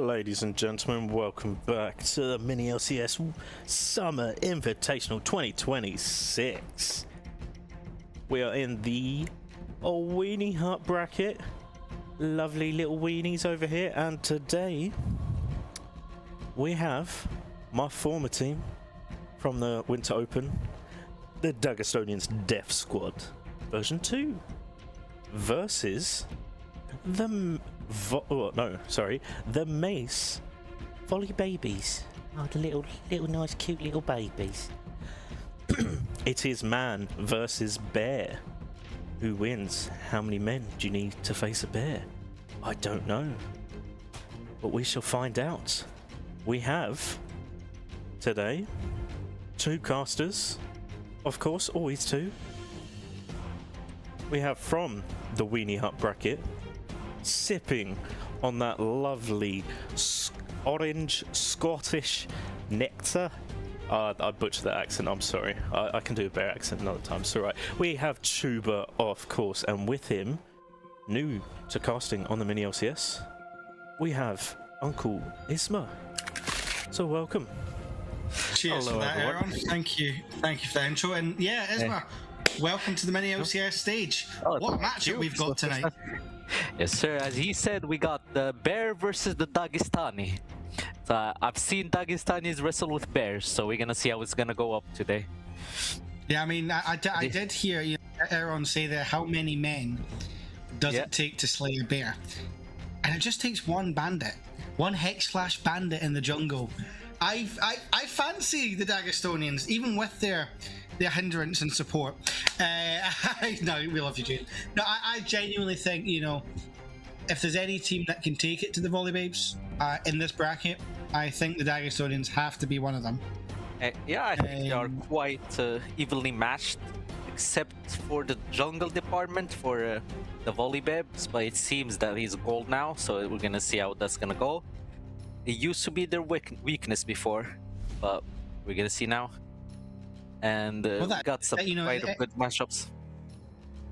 Ladies and gentlemen, welcome back to the MiniLCS Summer Invitational 2026. We are in the Weenie Hut bracket. Lovely little weenies over here, and today we have my former team from the Winter Open, the Dagestonians Death Squad version 2 versus the Mace Volley Babies. Oh, the little nice cute little babies. It is man versus bear. Who wins? How many men do you need to face a bear? I don't know, but we shall find out. We have today 2 casters, of course, always 2. We have from the Weenie Hut bracket, sipping on that lovely orange Scottish nectar. I butchered that accent, I'm sorry. I can do a bear accent another time, it's alright. We have Tuba, of course, and with him, new to casting on the MiniLCS, we have Uncle Isma. So welcome. Cheers for that, Aaron. Thank you for the intro. And yeah, Isma, welcome to the MiniLCS stage. What a matchup we've got tonight. Yes, sir. As he said, we got the bear versus the Dagestani. So I've seen Dagestanis wrestle with bears, so we're gonna see how it's gonna go up today. Yeah, I mean, I did hear Aaron say that how many men does it take to slay a bear, and it just takes one bandit, one Hex Flash bandit in the jungle. I fancy the Dagestonians, even with their hindrance and support. No, we love you, Jane. No, I genuinely think, if there's any team that can take it to the Volley Babes in this bracket, I think the Dagestonians have to be one of them. Yeah, I think they are quite evenly matched, except for the jungle department for the Volley Babes, but it seems that he's gold now, so we're gonna see how that's gonna go. It used to be their weakness before, but we're gonna see now. And we got some quite good matchups.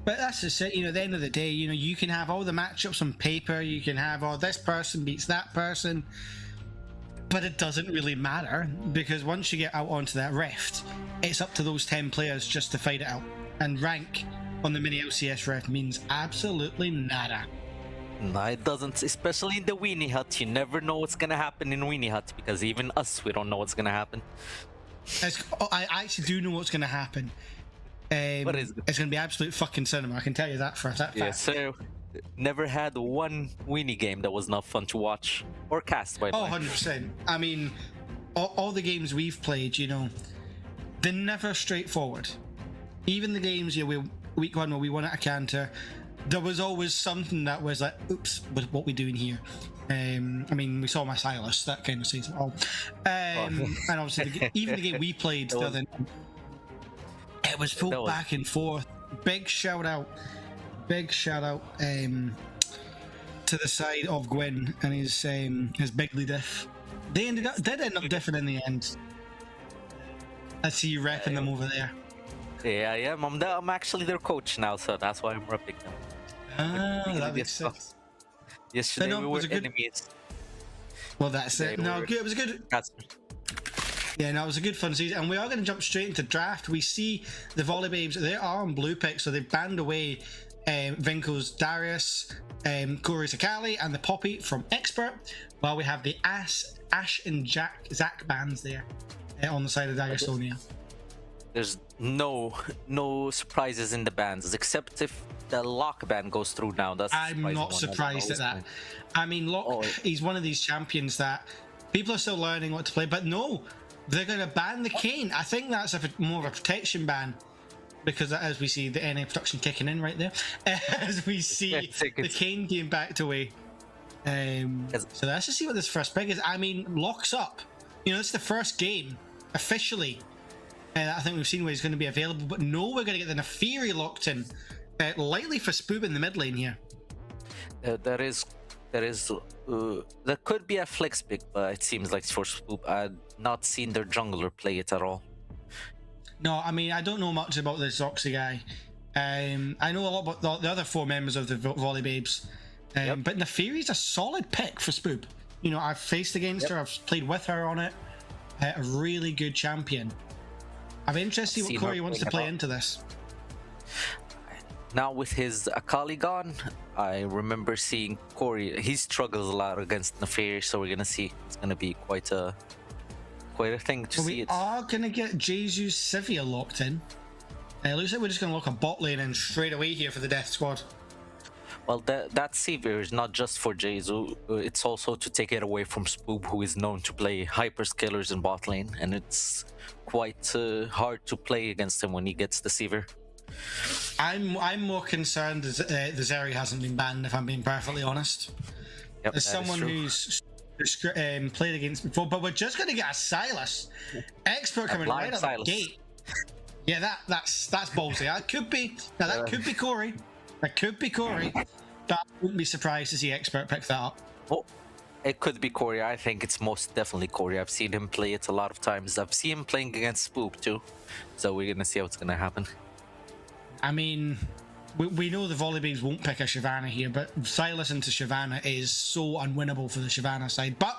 But that's just it, at the end of the day, you can have all the matchups on paper, you can have, this person beats that person, but it doesn't really matter, because once you get out onto that rift, it's up to those 10 players just to fight it out. And rank on the MiniLCS rift means absolutely nada. No, it doesn't, especially in the Weenie Hut. You never know what's gonna happen in Weenie Hut, because even us, we don't know what's gonna happen. I actually do know what's going to happen. What is it? It's going to be absolute fucking cinema, I can tell you that for a fact. Yeah, so never had one Weenie game that was not fun to watch or cast, by the way. 100%. I mean, all the games we've played, they're never straightforward. Even the games, week 1 where we won at a canter, there was always something that was like, oops, what we doing here? I mean, we saw my Silas, that kind of says it all. And obviously, even the game we played, it was full back and forth. Big shout out to the side of Gwen and his bigly diff. They did end up diffing in the end. I see you repping them over there. Yeah, I am. I'm actually their coach now, so that's why I'm repping them. That makes sense. Yesterday we were enemies. Well, that's it. No, good. It was a good. Yeah, no, it was a good fun season, and we are going to jump straight into draft. We see the Volley Babes. They are on blue pick, so they've banned away Vinko's Darius, Corey's Akali, and the Poppy from Expert. While we have the Ash and Zach bans there on the side of Dagestonia. There's no surprises in the bans, except if the Lock ban goes through now. I'm not surprised at that. I mean, Lock, he's one of these champions that people are still learning what to play, but no, they're going to ban the Kayn. I think that's more of a protection ban, because as we see the NA production kicking in right there, as we see the Kayn being backed away. So let's just see what this first pick is. I mean, Lock's up. This is the first game officially. I think we've seen where he's going to be available, but no, we're going to get the Nefiri locked in. Lightly for Spoob in the mid lane here. There could be a flex pick, but it seems like for Spoob, I've not seen their jungler play it at all. No, I mean, I don't know much about this Zoxy guy. I know a lot about the other 4 members of the Volley Babes. But Nefiri's a solid pick for Spoob. You know, I've faced against her. I've played with her on it. A really good champion. I'm interested to see what Corey wants to play into this. Now with his Akali gone, I remember seeing Corey. He struggles a lot against Nefarious, so we're gonna see. It's gonna be quite a thing to see. We are gonna get Jesus Sivir locked in. It looks like we're just gonna lock a bot lane in straight away here for the Death Squad. Well, that Sivir is not just for Jesu. It's also to take it away from Spoob, who is known to play hyperscalers in bot lane, and it's quite hard to play against him when he gets the Sivir. I'm more concerned that the Zeri hasn't been banned, if I'm being perfectly honest. Yep, As someone who's played against before, but we're just going to get a Silas expert coming right out the gate. Yeah, that's ballsy. That could be could be Corey. That could be Corey. But I wouldn't be surprised to see expert pick that up. Oh, it could be Corey. I think it's most definitely Corey. I've seen him play it a lot of times. I've seen him playing against Spoop too. So we're gonna see what's gonna happen. I mean, we know the Volleybabes won't pick a Shyvana here, but Silas into Shyvana is so unwinnable for the Shyvana side. But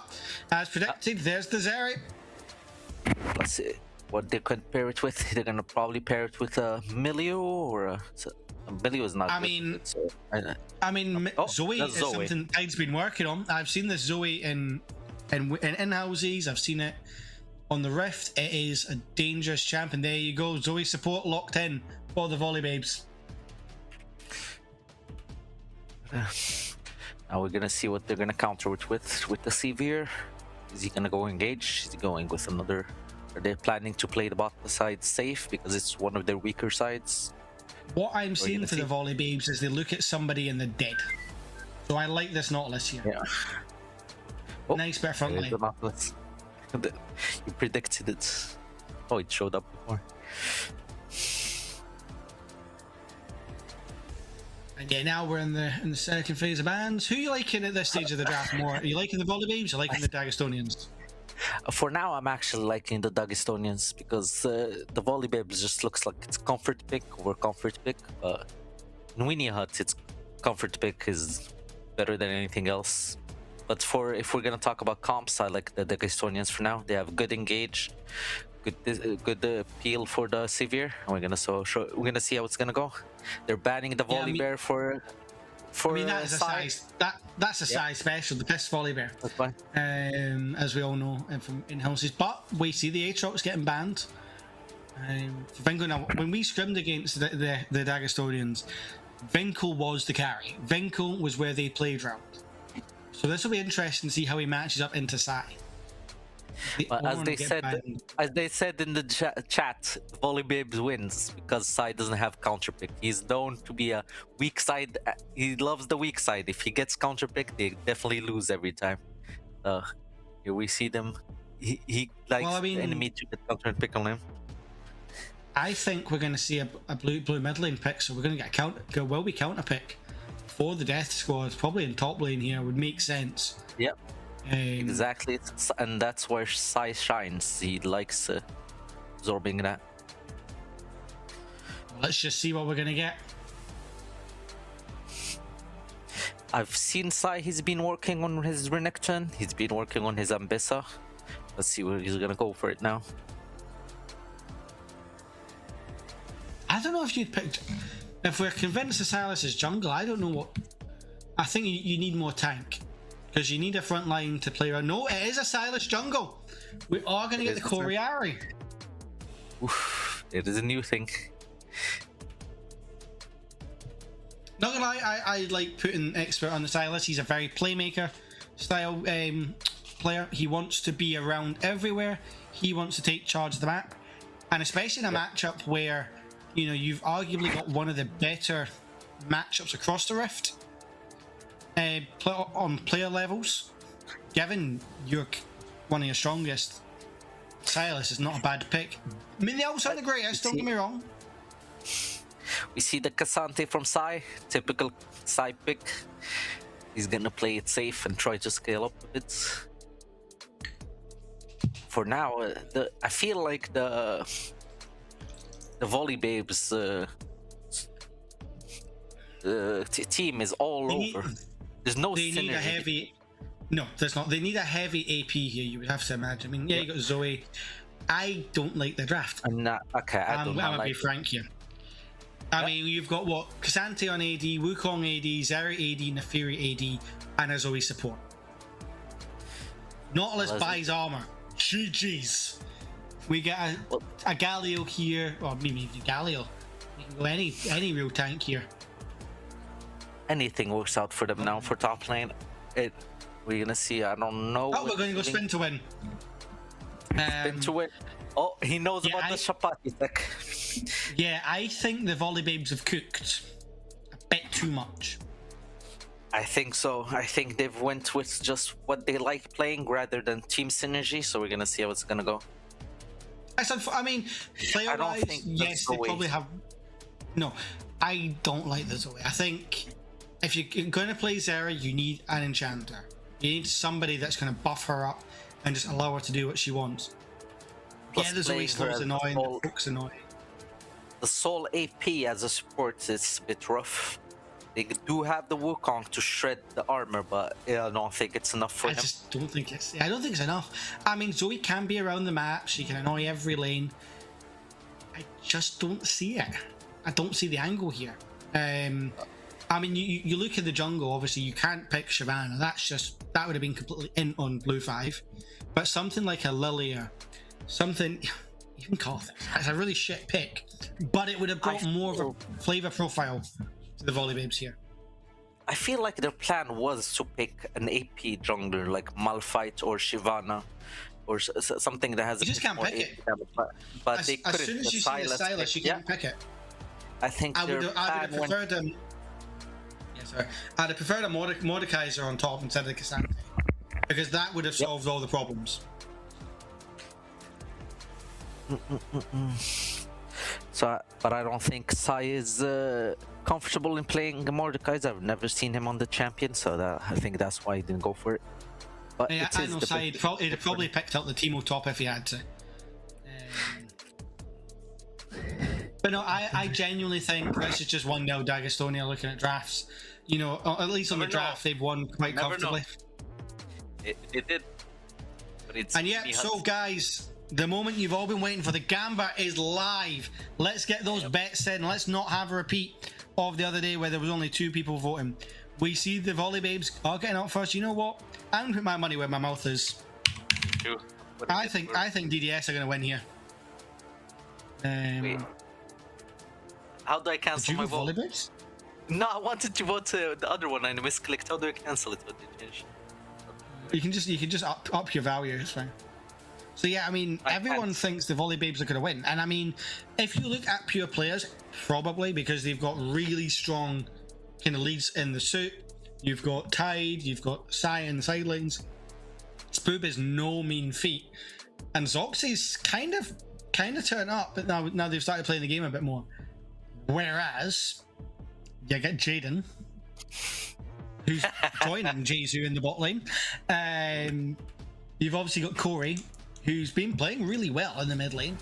as predicted, there's the Zeri. Let's see what they could pair it with. They're gonna probably pair it with a Milio or a Milio is not. Zoe is something Tide's been working on. I've seen this Zoe in houses. I've seen it on the Rift. It is a dangerous champ, and there you go. Zoe support locked in for the Volleybabes. Now we're gonna see what they're gonna counter it with the Sivir. Is he gonna go engage? Is he going with another? Are they planning to play the bot side safe because it's one of their weaker sides? What I'm seeing for the Volleybabes is they look at somebody in the dead. So I like this Nautilus here. Yeah. Oh, nice bit of front line. You predicted it. Oh, it showed up before. And yeah, now we're in the second phase of bans. Who are you liking at this stage of the draft more? Are you liking the Volleybabes or liking the Dagestonians? For now, I'm actually liking the Dagestonians because the Volleybabes just looks like it's comfort pick over comfort pick. In Winnie Hut, it's comfort pick is better than anything else. But if we're gonna talk about comps, I like the Dagestonians for now. They have good engage, good appeal for the Sivir, and we're gonna see how it's gonna go. They're banning the Volibear for. I mean, that is a size. That's a size special. The piss Volibear. That's fine. As we all know from in-houses, but we see the Aatrox getting banned. Vinko, now, when we scrimmed against the Dagestonians, Vinko was the carry. Vinko was where they played round. So this will be interesting to see how he matches up into Sai. But as they said in the chat, Volleybabes wins because Sai doesn't have counter pick. He's known to be a weak side. He loves the weak side. If he gets counter pick, they definitely lose every time. Here we see them. He likes the enemy to get counter pick on him. I think we're going to see a blue mid lane pick, so we're going to get a counter pick for the Death Squad. Probably in top lane here would make sense. Yep. Exactly, and that's where Sai shines. He likes absorbing that. Let's just see what we're gonna get. I've seen Sai. He's been working on his Renekton. He's been working on his Ambessa. Let's see where he's gonna go for it now. I don't know if you'd picked. If we're convinced the Silas is jungle, I don't know what. I think you need more tank. Because you need a front line to play around. No, it is a Silas jungle. We are going to get the Coriari. Oof, it is a new thing. Not gonna lie, I like putting expert on the Silas. He's a very playmaker style player. He wants to be around everywhere. He wants to take charge of the map. And especially in a matchup where, you know, you've arguably got one of the better matchups across the Rift. On player levels, given you're one of your strongest, Silas is not a bad pick. I mean, they also are the greatest, don't get me wrong. We see the Cassante from Sai, typical Sai pick. He's gonna play it safe and try to scale up a bit. For now, I feel like the Volleybabes team is all over. There's no synergy. No, there's not. They need a heavy AP here, you would have to imagine. I mean, yeah, you got Zoe. I don't like the draft. I'm not okay. I'm gonna be frank here. I mean, you've got what? Cassante on AD, Wukong AD, Zeri AD, Nefiri AD, and a Zoe support. Nautilus buys armor. GG's. We get a Galio here, or maybe even Galio. We can go any real tank here. Anything works out for them now for top lane. We're gonna see. I don't know. Oh, we're going to go spin to win. Spin to win. Oh, he knows about the Chapati tech. Yeah, I think the Volley Babes have cooked a bit too much. I think so. I think they've went with just what they like playing rather than team synergy. So we're gonna see how it's gonna go. I mean, player-wise, yes, they probably have. No, I don't like the Zoe. I think if you're going to play Zeri, you need an enchanter. You need somebody that's going to buff her up and just allow her to do what she wants. Plus yeah, the Zoe slow's annoying, the hook's annoying. The Soul AP as a support is a bit rough. They do have the Wukong to shred the armor, but I don't think it's enough for him. I just don't think it's. I don't think it's enough. I mean, Zoe can be around the map. She can annoy every lane. I just don't see it. I don't see the angle here. I mean, you look at the jungle. Obviously, you can't pick Shyvana. That would have been completely in on blue 5. But something like a Lilia, something. Even Koth. It's a really shit pick, but it would have brought more of a flavor profile to the Volley Babes here. I feel like their plan was to pick an AP jungler like Malphite or Shyvana or something that has. You just can't pick it. But they couldn't. As soon as you see the Silas, you can't pick it. I think I would have preferred him. Yeah, sorry. I'd have preferred a Mordekaiser on top instead of Cassandra, because that would have solved all the problems. So, but I don't think Sai is comfortable in playing Mordekaiser. I've never seen him on the champion, so I think that's why he didn't go for it. But yeah, I know Sai he'd probably picked up the Teemo top if he had to. But no, I genuinely think this is just 1-0 D'Agostonia looking at drafts. You know, at least on the draft they've won quite comfortably. It did. But it's so guys, the moment you've all been waiting for, the Gambit is live. Let's get those bets in. Let's not have a repeat of the other day where there was only 2 people voting. We see the Volley Babes are getting up first. You know what? I'm gonna put my money where my mouth is. I think DDS are gonna win here. Wait. How do I cancel my vote? No, I wanted to vote the other one and I misclicked. How do I cancel it? You can just up your value. It's fine. So yeah, I mean, everyone thinks the Volley Babes are going to win, and I mean, if you look at pure players, probably, because they've got really strong kind of leads in the suit. You've got Tide, you've got Sai in the side lanes. Spoob is no mean feat, and Zoxy's kind of turn up, but now they've started playing the game a bit more. Whereas you get Jaden, who's joining Jesu in the bot lane. You've obviously got Corey, who's been playing really well in the mid lane.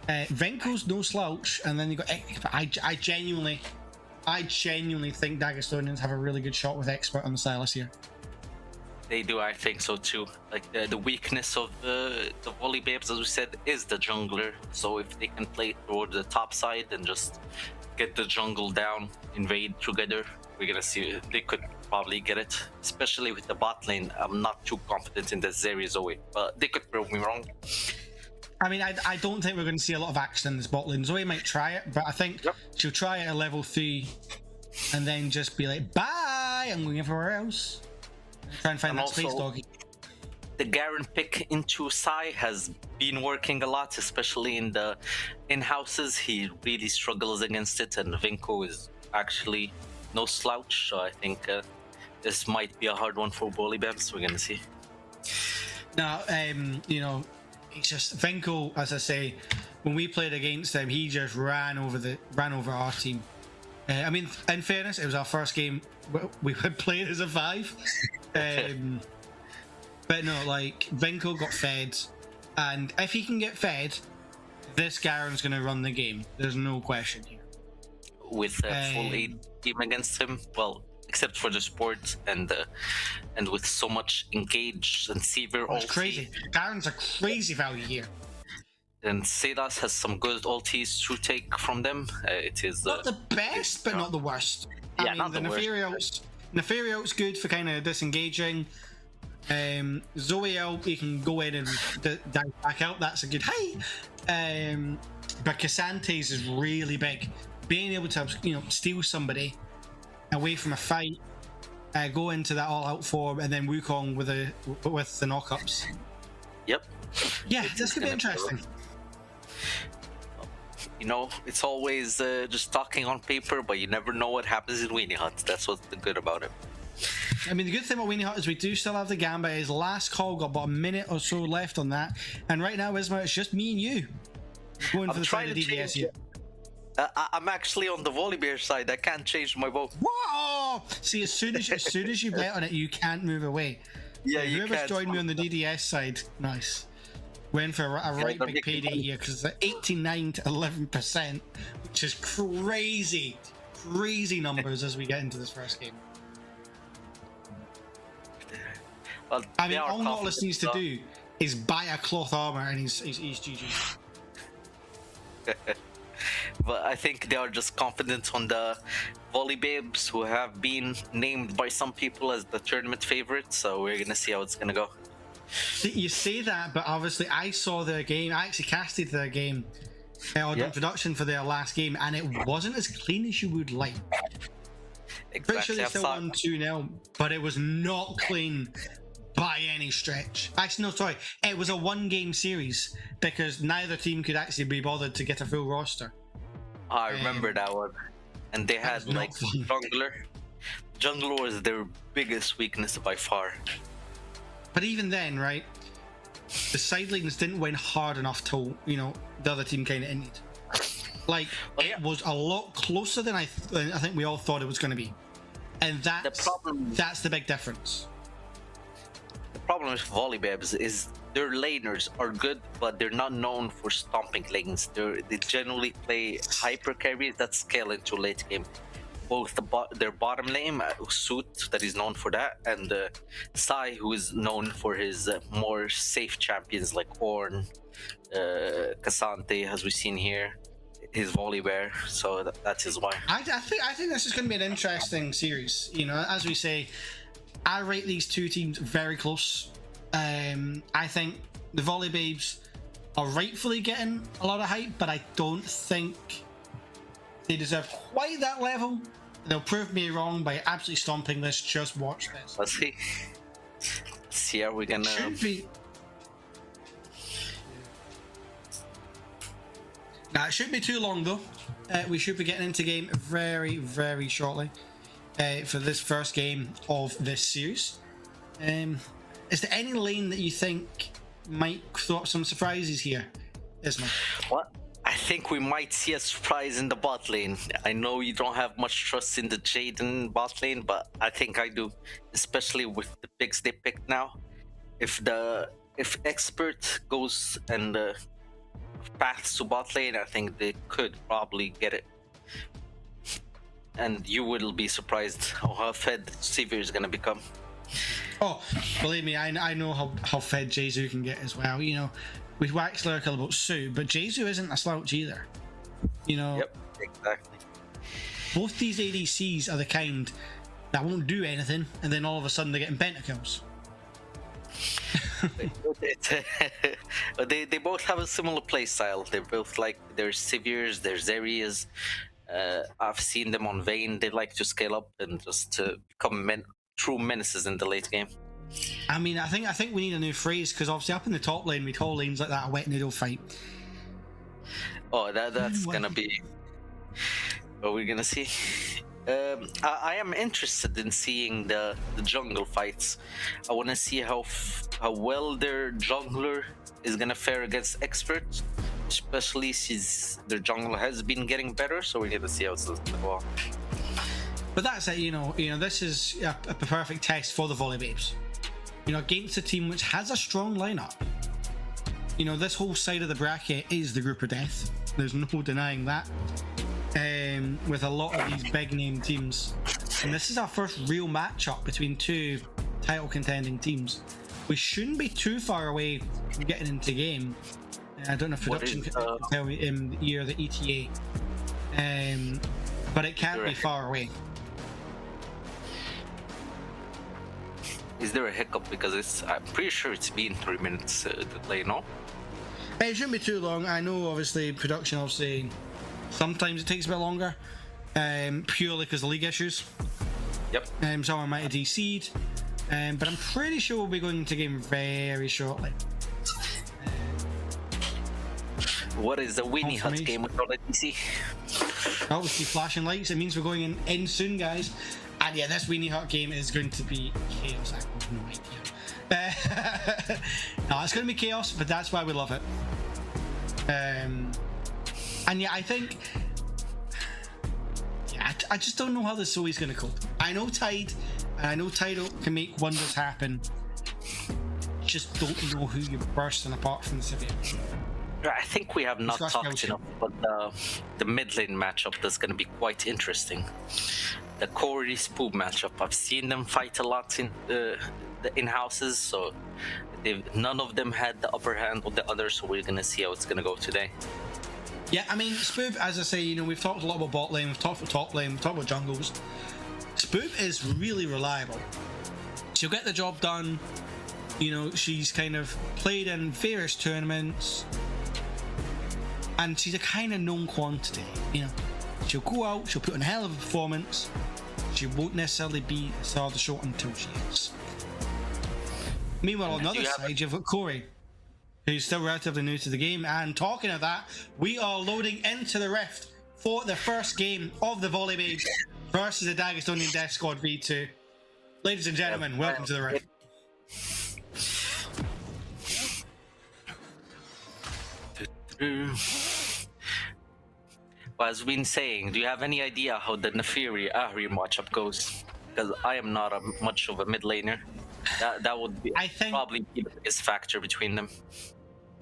Venko's no slouch, and then you got. I genuinely think D'Agostonians have a really good shot with Expert on the Silas here. They do, I think so too. Like the weakness of the Volley Babes, as we said, is the jungler. So if they can play toward the top side and just get the jungle down, invade together, we're gonna see they could probably get it. Especially with the bot lane, I'm not too confident in the Zeri Zoe, but they could prove me wrong. I mean, I don't think we're going to see a lot of action in this bot lane. Zoe might try it, but I think she'll try it at level 3 and then just be like, bye, I'm going everywhere else. Try and find that space doggy. The Garen pick into Sai has been working a lot, especially in the in-houses. He really struggles against it, and Vinko is actually no slouch, so I think this might be a hard one for Volley Babes. We're gonna see. Now, you know, it's just Vinko, as I say, when we played against him, he just ran over our team. I mean, in fairness, it was our first game we had played as a 5. But no, like, Vinko got fed, and if he can get fed, this Garen's going to run the game. There's no question here. With a full 8 team against him, well, except for the sport and with so much engaged and severe It's ulti. crazy. Darren's a crazy value here. And Sedas has some good ultis to take from them. It is Not the best, but not the worst. Yeah, I mean, not the the worst. Nefarious good for kind of disengaging. Zoe, you can go in and dive back out. That's a good height. But Cassante's is really big. Being able to, steal somebody away from a fight, go into that all-out form, and then Wukong with the knockups. Yep. Yeah, this could be interesting. It's always just talking on paper, but you never know what happens in Weenie Hut. That's what's good about it. I mean, the good thing about Weenie Hut is we do still have the Gambit. His last call got about a minute or so left on that, and right now, Isma, it's just me and you going for the side of DDS here. I'm actually on the Volibear side. I can't change my vote. Whoa! See, as soon as you bet on it, you can't move away. Yeah, you whoever's can't. joined me on the DDS side, nice. Went for a right big payday here because it's at 89 to 11%, which is crazy numbers as we get into this first game. Well, I mean, all Nautilus needs to do is buy a cloth armor and he's GG. But I think they are just confident on the Volley Babes, who have been named by some people as the tournament favorites. So we're gonna see how it's gonna go. You say that, but obviously I saw their game. I actually casted their game or the introduction for their last game, and it wasn't as clean as you would like. Exactly. Pretty sure they still won 2-0, but it was not clean by any stretch. Actually, no, sorry. It was a one-game series because neither team could actually be bothered to get a full roster. I remember that one. And they had like fun. jungler. Jungler was their biggest weakness by far. But even then, right, the side lanes didn't win hard enough till, the other team kind of ended. Like, it was a lot closer than I think we all thought it was going to be. And that's the big difference. The problem with Volleybabs is their laners are good, but they're not known for stomping lanes. They generally play hyper carries that scale into late game. Both their bottom lane, Suit, that is known for that, and Sai, who is known for his more safe champions like Ornn, Cassante, as we've seen here, his Volibear. So that is why. I think this is going to be an interesting series. As we say, I rate these two teams very close. I think the Volley Babes are rightfully getting a lot of hype, but I don't think they deserve quite that level. They'll prove me wrong by absolutely stomping this. Just watch this. Let's see. See how we're gonna. Should be. Now, it shouldn't be too long though. We should be getting into game very, very shortly for this first game of this series. Is there any lane that you think might throw up some surprises here, Isma? What? I think we might see a surprise in the bot lane. I know you don't have much trust in the Jaden bot lane, but I think I do, especially with the picks they picked now. If Expert goes and paths to bot lane, I think they could probably get it. And you will be surprised how fed Sivir is gonna become. Oh, believe me, I know how fed Jesu can get as well. We wax lyrical about Sue, but Jesu isn't a slouch either. Yep, exactly. Both these ADCs are the kind that won't do anything, and then all of a sudden they're getting pentakills. They both have a similar play style. They're both like there's Sivirs, there's Areas. I've seen them on Vayne. They like to scale up and just to become true menaces in the late game. I mean, I think we need a new phrase because obviously up in the top lane we call lanes like that a wet noodle fight. Oh, that's gonna be what we're gonna see. I am interested in seeing the jungle fights. I want to see how well their jungler is gonna fare against Expert, especially since their jungler has been getting better. So we're gonna see how it's gonna go. But that's it. This is a perfect test for the Volley Babes. Against a team which has a strong lineup. This whole side of the bracket is the group of death. There's no denying that. With a lot of these big name teams and this is our first real matchup between two title contending teams. We shouldn't be too far away from getting into the game. I don't know if production can tell me in the year of the ETA, but it can't be far away. Is there a hiccup? Because I'm pretty sure it's been 3 minutes delay, no? It shouldn't be too long. I know, obviously, production, obviously, sometimes it takes a bit longer, purely because of league issues. Yep. Someone might have DC'd, but I'm pretty sure we'll be going into game very shortly. What is the Winnie Hut game without a DC? Oh, we see flashing lights. It means we're going in soon, guys. And yeah, this Winnie Hut game is going to be chaos. I have no idea. No, it's going to be chaos, but that's why we love it. And yeah, I think... Yeah, I just don't know how the Zoe's going to cope. I know Tide, and I know Tide can make wonders happen. Just don't know who you're bursting apart from the Severe. I think we have not talked enough about the mid lane matchup that's going to be quite interesting. The Corey Spoop matchup. I've seen them fight a lot in the in-houses, so none of them had the upper hand on the others, so we're going to see how it's going to go today. Yeah, I mean, Spoop, as I say, you know, we've talked a lot about bot lane, we've talked about top lane, we've talked about jungles. Spoop is really reliable. She'll get the job done. You know, she's kind of played in various tournaments. And she's a kind of known quantity, you know. She'll go out, she'll put on a hell of a performance. She won't necessarily be a star of the show until she is. Meanwhile, on the other side, you've got Corey, who's still relatively new to the game. And talking of that, we are loading into the Rift for the first game of the Volley Babes versus the Dagestonian Death Squad V2. Ladies and gentlemen, welcome to the Rift. Well, as we've been saying, do you have any idea how the Neferi Ahri matchup goes? Because I am not much of a mid laner. That would be probably be the biggest factor between them.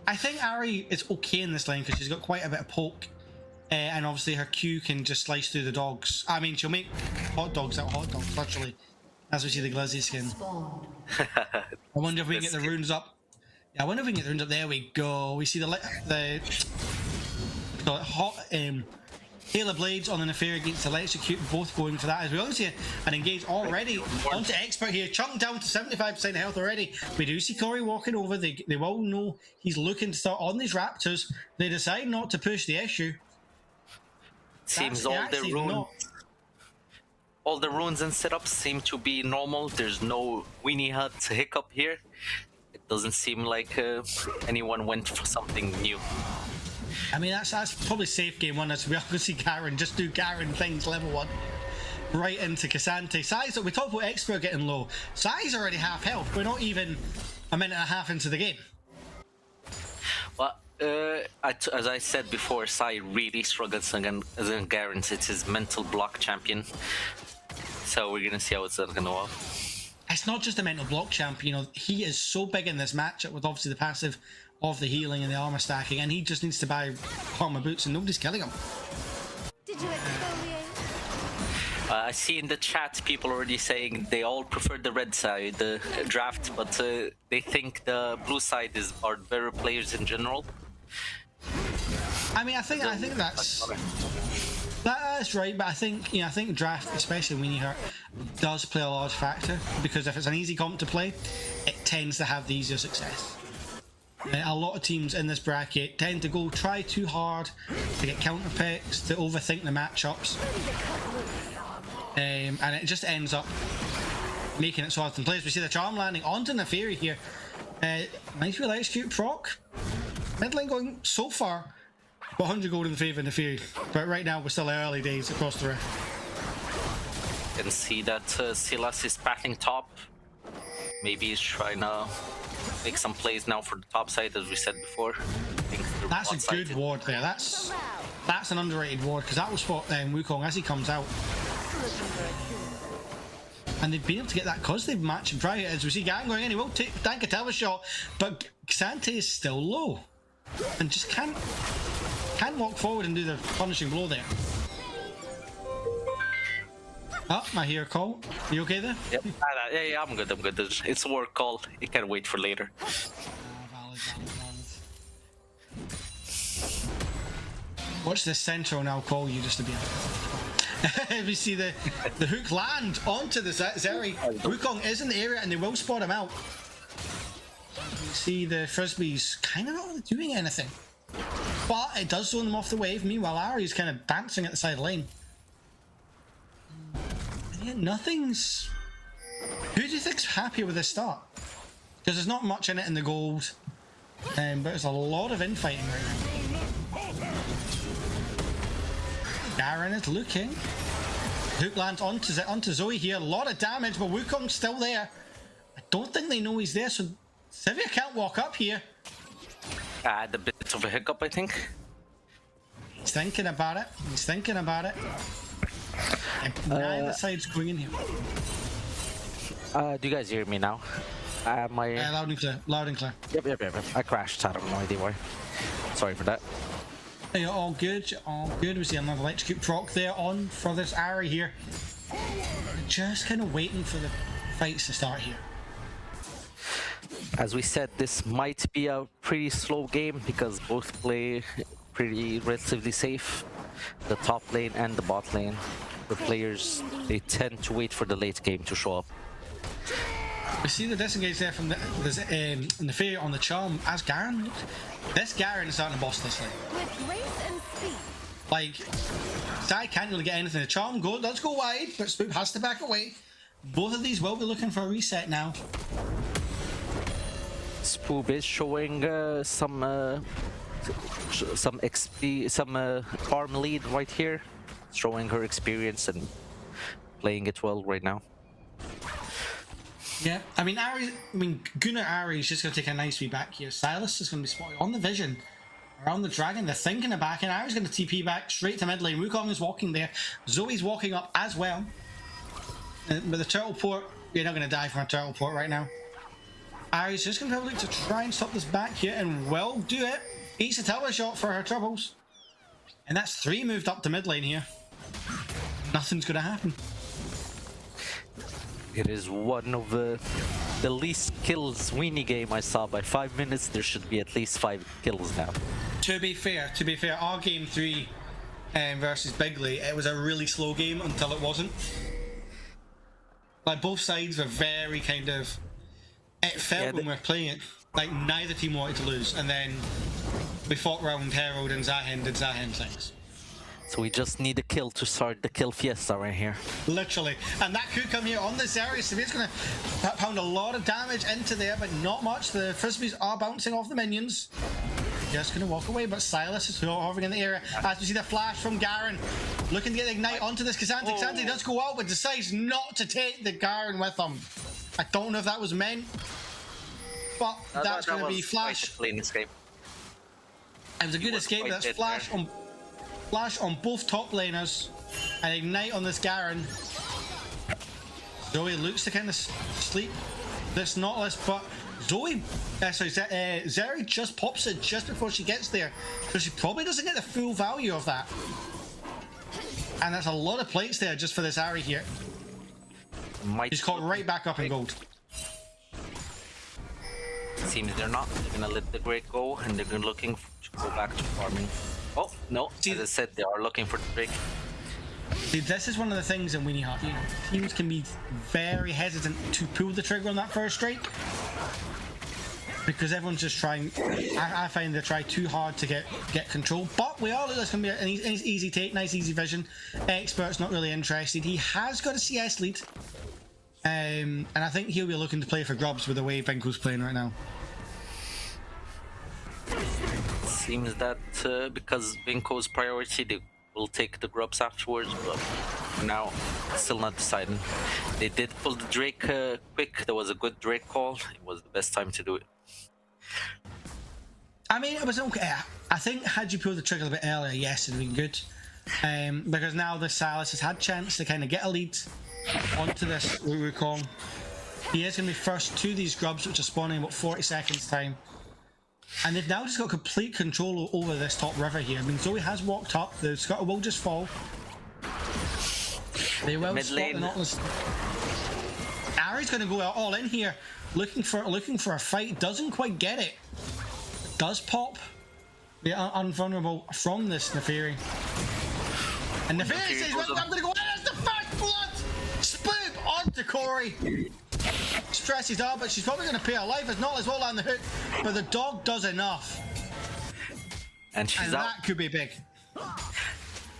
I think Ahri is okay in this lane because she's got quite a bit of poke, and obviously her Q can just slice through the dogs. I mean, she'll make hot dogs out of hot dogs, literally, as we see the Glizzy skin. I wonder if we can get the runes up. Yeah, I wonder if we can get the runes up. There we go. We see the hot Hail of Blades on the Neferi against the Electrocute, both going for that as we also see an engage already onto Expert here, chunked down to 75% health already. We do see Corey walking over. They will know he's looking to start on these Raptors. They decide not to push the issue. Seems all the runes and setups seem to be normal. There's no Winnie Hut hiccup here. It doesn't seem like anyone went for something new. I mean, that's probably safe game one, as we are going to see Garen just do Garen things level 1 right into Cassante. Sai's, we talked about Expert getting low. Sai's already half health. We're not even a minute and a half into the game. Well, as I said before, Sai really struggles against Garen. It's his mental block champion. So we're going to see how it's going to go. It's not just a mental block champion. You know, he is so big in this matchup with obviously the passive of the healing and the armor stacking, and he just needs to buy armor boots and nobody's killing him. Did you exfoliate? I see in the chat people already saying they all prefer the red side draft, but they think the blue side are better players in general. I mean, I think that's right, but I think draft, especially when you hurt, does play a large factor, because if it's an easy comp to play, it tends to have the easier success. A lot of teams in this bracket tend to try too hard to get counter picks, to overthink the matchups, and it just ends up making it so hard to play. We see the charm landing onto Neferi here. Nice real execute proc. Mid lane going so far, but 100 gold in favour of Neferi. But right now we're still early days across the Rift. You can see that Silas is pathing top. Maybe he's trying to make some plays now for the top side, as we said before. That's a good ward there. That's an underrated ward, because that was what Wukong, as he comes out. And they've been able to get that because they've matched him dry. As we see Garen going in, he will tank a tower shot, but Xante is still low and just can't walk forward and do the punishing blow there. Oh, I hear a call. You okay there? Yep. Yeah, I'm good. I'm good. It's a work call. You can wait for later. Valid. Watch this central now call you just to be we see the hook land onto the Zeri. Wukong is in the area and they will spot him out. You see the Frisbees kind of not really doing anything. But it does zone them off the wave. Meanwhile, Ari's kind of dancing at the side lane. And yet nothing's... Who do you think's happy with this start? Because there's not much in it in the gold. But there's a lot of infighting right now. Garen is looking. Hook lands onto Zoe here. A lot of damage, but Wukong's still there. I don't think they know he's there, so Sivir can't walk up here. The bit of a hiccup, I think. He's thinking about it. And neither side's going in here. Do you guys hear me now? Loud and clear. Yep. I crashed. I don't know idea why. Sorry for that. You're all good. We see another electrocute proc there on for this Ari here. Just kind of waiting for the fights to start here. As we said, this might be a pretty slow game because both play pretty relatively safe. The top lane and the bot lane. The players, they tend to wait for the late game to show up. We see the disengage there from the Fair on the Charm as Garen. This Garen is starting to boss this lane. With grace and speed. Like, Sai can't really get anything. The Charm does go wide, but Spoop has to back away. Both of these will be looking for a reset now. Spoop is showing some XP, some farm lead right here, showing her experience and playing it well right now. Yeah, Gunnar Ari is just going to take a nice wee back here. Silas is going to be spotted on the vision around the dragon. They're thinking of back, and Ari's going to TP back straight to mid lane. Wukong is walking there. Zoe's walking up as well. With the turtle port, you're not going to die from a turtle port right now. Ari's just going to look to try and stop this back here, and will do it. Eats a tower shot for her troubles. And that's 3 moved up to mid lane here. Nothing's going to happen. It is one of the least kills Wennie game I saw. By 5 minutes, there should be at least 5 kills now. To be fair, our game 3 versus Bigley, it was a really slow game until it wasn't. Like, both sides were very kind of... It felt when we were playing it, like neither team wanted to lose, and then we fought round Herald and Zahen did Zahen things. So we just need a kill to start the kill fiesta right here. Literally. And that could come here on this area. Samir's going to pound a lot of damage into there, but not much. The Frisbees are bouncing off the minions. Just going to walk away, but Silas is hovering in the area. As we see the flash from Garen. Looking to get the ignite onto this Kazanti. Kazanti does go out, but decides not to take the Garen with him. I don't know if that was meant, but that's going to be flash. Clean escape. It was a good escape. That's flash on both top laners and ignite on this Garen. Zoe looks to kind of sleep this Nautilus, but Zeri just pops it just before she gets there, so she probably doesn't get the full value of that. And that's a lot of plates there just for this Ari here. He's caught right back up in gold. Seems they're not. They're gonna let the Drake go, and they're looking to go back to farming. Oh no! As I said, they are looking for the Drake. See, this is one of the things in Weenie Hut. Teams can be very hesitant to pull the trigger on that first strike because everyone's just trying. I find they try too hard to get control. But we all know this can be an easy take, nice easy vision. Expert's not really interested. He has got a CS lead. And I think he'll be looking to play for grubs with the way Binko's playing right now. Seems that because Binko's priority, they will take the grubs afterwards, but for now, still not deciding. They did pull the Drake quick. There was a good Drake call. It was the best time to do it. I mean, it was okay. I think had you pulled the trigger a bit earlier, yes, it'd been good. Because now the Silas has had chance to kind of get a lead onto this Wukong. He is going to be first to these grubs, which are spawning in about 40 seconds time. And they've now just got complete control over this top river here. I mean, Zoe has walked up, the Scuttle will just fall. They will Mid spot lane. the Nautilus. Ari's going to go all in here, looking for a fight. Doesn't quite get it. Does pop the unvulnerable from this Neferi. And Neferi says, well, I'm going to go in. That's the first blood. Spoop onto Corey. Stresses out, but she's probably going to pay her life. It's not as well on the hook, but the dog does enough. And she's And out. that could be big.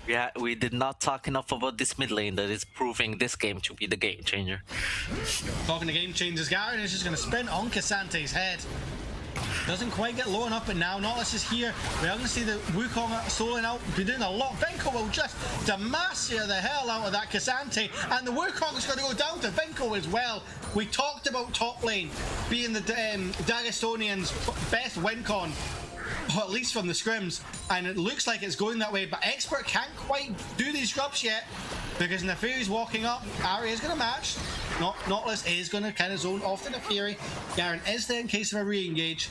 Yeah, we did not talk enough about this mid lane that is proving this game to be the game changer. Talking to game changers, Garen is just going to spin on Cassante's head. Doesn't quite get low enough, but now Nautilus is here. We are going to see the Wukong soloing out, be doing a lot. Venko will just Demacia the hell out of that Cassante, and the Wukong is going to go down to Venko as well. We talked about top lane being the Dagestonians' best win con, or at least from the scrims, and it looks like it's going that way, but Expert can't quite do these scrubs yet because Neferi's walking up. Ari is going to match. Nautilus is going to kind of zone off the Neferi. Garen is there in case of a re-engage.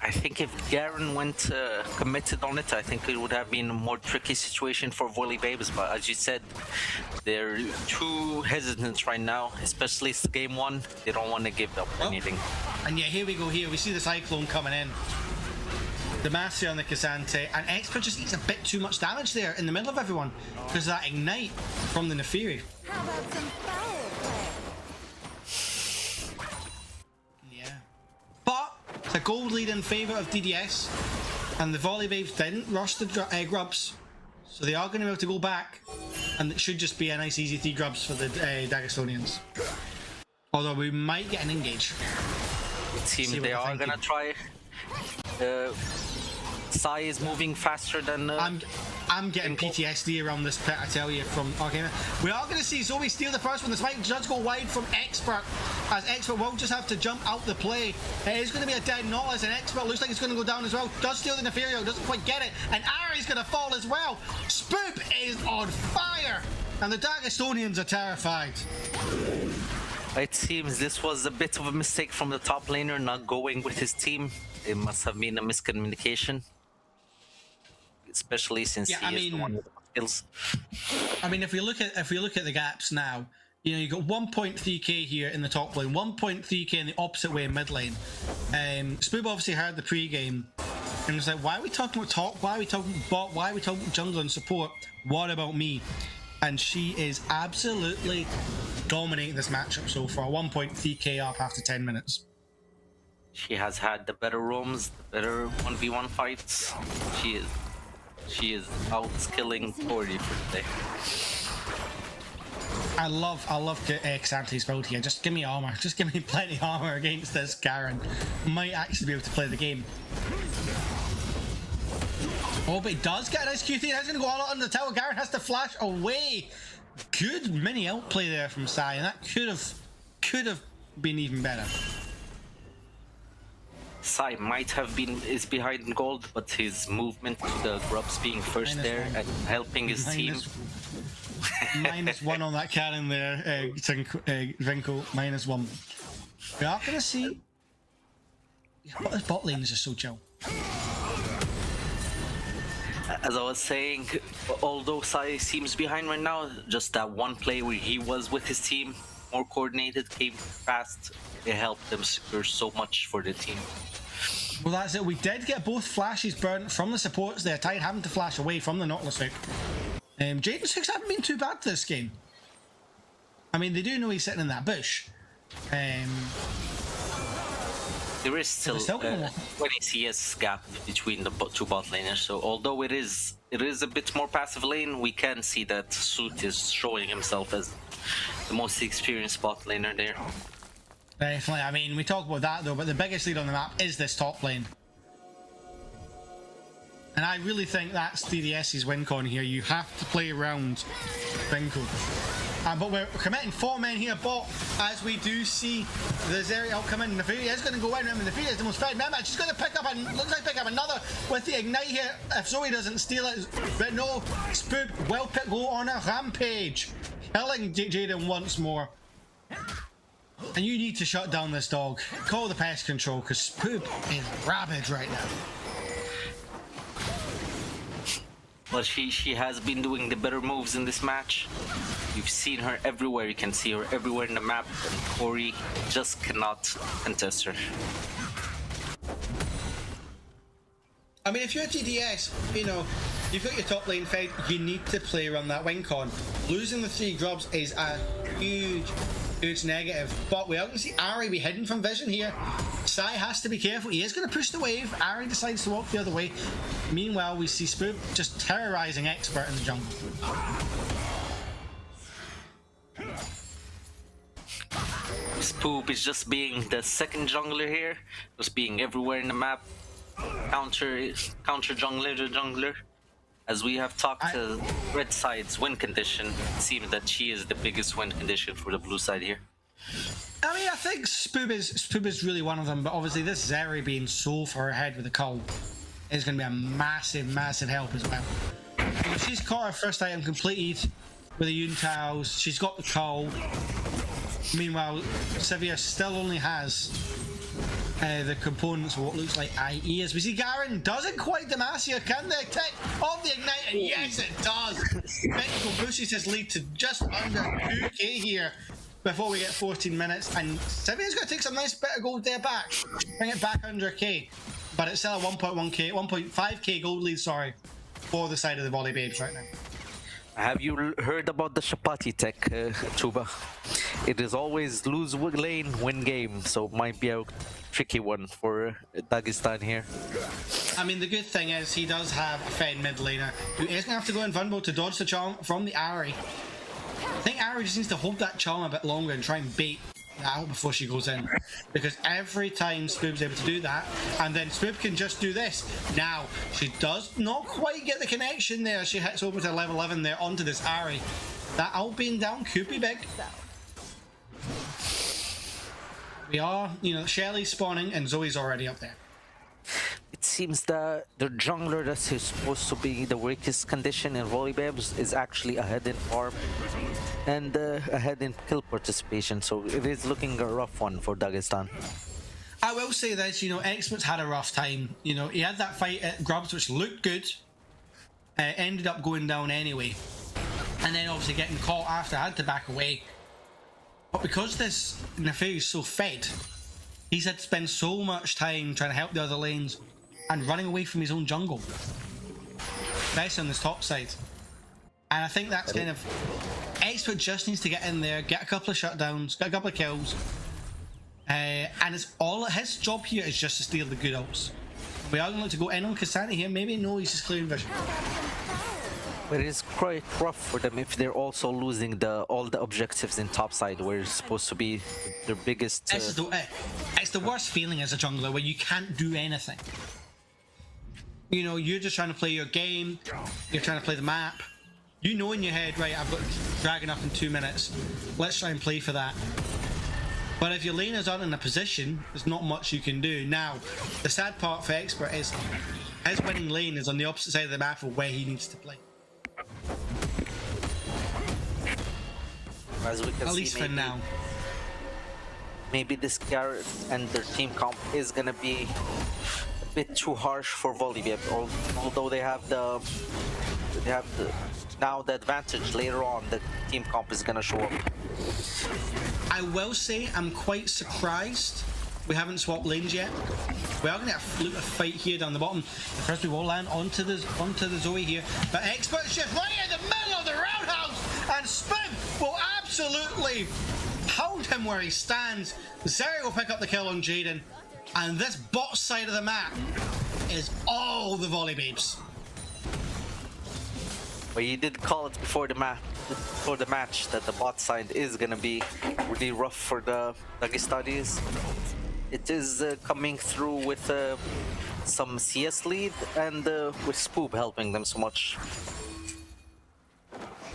I think if Garen went committed on it, I think it would have been a more tricky situation for Volley Babes. But as you said, they're too hesitant right now, especially it's game one. They don't want to give up anything. And yeah, here we go here. We see the Cyclone coming in. Demacia on the Cassante, and Expert just eats a bit too much damage there in the middle of everyone because of that Ignite from the Neferi. How about some foul play? Yeah. But it's a gold lead in favour of DDS, and the Volley Babes didn't rush the grubs, so they are going to be able to go back, and it should just be a nice easy 3 grubs for the Dagestonians. Although we might get an engage. It seems they are going to try. Sai is moving faster than... I'm getting PTSD around this pit, I tell you, from Arcana. We are going to see Zoe steal the first one. This might just go wide from Expert, as Expert will just have to jump out the play. It is going to be a dead Nautilus, and Expert looks like it's going to go down as well. Does steal the Neferio, doesn't quite get it, and Ari's going to fall as well. Spoop is on fire, and the Dagestonians are terrified. It seems this was a bit of a mistake from the top laner, not going with his team. It must have been a miscommunication. Especially since he is the one with the skills. I mean, if we look at the gaps now, you know, you got 1.3k here in the top lane, 1.3k in the opposite way in mid lane. Spoob obviously heard the pre-game and was like, why are we talking about top? Why are we talking bot? Why are we talking jungle and support? What about me? And she is absolutely dominating this matchup so far. 1.3k up after 10 minutes. She has had the better roams, the better 1v1 fights. She is out-skilling Tori for today. I love Xante's build here. Just give me armor. Just give me plenty of armor against this Garen. Might actually be able to play the game. Oh, but he does get a nice Q3. Now he's going to go all out on the tower. Garen has to flash away. Good mini outplay there from Sai, and that could have been even better. Sai might have been behind gold, but his movement to the grubs being first Minus there one. and helping his team. -1 on that cannon there, Vinko, -1. We are going to see. This bot lane is just so chill. As I was saying, although Sai seems behind right now, just that one play where he was with his team, more coordinated, came fast, it helped them secure so much for the team. Well, that's it. We did get both flashes burnt from the supports there, Tide having to flash away from the Nautilus hook. Jaden's hooks haven't been too bad this game. I mean, they do know he's sitting in that bush. There is still a 20 CS gap between the two bot laners, so although it is a bit more passive lane, we can see that Suit is showing himself as the most experienced bot laner there. Definitely. I mean, we talk about that though, but the biggest lead on the map is this top lane. And I really think that's DDS's win con here. You have to play around Vinko. But we're committing 4 men here bot, as we do see the Zeri outcoming. Neferi is going to go in. Remember, Neferi is the most fed man match. She's going to pick up, looks like pick up another with the Ignite here. If Zoe doesn't steal it, but no, Spoop will go on a rampage, killing Jaden once more. And you need to shut down this dog. Call the pest control, because Spoop is rabid right now. But she has been doing the better moves in this match. You've seen her everywhere. You can see her everywhere in the map, and Corey just cannot contest her. I mean, if you're a TDS, you know, you've got your top lane fed, you need to play around that win con. Losing the 3 grubs is a huge negative. But we are going to see Ari be hidden from vision here. Sai has to be careful. He is going to push the wave. Ari decides to walk the other way. Meanwhile, we see Spoop just terrorizing Expert in the jungle. Spoop is just being the second jungler here, just being everywhere in the map. Counter jungler to jungler. As we have talked to red side's win condition, it seems that she is the biggest win condition for the blue side here. I mean, I think Spoop is really one of them, but obviously this Zeri being so far ahead with the cull is going to be a massive help as well. You know, she's caught her first item completed with the Yuntals. She's got the cull. Meanwhile, Sivir still only has the components of what looks like IE. As we see, Garen doesn't quite Demacia. Can the attack of the Ignite? And yes, it does. Technical pushes his lead to just under 2k here before we get 14 minutes. And Sivir's going to take some nice bit of gold there back. Bring it back under k. But it's still a 1.5k gold lead, sorry, for the side of the Volley Babes right now. Have you heard about the Chapati tech, Tuba? It is always lose lane, win game, so it might be a tricky one for Dagestan here. I mean, the good thing is he does have a fed mid laner who is going to have to go invulnerable to dodge the charm from the Ari. I think Ari just needs to hold that charm a bit longer and try and bait out before she goes in, because every time Spoop's able to do that, and then Spoop can just do this. Now she does not quite get the connection there. She hits over to level 11 there onto this Ari. That ult being down could be big. We are, you know, Shelly's spawning and Zoe's already up there. It seems that the jungler that is supposed to be the weakest condition in Volleybabs is actually ahead in farm and ahead in kill participation, so it is looking a rough one for Dagestan. I will say this, you know, Expert's had a rough time. You know, he had that fight at Grubs which looked good, ended up going down anyway, and then obviously getting caught after, had to back away. But because this Neferi is so fed, he's had to spend so much time trying to help the other lanes and running away from his own jungle, especially on this top side. And I think that's kind of... Expert just needs to get in there, get a couple of shutdowns, get a couple of kills, and it's all his job here is just to steal the good ults. We are going to go in on Cassandra here. Maybe no, he's just clearing vision. But it is quite rough for them if they're also losing all the objectives in topside, where it's supposed to be their biggest. It's the worst feeling as a jungler where you can't do anything. You know, you're just trying to play your game. You're trying to play the map. You know in your head, right? I've got Dragon up in 2 minutes. Let's try and play for that. But if your laners aren't in a position, there's not much you can do. Now, the sad part for Expert is his winning lane is on the opposite side of the map of where he needs to play. As we can At see, least for now. Maybe this Garrett and their team comp is gonna be a bit too harsh for Volleybab, although they have the now the advantage later on. The team comp is gonna show up. I will say I'm quite surprised we haven't swapped lanes yet. We are going to have a fight here down the bottom. First we will land onto the Zoe here, but Expert's just right in the middle of the roundhouse, and Spin will absolutely pound him where he stands. Zeri will pick up the kill on Jaden, and this bot side of the map is all the Volley Babes. But you did call it before the match that the bot side is gonna be really rough for the Dagestanis. It is coming through with some CS lead and with Spoop helping them so much.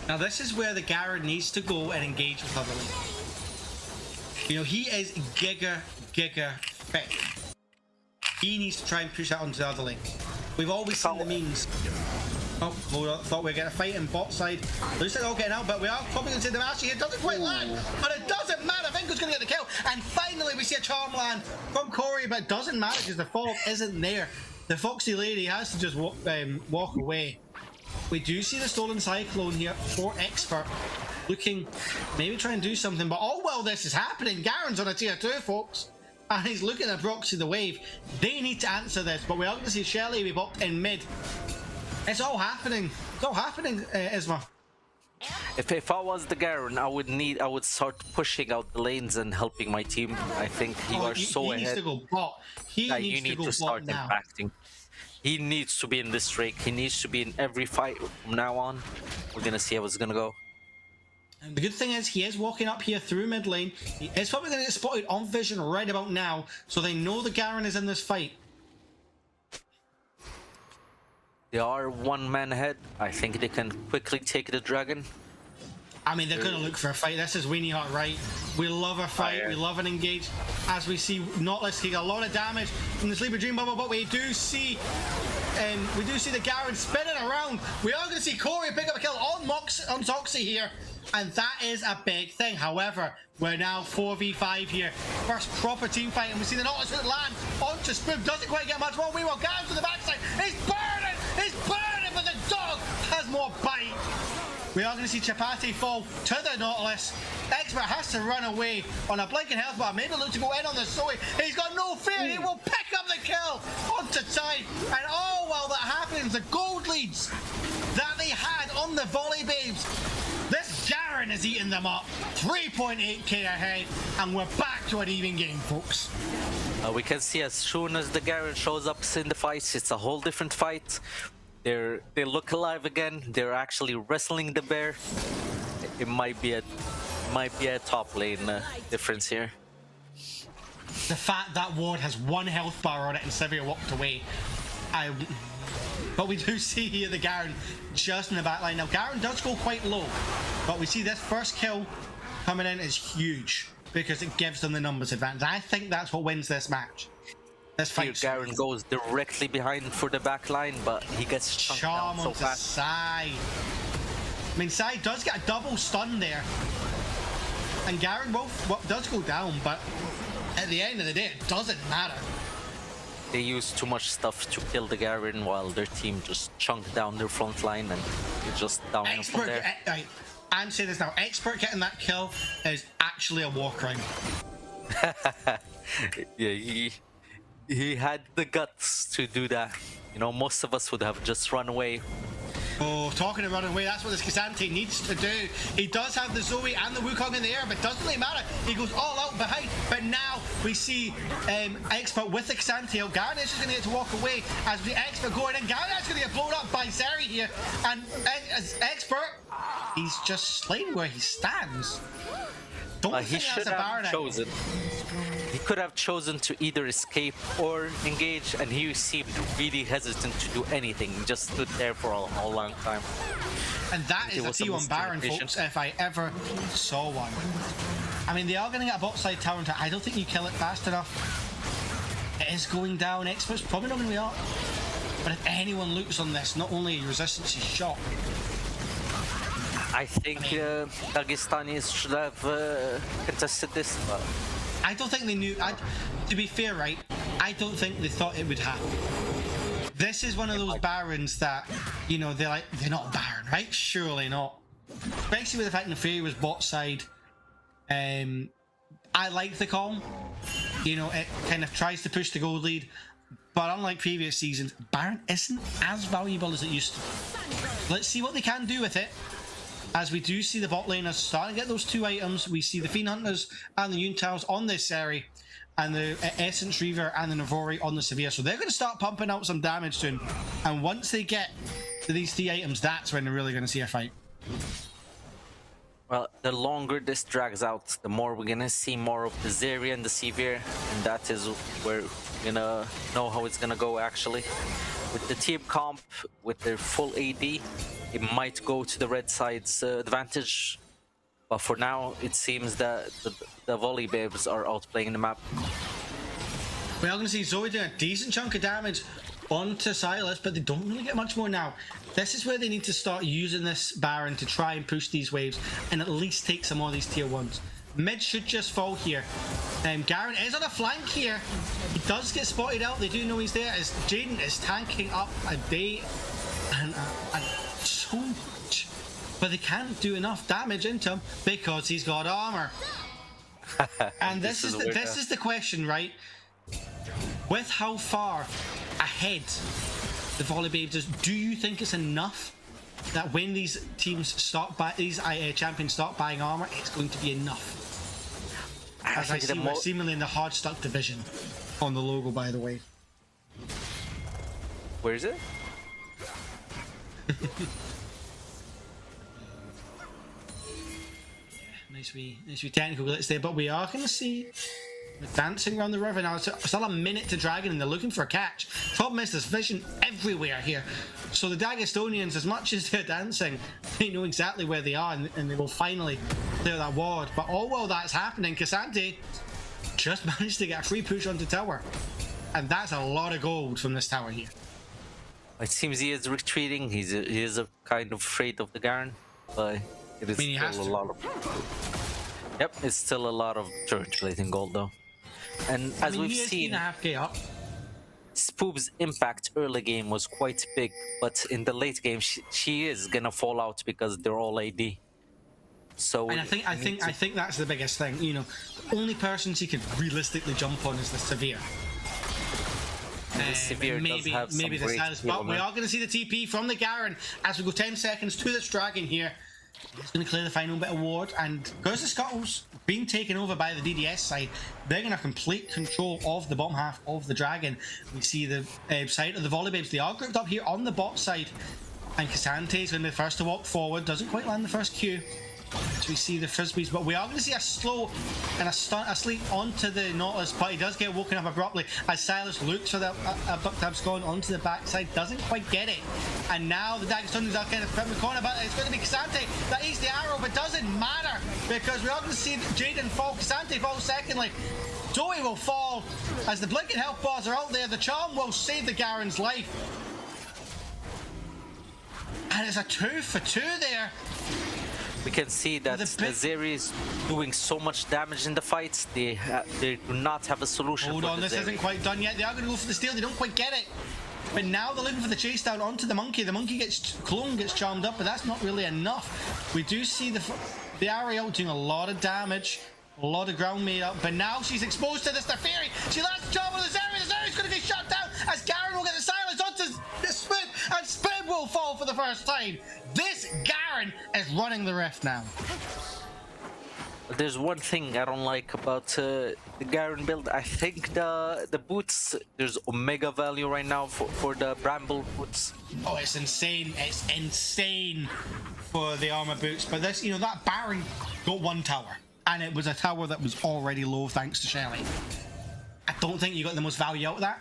Now this is where the Garen needs to go and engage with other lanes. You know, he is giga fit. He needs to try and push that onto the other lane. We've always seen the memes. Oh, thought we were getting a fight in bot side. Looks like all getting out, but we are probably going to see the match here. It doesn't quite land, but it doesn't matter. Vinko's going to get the kill. And finally, we see a charm land from Corey, but it doesn't matter because the follow isn't there. The Foxy Lady has to just walk away. We do see the stolen cyclone here for Expert, looking maybe try and do something, but oh well, this is happening. Garen's on a tier 2, folks, and he's looking at proxy the wave. They need to answer this, but we are going to see Shelly be bopped in mid. It's all happening. It's all happening, Isma. If I was the Garen, I would start pushing out the lanes and helping my team. I think you are so ahead. He needs to go bot. He needs to go start bot now. impacting. He needs to be in this streak. He needs to be in every fight from now on. We're gonna see how it's gonna go. And the good thing is he is walking up here through mid lane. He is probably going to get spotted on vision right about now, so they know the Garen is in this fight. They are one man ahead. I think they can quickly take the dragon. I mean, they're going to look for a fight. This is Weenie Hut, right? We love a fight. We love an engage. As we see, Nautilus take a lot of damage from the Sleeper Dream Bubble, but we do see the Garen spinning around. We are going to see Corey pick up a kill on Zoxy here, and that is a big thing. However, we're now 4v5 here. First proper team fight, and we see the Nautilus hit land onto Spook. Doesn't quite get much more. Meanwhile, Garen to the backside. He's burning! He's burning, but the dog has more bite. We are going to see Chapati fall to the Nautilus. Expert has to run away on a blinking health bar. Maybe look to go in on the Zoe. He's got no fear. He will pick up the kill onto time. And oh, while that happens, the gold leads that they had on the volley babes. This Garen is eating them up. 3.8k ahead. And we're back to an even game, folks. We can see as soon as the Garen shows up in the fights, it's a whole different fight. They look alive again. They're actually wrestling the bear. It might be a top lane difference here. The fact that ward has one health bar on it and Sivir walked away. But we do see here the Garen just in the back line. Now Garen does go quite low, but we see this first kill coming in is huge because it gives them the numbers advantage. I think that's what wins this match. This fight. Garen goes directly behind for the back line, but he gets chunked down so fast. Sai. I mean, Sai does get a double stun there, and Garen does go down, but at the end of the day, it doesn't matter. They use too much stuff to kill the Garen while their team just chunked down their front line and it's just down from there. I'm saying this now, Expert getting that kill is actually a war crime. Yeah, he had the guts to do that. You know, most of us would have just run away. Oh, talking of running away, that's what this K'Sante needs to do. He does have the Zoe and the Wukong in the air, but doesn't really matter. He goes all out behind. But now we see Expert with the K'Sante out. Garen is just going to get to walk away as the Expert going in. Garen is going to get blown up by Zeri here. And as Expert, he's just slain where he stands. He should have chosen. He could have chosen to either escape or engage, and he seemed really hesitant to do anything. He just stood there for a long time. And that is a T1 Baron, folks, if I ever saw one. I mean, they are going to get a bot side tower. I don't think you kill it fast enough. It is going down. Expert's probably not going to be up. But if anyone looks on this, not only resistance is shot. I think Dagestanis should have contested this. But I don't think they knew. To be fair, right, I don't think they thought it would happen. This is one of those Barons that, you know, they're not a Baron, right? Surely not. Especially with the fact Neferi was bot side. I like the call. You know, it kind of tries to push the gold lead. But unlike previous seasons, Baron isn't as valuable as it used to. Let's see what they can do with it. As we do see the bot laners starting to get those two items. We see the Fiend Hunters and the Yuntals on this Seri, and the Essence Reaver and the Navori on the Severe. So they're going to start pumping out some damage soon. And once they get to these three items, that's when they're really going to see a fight. Well, the longer this drags out, the more we're going to see more of the Zeri and the Severe. And that is where we're going to know how it's going to go, actually. With the team comp, with their full AD, it might go to the red side's advantage. But for now, it seems that the volley babes are outplaying the map. We are going to see Zoe doing a decent chunk of damage onto Silas, but they don't really get much more now. This is where they need to start using this Baron to try and push these waves and at least take some more of these tier 1s. Mid should just fall here. Garen is on a flank here. He does get spotted out. They do know he's there as Jaden is tanking up a day and so much, but they can't do enough damage into him because he's got armor. And this is the question, right? With how far ahead the Volley Babes is, do you think it's enough that when these teams start these champions start buying armor, it's going to be enough? As I see, we're seemingly in the hard stuck division on the logo, by the way. Where is it? Nice wee technical glitch there, but we are going to see the dancing around the river now. It's still a minute to Dragon, and they're looking for a catch. Problem is, there's vision everywhere here. So the Dagestonians, as much as they're dancing, they know exactly where they are, and they will finally clear that ward. But all while that's happening, Cassante just managed to get a free push onto tower. And that's a lot of gold from this tower here. It seems he is retreating. He is a kind of afraid of the Garen, but it is still a lot of... Yep, it's still a lot of church plating gold though. And as we've seen, up. Spoob's impact early game was quite big, but in the late game she is gonna fall out because they're all AD. So and I think that's the biggest thing. You know, the only person she could realistically jump on is the Severe. Severe maybe the Silas, but we are going to see the TP from the Garen as we go 10 seconds to this Dragon here. He's going to clear the final bit of ward, and because the Scuttle's being taken over by the DDS side, they're going to have complete control of the bottom half of the Dragon. We see the side of the Volley Babes. They are grouped up here on the bot side, and Cassante is going to be the first to walk forward. Doesn't quite land the first Q. So we see the Frisbees, but we are going to see a slow and a stunt asleep onto the Nautilus, but he does get woken up abruptly as Silas looks for the abductab's gone onto the backside, doesn't quite get it. And now the Dagestonians are kind of put in the corner, but it's going to be Cassante that eats the arrow, but doesn't matter because we're not going to see Jaden fall. Cassante falls secondly. Zoe will fall as the blinking health bars are out there. The charm will save the Garen's life. And it's a 2 for 2 there. We can see that the Zeri is doing so much damage in the fights. They do not have a solution. Hold on, this isn't quite done yet. They are going to go for the steal. They don't quite get it. But now they're looking for the chase down onto the Monkey. The Monkey clone gets charmed up, but that's not really enough. We do see the Ariel doing a lot of damage. A lot of ground made up, but now she's exposed to this Teferi. She lands the charm on the Zeri. The Zeri's going to get shut down as Garen will get the silence onto the Spin, and Spin will fall for the first time. This Garen is running the rift now. There's one thing I don't like about the Garen build. I think the boots, there's Omega value right now for the Bramble boots. Oh, it's insane. It's insane for the armor boots. But this, you know, that Baron got one tower. And it was a tower that was already low thanks to Shelly. I don't think you got the most value out of that.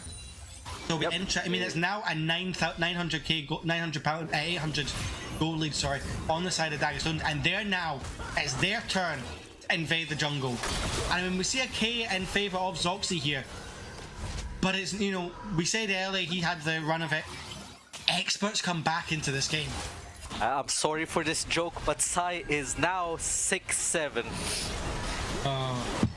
So yep. I mean, it's now a 900k, 900 pound, 800 gold lead, sorry, on the side of Dagestone, and it's their turn to invade the jungle. And I mean, we see a K in favour of Zoxy here, but it's, you know, we said earlier he had the run of it. Experts come back into this game. I'm sorry for this joke, but Sai is now 6-7.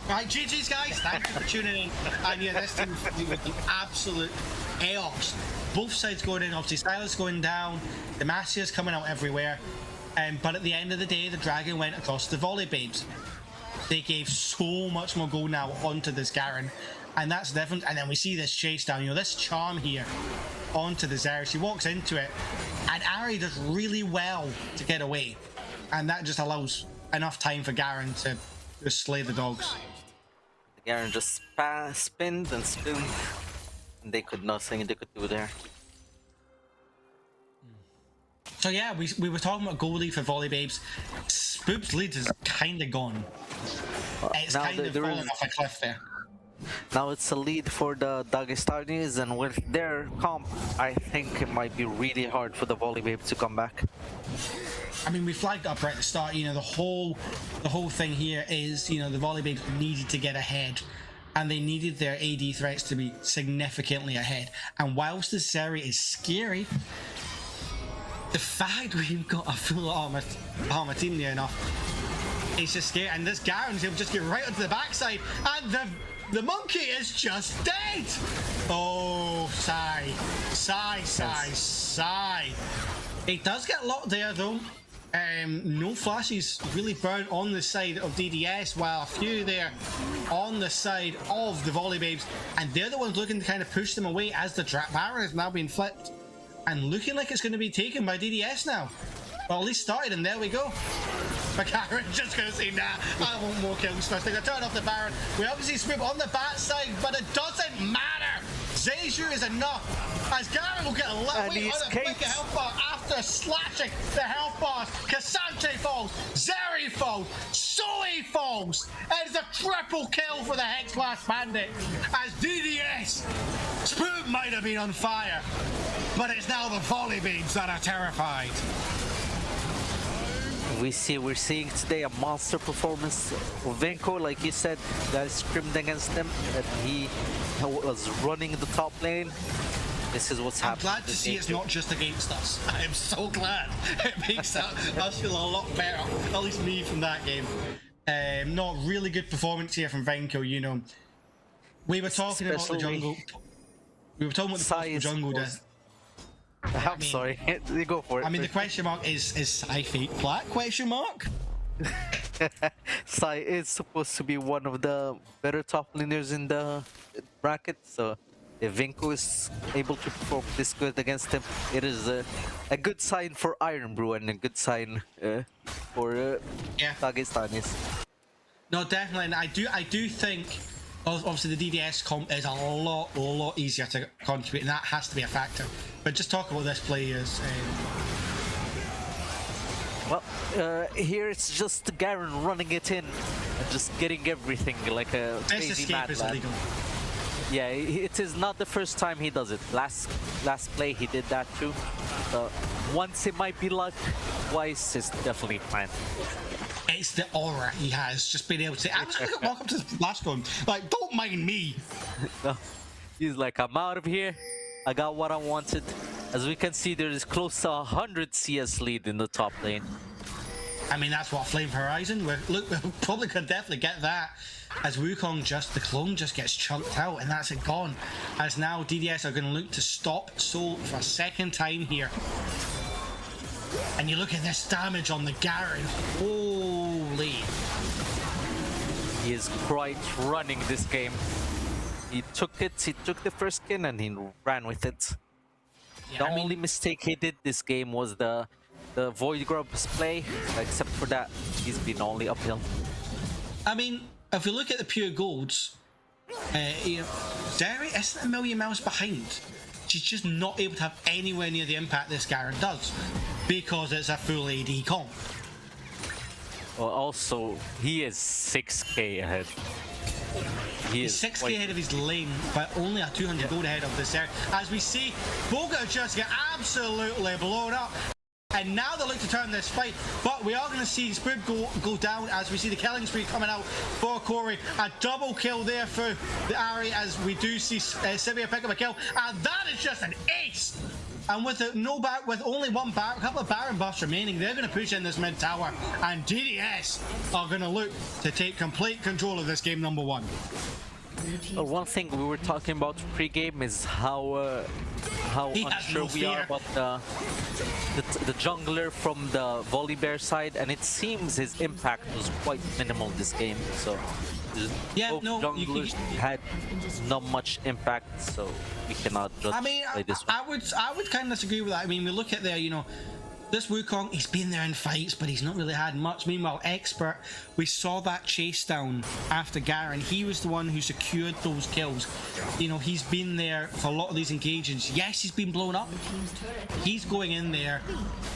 Right, GG's guys, thank you for tuning in. And yeah, this team with the absolute chaos. Both sides going in, obviously Silas going down, Demacia's coming out everywhere. But at the end of the day, the Dragon went across the Volley Babes. They gave so much more gold now onto this Garen, and that's different. And then we see this chase down, you know, this charm here onto the Zeri. She walks into it, and Ari does really well to get away, and that just allows enough time for Garen to just slay the dogs. Garen just spinned and spinned, and they could nothing they could do there. So yeah, we were talking about gold lead for Volley Babes. Spoob's lead is kind of gone. It's kind of fallen off a cliff there. Now it's a lead for the Dagestanis, and with their comp, I think it might be really hard for the Volley Babes to come back. I mean, we flagged up right at the start, you know, the whole thing here is, you know, the Volley Babes needed to get ahead, and they needed their AD threats to be significantly ahead. And whilst the Zeri is scary, the fact we've got a full armor team near enough, it's just scary. And this Garen's able to just get right onto the backside, and the Monkey is just dead. Oh, sigh. It does get locked there though. No flashes really burn on the side of DDS, while a few there on the side of the Volley Babes, and they're the ones looking to kind of push them away as the Baron is now being flipped and looking like it's going to be taken by DDS now. Well, at least started, and there we go. But Garen's just going to say, nah, I want more kills first. They're going to turn off the Baron. We obviously swoop on the bat side, but it doesn't matter. Zeju is enough, as Garen will get a little bit on a quick health bar after slashing the health bars. Cassante falls, Zeri falls, Zoe falls. It is a triple kill for the Hex Blast Bandit, as DDS, Spook might have been on fire, but it's now the Volley Beams that are terrified. We're seeing today a monster performance of Venko, like you said. Guys scrimmed against him, and he was running the top lane. This is what's happening. I'm glad to see it's not just against us. I am so glad. It makes us feel a lot better, at least me, from that game. Not really good performance here from Venko, you know. We were talking about the jungle. We were talking about the possible jungle death. I'm sorry, you go for it. I mean, the question mark is Sai fake plat? Question mark? Sai is supposed to be one of the better top laners in the bracket, so if Venko is able to perform this good against him, it is a good sign for Iron Brew and a good sign for Dagestanis. No, definitely, and I do think obviously the DDS comp is a lot easier to contribute, and that has to be a factor. But just talk about this players. Well, here it's just Garen running it in and just getting everything like a crazy mad lad. Yeah, it is not the first time he does it. Last play he did that too. Once it might be luck, twice is definitely fine. It's the aura he has, just being able to say, I'm just gonna walk up to the last one, like, don't mind me. No. He's like, I'm out of here. I got what I wanted. As we can see, there is close to 100 CS lead in the top lane. I mean, that's what Flame Horizon. Look, we probably could definitely get that. As Wukong the clone just gets chunked out, and that's it gone. As now DDS are going to look to stop Soul for a second time here. And you look at this damage on the Garen. Holy. He is quite running this game. He took the first skin and he ran with it. Yeah, the only mistake he did this game was the Void Grub's play. Except for that, he's been only uphill. I mean, if you look at the pure golds, you know, Zeri isn't a million miles behind. She's just not able to have anywhere near the impact this Garen does, because it's a full AD comp. Well, also, he is 6k ahead. He's 6k ahead of his lane, but only a 200 gold ahead of this area. As we see, Boga just get absolutely blown up. And now they look to turn this fight, but we are going to see Spook go down as we see the killing spree coming out for Corey. A double kill there for the Ari, as we do see Sivir pick up a kill, and that is just an ace. And with only one couple of Baron buffs remaining, they're going to push in this mid tower, and DDS are going to look to take complete control of this game number one. One thing we were talking about pre-game is how unsure we are about the jungler from the Volley Bear side, and it seems his impact was quite minimal this game. So both junglers had not much impact, so we cannot judge. I mean, this one. I would kind of disagree with that. I mean, we look at there, you know, this Wukong, he's been there in fights, but he's not really had much. Meanwhile, Expert, we saw that chase down after Garen. He was the one who secured those kills. You know, he's been there for a lot of these engagements. Yes, he's been blown up. He's going in there.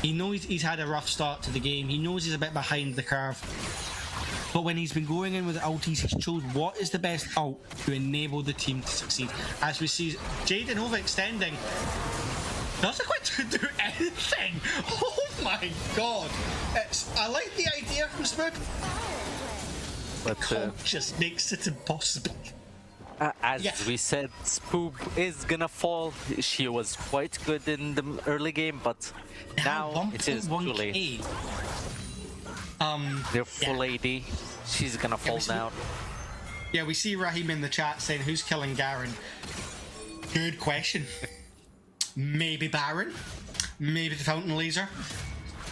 He knows he's had a rough start to the game. He knows he's a bit behind the curve. But when he's been going in with ultis, he's chose what is the best ult to enable the team to succeed. As we see Jaden overextending. Doesn't quite do anything. Oh my god! I like the idea from Spook, but just makes it impossible. As we said, Spook is gonna fall. She was quite good in the early game, but now it is too late. They're full AD. She's gonna fall down. Yeah, we see Raheem in the chat saying, "Who's killing Garen?" Good question. Maybe Baron, maybe the Fountain Laser.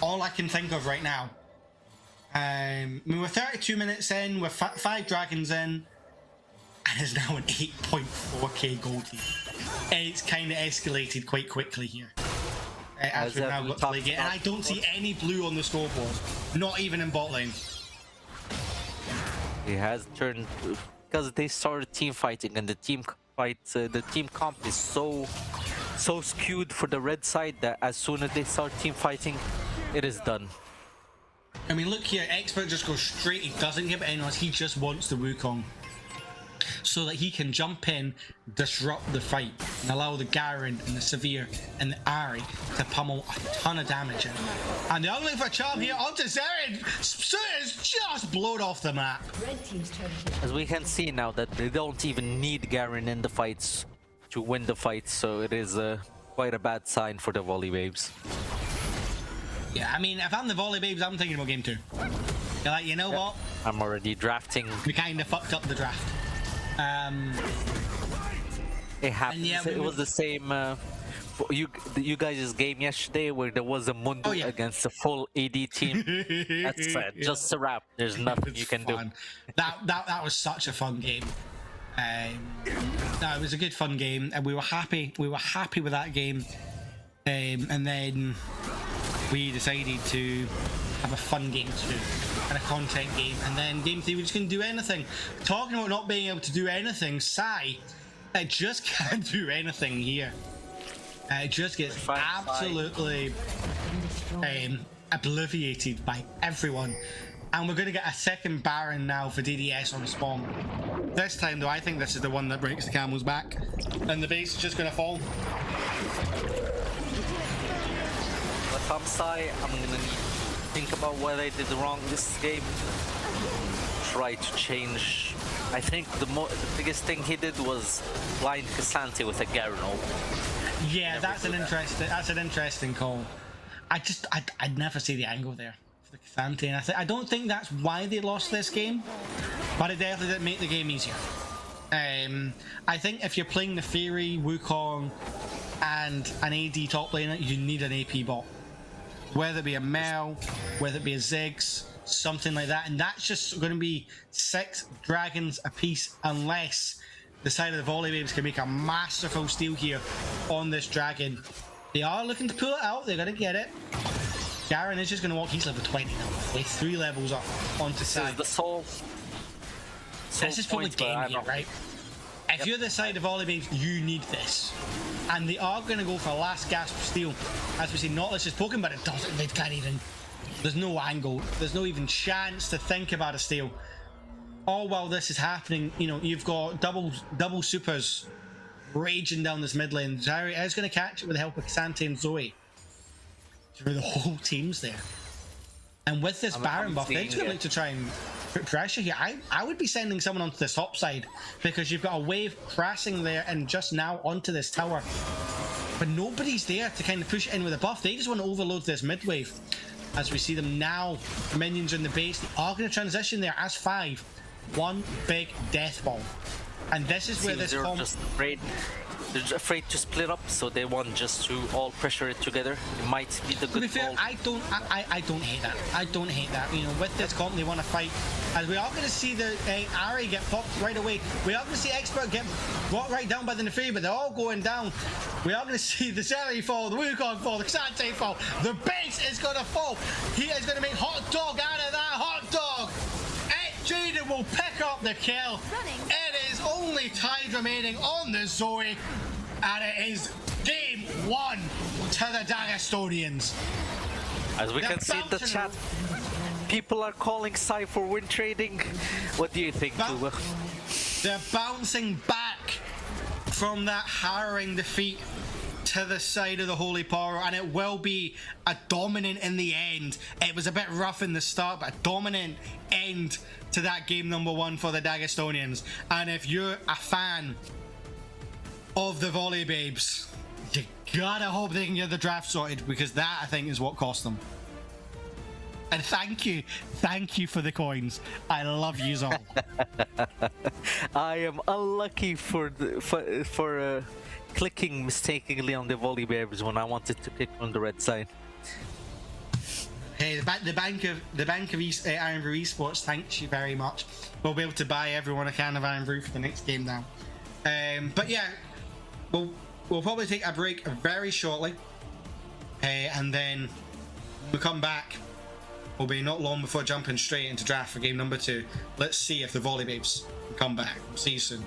All I can think of right now. We're 32 minutes in, we're 5 dragons in, and it's now an 8.4k gold lead. It's kind of escalated quite quickly here. As we've now got to play game, and I don't see any blue on the scoreboard, not even in bot lane. He has turned because they started team fighting, and the team fight, the team comp is so skewed for the red side that as soon as they start team fighting, it is done. I mean, look here, Expert just goes straight. He doesn't give it anyone else. He just wants the Wukong, so that he can jump in, disrupt the fight, and allow the Garen and the Severe and the Ahri to pummel a ton of damage in. And the only for charm here onto Zeren. Is just blown off the map. Red team's turret. As we can see now that they don't even need Garen in the fights to win the fights, so it is quite a bad sign for the Volley Babes. Yeah, I mean, if I'm the Volley Babes, I'm thinking about game 2. You're like, you know what? I'm already drafting. We kind of fucked up the draft. It happened. Yeah, it was the same. For you guys' game yesterday where there was a Mundo against a full AD team. That's just a wrap. There's nothing you can do. That was such a fun game. No, it was a good fun game, and we were happy. We were happy with that game, and then we decided to have a fun game 2 and a content game, and then game 3 we just couldn't do anything. Talking about not being able to do anything, Sai, it just can't do anything here. It just gets absolutely obliviated by everyone. And we're going to get a second Baron now for DDS on spawn. This time though, I think this is the one that breaks the camel's back, and the base is just going to fall. If I'm Sai, I'm gonna need to think about what I did wrong this game. Try to change. I think the biggest thing he did was blind Cassante with a Garen ult. Yeah, that's an interesting call. I'd never see the angle there for the Cassante, and I don't think that's why they lost this game, but it definitely didn't make the game easier. I think if you're playing the Fury, Wukong, and an AD top laner, you need an AP bot. Whether it be a Mel, whether it be a Ziggs, something like that, and that's just going to be 6 dragons apiece unless the side of the Volley Babes can make a masterful steal here on this dragon. They are looking to pull it out, they're going to get it. Garen is just going to walk, he's level 20 now, with 3 levels up onto side. The soul This is probably game here, right? If you're the side of Volley Babes, you need this. And they are going to go for a last gasp steal. As we see, Nautilus is poking, but it doesn't. They can't even. There's no angle. There's no even chance to think about a steal. All while this is happening, you know, you've got double supers raging down this mid lane. Zari is going to catch it with the help of Cassante and Zoe. So the whole team's there. And with this Baron buff, they're just going to look to try and put pressure here. I would be sending someone onto this top side because you've got a wave crashing there and just now onto this tower. But nobody's there to kind of push it in with a buff. They just want to overload this mid wave. As we see them now, minions in the base, they are going to transition there as 5. One big death ball. And this is where this comp... They're just afraid to split up, so they want just to all pressure it together. It might be the good To be fair, call. I don't hate that. I don't hate that. You know, with this comp, they want to fight. As we are going to see the Ahri get popped right away. We are going to see Expert get brought right down by the Neferi, but they're all going down. We are going to see the Zeri fall, the Wukong fall, the Cassante fall. The base is going to fall. He is going to make hot dog out of that hot dog. Jaden will pick up the kill. It is only tide remaining on the Zoe, and it is game 1 to the Dagestonians. As we can see in the chat, people are calling Sai for win trading. What do you think, Tuba? They're bouncing back from that harrowing defeat to the side of the Holy Power, and it will be a dominant in the end. It was a bit rough in the start, but a dominant end to that game number 1 for the Dagestonians. And if you're a fan of the Volley Babes, you gotta hope they can get the draft sorted, because that, I think, is what cost them. And thank you for the coins. I love you all. I am unlucky for clicking mistakenly on the volley bears when I wanted to click on the red side. Hey, the bank of Iron Brew Esports, thanks you very much. We'll be able to buy everyone a can of Iron Brew for the next game now. But yeah, we'll probably take a break very shortly, and then when we come back, we'll be not long before jumping straight into draft for game number 2. Let's see if the volley babes can come back. See you soon.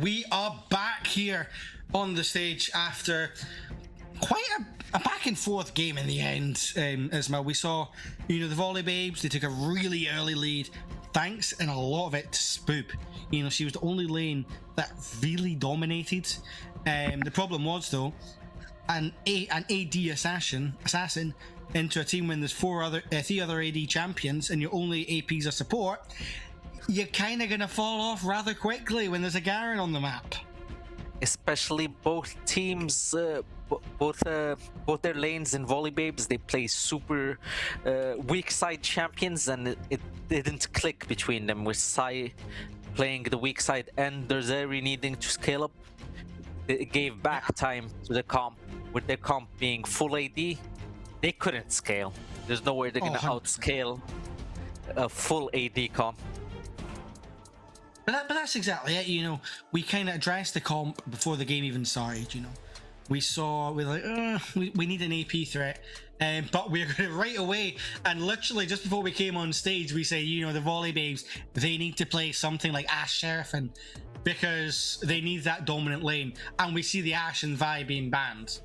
we are back here on the stage after quite a back and forth game in the end, Ismail. We saw, the Volley Babes, they took a really early lead, thanks in a lot of it to Spoop. She was the only lane that really dominated. The problem was, though, an AD assassin into a team when there's three other AD champions and your only APs are support, you're kind of going to fall off rather quickly when there's a Garen on the map. Especially both teams, both their lanes in Volley Babes, they play super weak side champions, and it didn't click between them, with Sai playing the weak side and Derzeri needing to scale up. It gave back time to the comp, with their comp being full AD. They couldn't scale. There's no way they're gonna outscale a full AD comp. But that's exactly it, we kind of addressed the comp before the game even started, We need an AP threat, but we're going to right away, and literally just before we came on stage, we say, the Volley Babes, they need to play something like Ashe Sheriffin, because they need that dominant lane, and we see the Ashe and Vi being banned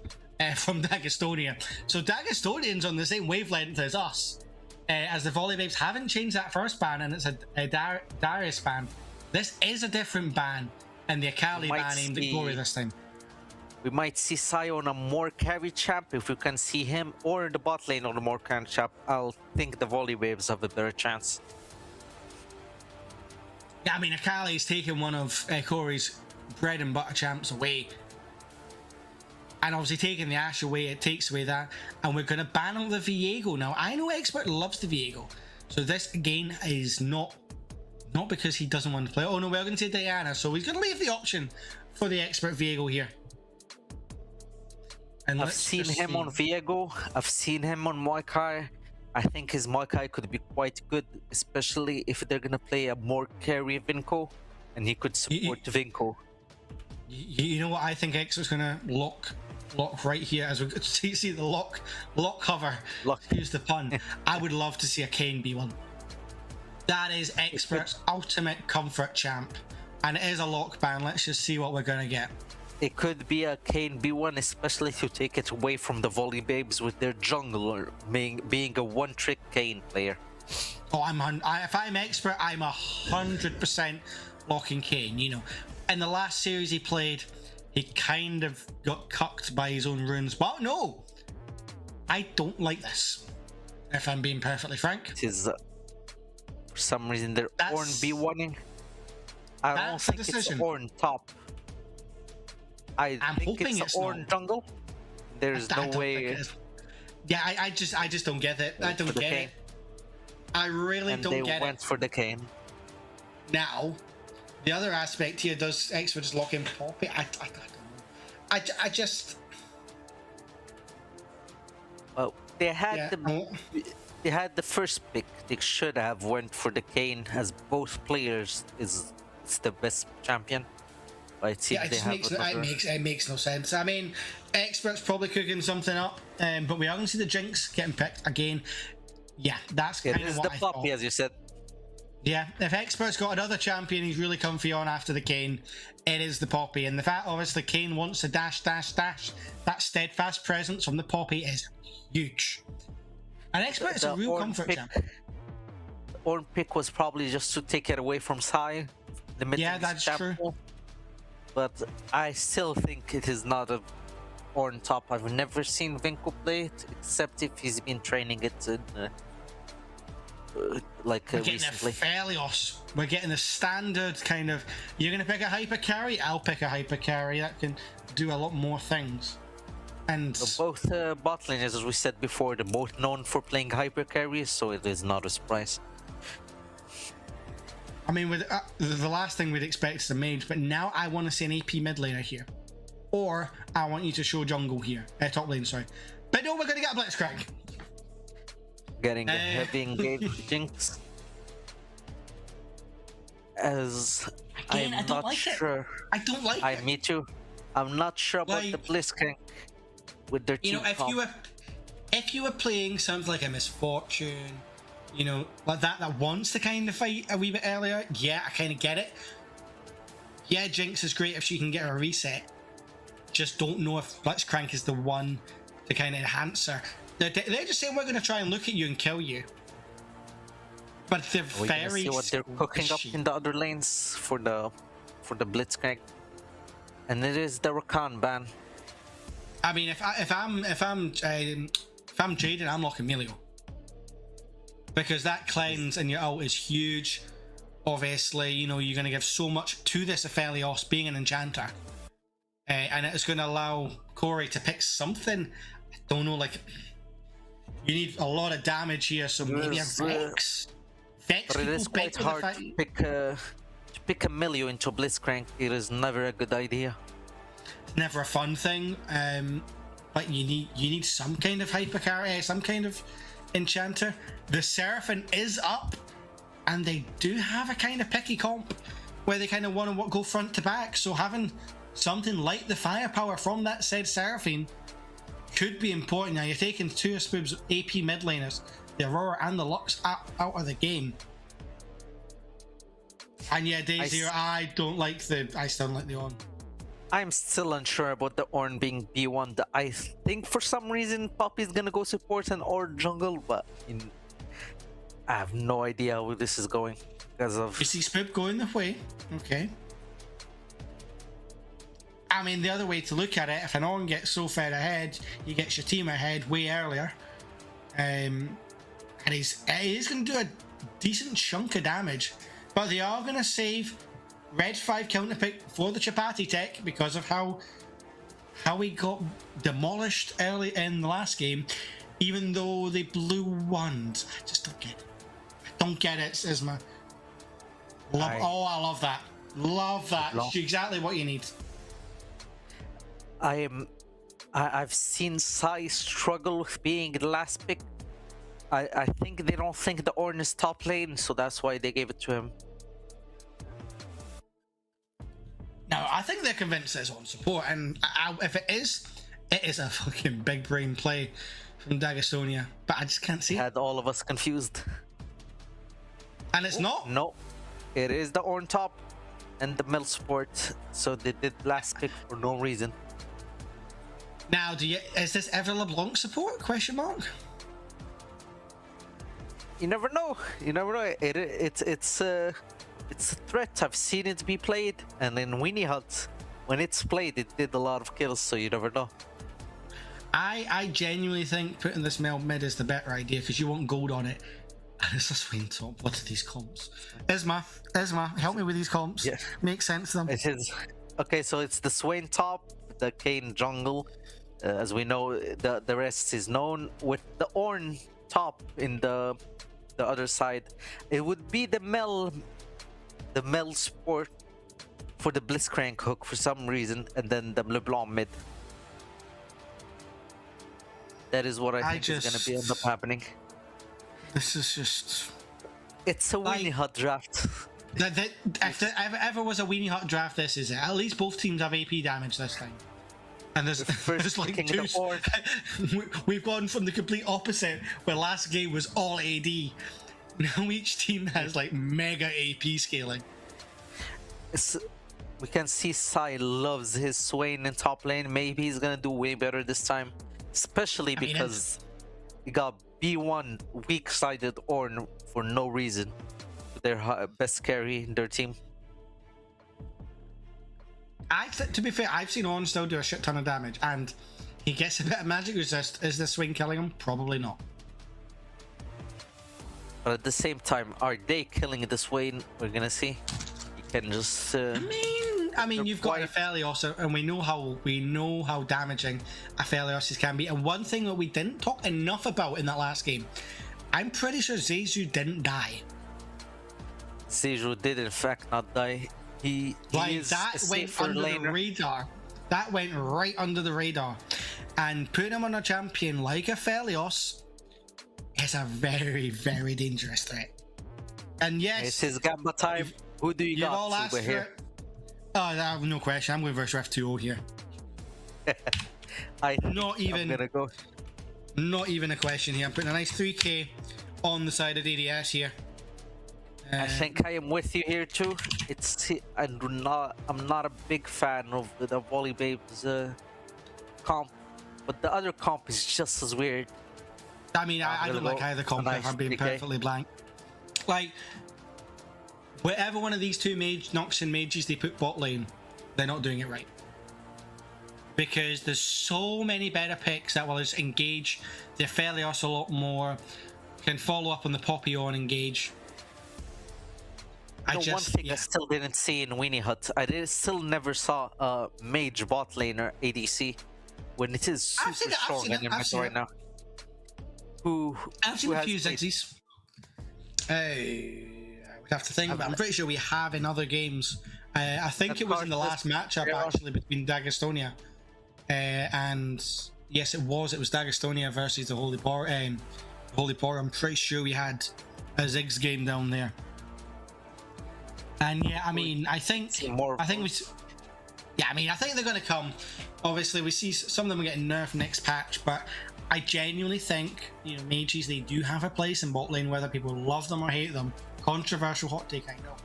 from Dagestonia. So Dagestonian's on the same wavelength as us, as the Volley Babes haven't changed that first ban, and it's a Darius ban. This is a different ban, and the Akali ban aimed at Glory this time. We might see Sai on a more carry champ. If we can see him, or the bot lane on a more carry champ, I'll think the Volley Babes have a better chance. Yeah, Akali's taken one of Corey's bread and butter champs away. And obviously taking the Ashe away, it takes away that. And we're going to ban out the Viego now. I know Expert loves the Viego. So this again is not because he doesn't want to play. Oh no, we're going to say Diana. So he's going to leave the option for the Expert Viego here. And I've seen him on Viego. I've seen him on Moikai. I think his Moikai could be quite good, especially if they're going to play a more carry Vinco, and he could support Vinco. You know what I think Expert's going to lock right here as we see the lock cover. Here's the pun. I would love to see a Kayn be one. That is Expert's ultimate comfort champ, and it is a lock ban. Let's just see what we're going to get. It could be a Kayn B1, especially to take it away from the Volley Babes with their jungler being a one-trick Kayn player. Oh, if I'm Expert, I'm 100% locking Kayn. In the last series he played, he kind of got cucked by his own runes. But no, I don't like this, if I'm being perfectly frank. It is, for some reason, they're Ornn B1ing. I don't think it's Ornn top. I'm think hoping it's Ornn jungle. There's no way. Yeah, I just don't get it. I don't get it. I really don't get it. They went for the Kayn. Now, the other aspect here, does Expert just lock in Poppy? I don't know. I just. Well, they had the first pick. They should have went for the Kayn, as both players is the best champion. Yeah, it makes no sense. Expert's probably cooking something up, but we are going to see the Jinx getting picked again. Yeah, that's kind of what I thought. Poppy, as you said. Yeah, if Expert's got another champion he's really comfy on after the Kayn, it is the Poppy. And the fact, obviously, Kayn wants to dash, that steadfast presence from the Poppy is huge. And Expert is a real comfort champ. The Ornn pick was probably just to take it away from Sai. Yeah, that's true. But I still think it is not a Ornn top. I've never seen Vinco play it, except if he's been training it in, We're recently. getting a Felios. We're getting a standard kind of, you're going to pick a hyper carry, I'll pick a hyper carry. That can do a lot more things. And both bot laners, as we said before, they're both known for playing hyper carries, so it is not a surprise. With the last thing we'd expect is a mage, but now I want to see an AP mid laner here, or I want you to show jungle here, top lane. Sorry, but no, we're gonna get a blitzcrank. Getting a heavy engaged Jinx. As again, I'm not sure. I don't like it. Me too. I'm not sure about the blitzcrank with their team. If you were playing something like a Misfortune, like that wants to kind of fight a wee bit earlier, yeah, I kind of get it. Yeah, Jinx is great if she can get her reset. Just don't know if Blitzcrank is the one to kind of enhance her. They're just saying we're going to try and look at you and kill you. But they're We're gonna very see what they're cooking up squishy. in the other lanes for the Blitzcrank, and it is the Rakan ban. I mean, if I'm Jaden, I'm locking Melio. Because that cleanse and your ult is huge. Obviously, you know, you're going to give so much to this Aphelios being an enchanter. And it's going to allow Corey to pick something. I don't know, like, you need a lot of damage here, so maybe a Vex. Vex, But it is quite hard to pick a Melio into Blitzcrank. It is never a good idea. It's never a fun thing, but you need some kind of hypercarry, some kind of enchanter. The Seraphim is up, and they do have a kind of picky comp where they kind of want to go front to back. So having something like the firepower from that said Seraphim could be important. Now you're taking two of Spoob's AP mid laners, the Aurora and the Lux, out of the game. And yeah, Daisy, I still don't like the on. I'm still unsure about the Ornn being B1. I think for some reason Poppy's gonna go support an Ornn jungle, but I have no idea where this is going because of. You see Spoob going the way, okay. I mean, the other way to look at it, if an Ornn gets so far ahead, he gets your team ahead way earlier. And he's going to do a decent chunk of damage. But they are going to save Red 5 counter pick for the Chapati tech because of how he got demolished early in the last game, even though they blew ones. I just don't get it. I don't get it, Isma. I love that. Love that. It's exactly what you need. I've seen Sai struggle with being the last pick. I think they don't think the Ornn is top lane, so that's why they gave it to him. No, I think they're convinced it's on support, and if it is a fucking big brain play from Dagasonia, but I just can't see it. Had all of us confused. And it's not? No, it is the Ornn top and the mill support, so they did last pick for no reason. Now, is this ever LeBlanc support? Question mark. You never know. You never know. It's a threat. I've seen it be played, and in Winnie Hut, when it's played, it did a lot of kills. So you never know. I genuinely think putting this mid is the better idea because you want gold on it. And it's a Swain top. What are these comps? Isma, help me with these comps. Yeah. Make sense of them. It is. Okay, so it's the Swain top, the Kayn jungle. As we know, the rest is known. With the Ornn top in the other side, it would be the Mel support for the Blitzcrank hook for some reason, and then the LeBlanc mid. That is what I think is going to end up happening. This is just... It's a Weenie Hut draft. If there ever was a Weenie Hut draft, this is it. At least both teams have AP damage this time. And there's like two. We've gone from the complete opposite, where last game was all AD. Now each team has like mega AP scaling. We can see Sai loves his Swain in top lane. Maybe he's gonna do way better this time, especially because he got B1 weak-sided Ornn for no reason. Their best carry in their team. To be fair, I've seen Ornn still do a shit ton of damage, and he gets a bit of magic resist. Is the swing killing him? Probably not. But at the same time, are they killing the Swain? We're gonna see. You can just. I mean, you've got Aphelios, and we know how damaging Aphelios can be. And one thing that we didn't talk enough about in that last game, I'm pretty sure Zexu didn't die. Zexu did in fact not die. He is that went under the radar. That went right under the radar. And putting him on a champion like Aphelios is a very, very dangerous threat. And yes, it's his Gamba time. Who do you got all asked over here? Oh, no question. I'm going versus Ref 2-0 here. I'm gonna go. Not even a question here. I'm putting a nice 3k on the side of DDS here. I think I am with you here too. I'm not a big fan of the Volley Babes comp, but the other comp is just as weird. I mean, I don't like either comp, if I'm being perfectly blank. Like, whatever one of these two Noxian mages they put bot lane, they're not doing it right. Because there's so many better picks that will just engage the Aphelios a lot more, can follow up on the Poppy on engage. One thing I still didn't see in Winnie Hut, still never saw a mage bot laner ADC when it is super strong in Inventor right now. I've seen a few Zigzies. I would have to think, but I'm pretty sure we have in other games. I think it was in the last matchup actually between Dagestonia and yes, it was Dagestonia versus the Holy Power. I'm pretty sure we had a Ziggs game down there. And yeah, I mean, I think they're going to come. Obviously, we see some of them are getting nerfed next patch, but I genuinely think, mages, they do have a place in bot lane, whether people love them or hate them. Controversial hot take, I know.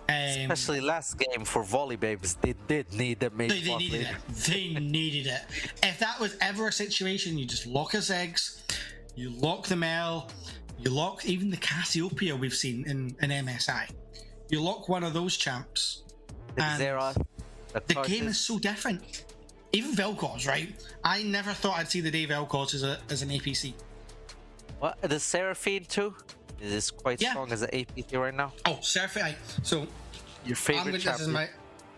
Especially last game for Volley Babes, they did need a mage bot lane. They needed it. If that was ever a situation, you just lock a Ziggs, you lock the Mel, you lock even the Cassiopeia we've seen in MSI. You lock one of those champs, and the game is so different. Even Vel'Koz, right? I never thought I'd see the day Vel'Koz as an APC. What? The Seraphine too? Is quite strong as an APC right now. Oh, Seraphine. So, your favorite champion.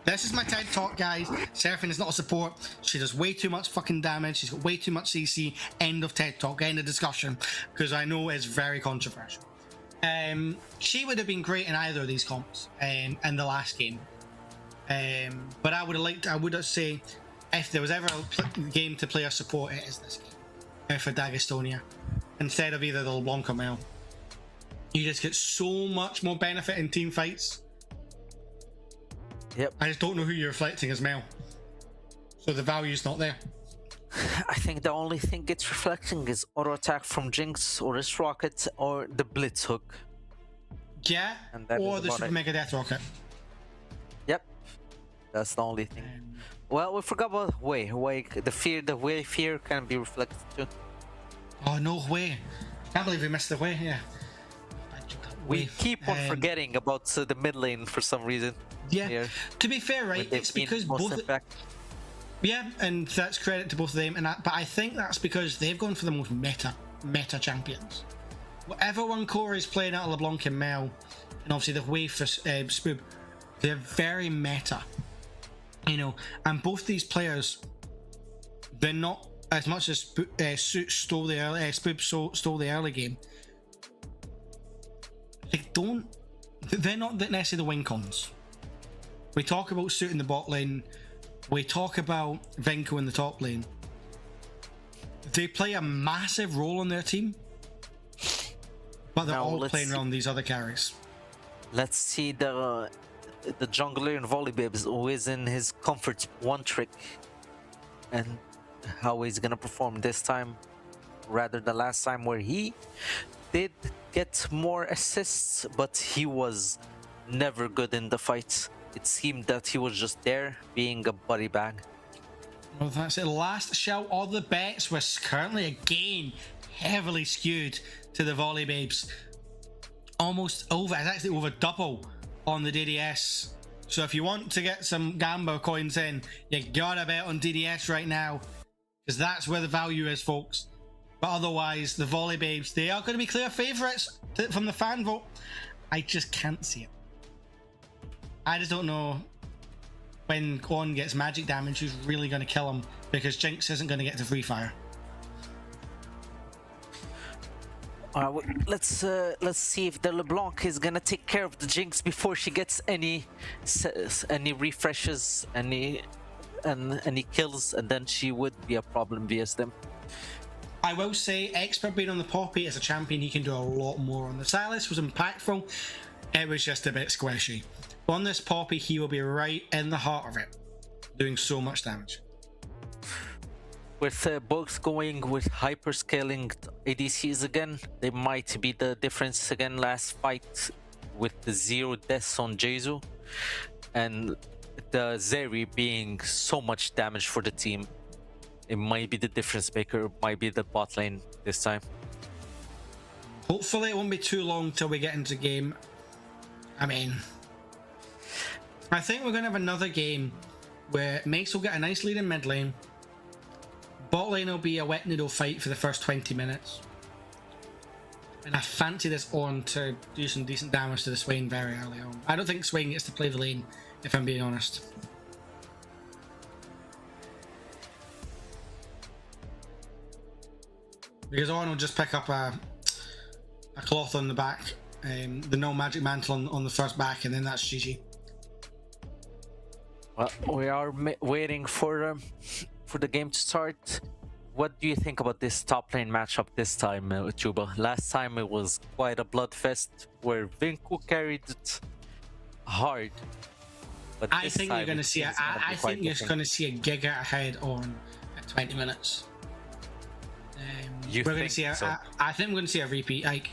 This is my TED talk, guys. Seraphine is not a support. She does way too much fucking damage. She's got way too much CC. End of TED talk. End of discussion. Because I know it's very controversial. She would have been great in either of these comps in the last game. But I would have say if there was ever a game to play a support, it is this game for Dagestonia instead of either the LeBlanc or Mel. You just get so much more benefit in team fights. Yep. I just don't know who you're reflecting as Mel, so the value's not there. I think the only thing it's reflecting is auto attack from Jinx or his rocket or the Blitz hook. Yeah, or the Super Mega Death Rocket. Yep, that's the only thing. Well, we forgot about Wei. The Wei fear can be reflected too. Oh no, Wei! Can't believe we missed the Wei. Yeah. We keep on forgetting about the mid lane for some reason. Yeah. Here. To be fair, right? It's because both. Yeah, and that's credit to both of them. But I think that's because they've gone for the most meta champions. Whatever one core is playing out of LeBlanc and Mel, and obviously the Wave for Spoob, they're very meta. And both these players, they're not as much as Spoob stole the early game. They're not necessarily the win cons. We talk about Suit in the bot lane. We talk about Venko in the top lane. They play a massive role on their team, but they're all playing around these other carries. Let's see the jungler in Volley Babes who is in his comfort one trick and how he's gonna perform this time, rather than last time where he did get more assists, but he was never good in the fights. It seemed that he was just there being a body bag. Well, that's it. Last shout. All the bets were currently again heavily skewed to the Volley Babes. Almost over. It's actually over double on the DDS. So if you want to get some Gamba coins in, you gotta bet on DDS right now, because that's where the value is, folks. But otherwise, the Volley Babes, they are going to be clear favourites from the fan vote. I just can't see it. I just don't know when Quan gets magic damage who's really going to kill him, because Jinx isn't going to get to free fire. Let's see if the LeBlanc is gonna take care of the Jinx before she gets any refreshes, any kills, and then she would be a problem vs them. I will say, Expert being on the Poppy as a champion, he can do a lot more. On the Silas was impactful. It was just a bit squishy. On this Poppy, he will be right in the heart of it, doing so much damage. With both going with hyperscaling ADCs again, they might be the difference again. Last fight with the 0 deaths on Jesu and the Zeri being so much damage for the team. It might be the difference maker, might be the bot lane this time. Hopefully it won't be too long till we get into the game. I mean, I think we're going to have another game where Mace will get a nice lead in mid lane. Bot lane will be a wet noodle fight for the first 20 minutes. And I fancy this on to do some decent damage to the Swain very early on. I don't think Swain gets to play the lane, if I'm being honest. Because Ornn will just pick up a cloth on the back, the no magic mantle on the first back, and then that's GG. Well, we are waiting for the game to start. What do you think about this top lane matchup this time, Chuba? Last time it was quite a bloodfest where Vinku carried it hard. But I think you're going to see I think you're going to see a giga ahead on at 20 minutes. We're going to see I think we're going to see a repeat. Like,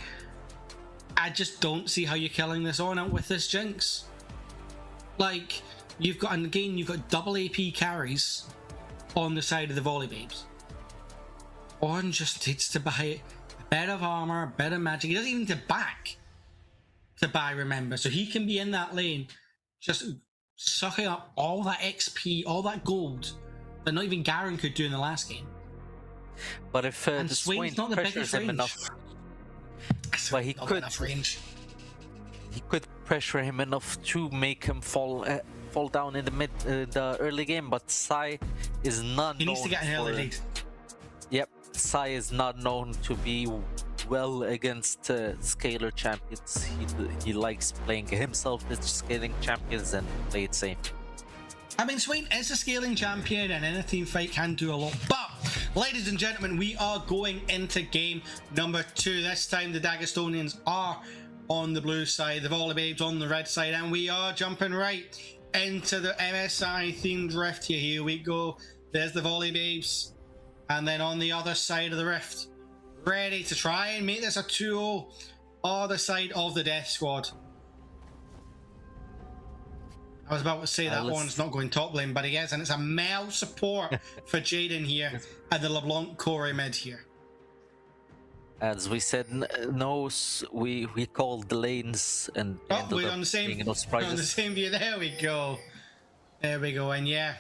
I just don't see how you're killing this on out with this Jinx. Like, you've got double AP carries on the side of the volley babes. Ornn just needs to buy a bit of armor, a bit of magic. He doesn't even need to buy, remember. So he can be in that lane, just sucking up all that XP, all that gold that not even Garen could do in the last game. But if the Swain not the pressures him enough, but he could pressure him enough to make him fall down in the early game. But Sai is not. He needs to get an early lead. Yep, Sai is not known to be well against scalar champions. He likes playing himself as scaling champions and play it safe. I mean, Swain is a scaling champion and in a team fight can do a lot. But, ladies and gentlemen, we are going into game number 2. This time the Dagestonians are on the blue side, the Volley Babes on the red side, and we are jumping right into the MSI themed rift here. Here we go. There's the Volley Babes. And then on the other side of the rift, ready to try and make this a 2-0 other side of the Death Squad. I was about to say that one's not going top lane, but he is, and it's a Mel support for Jaden here at the LeBlanc Corey mid here. As we said, we called the lanes and we're on the same view. There we go. There we go, and yeah.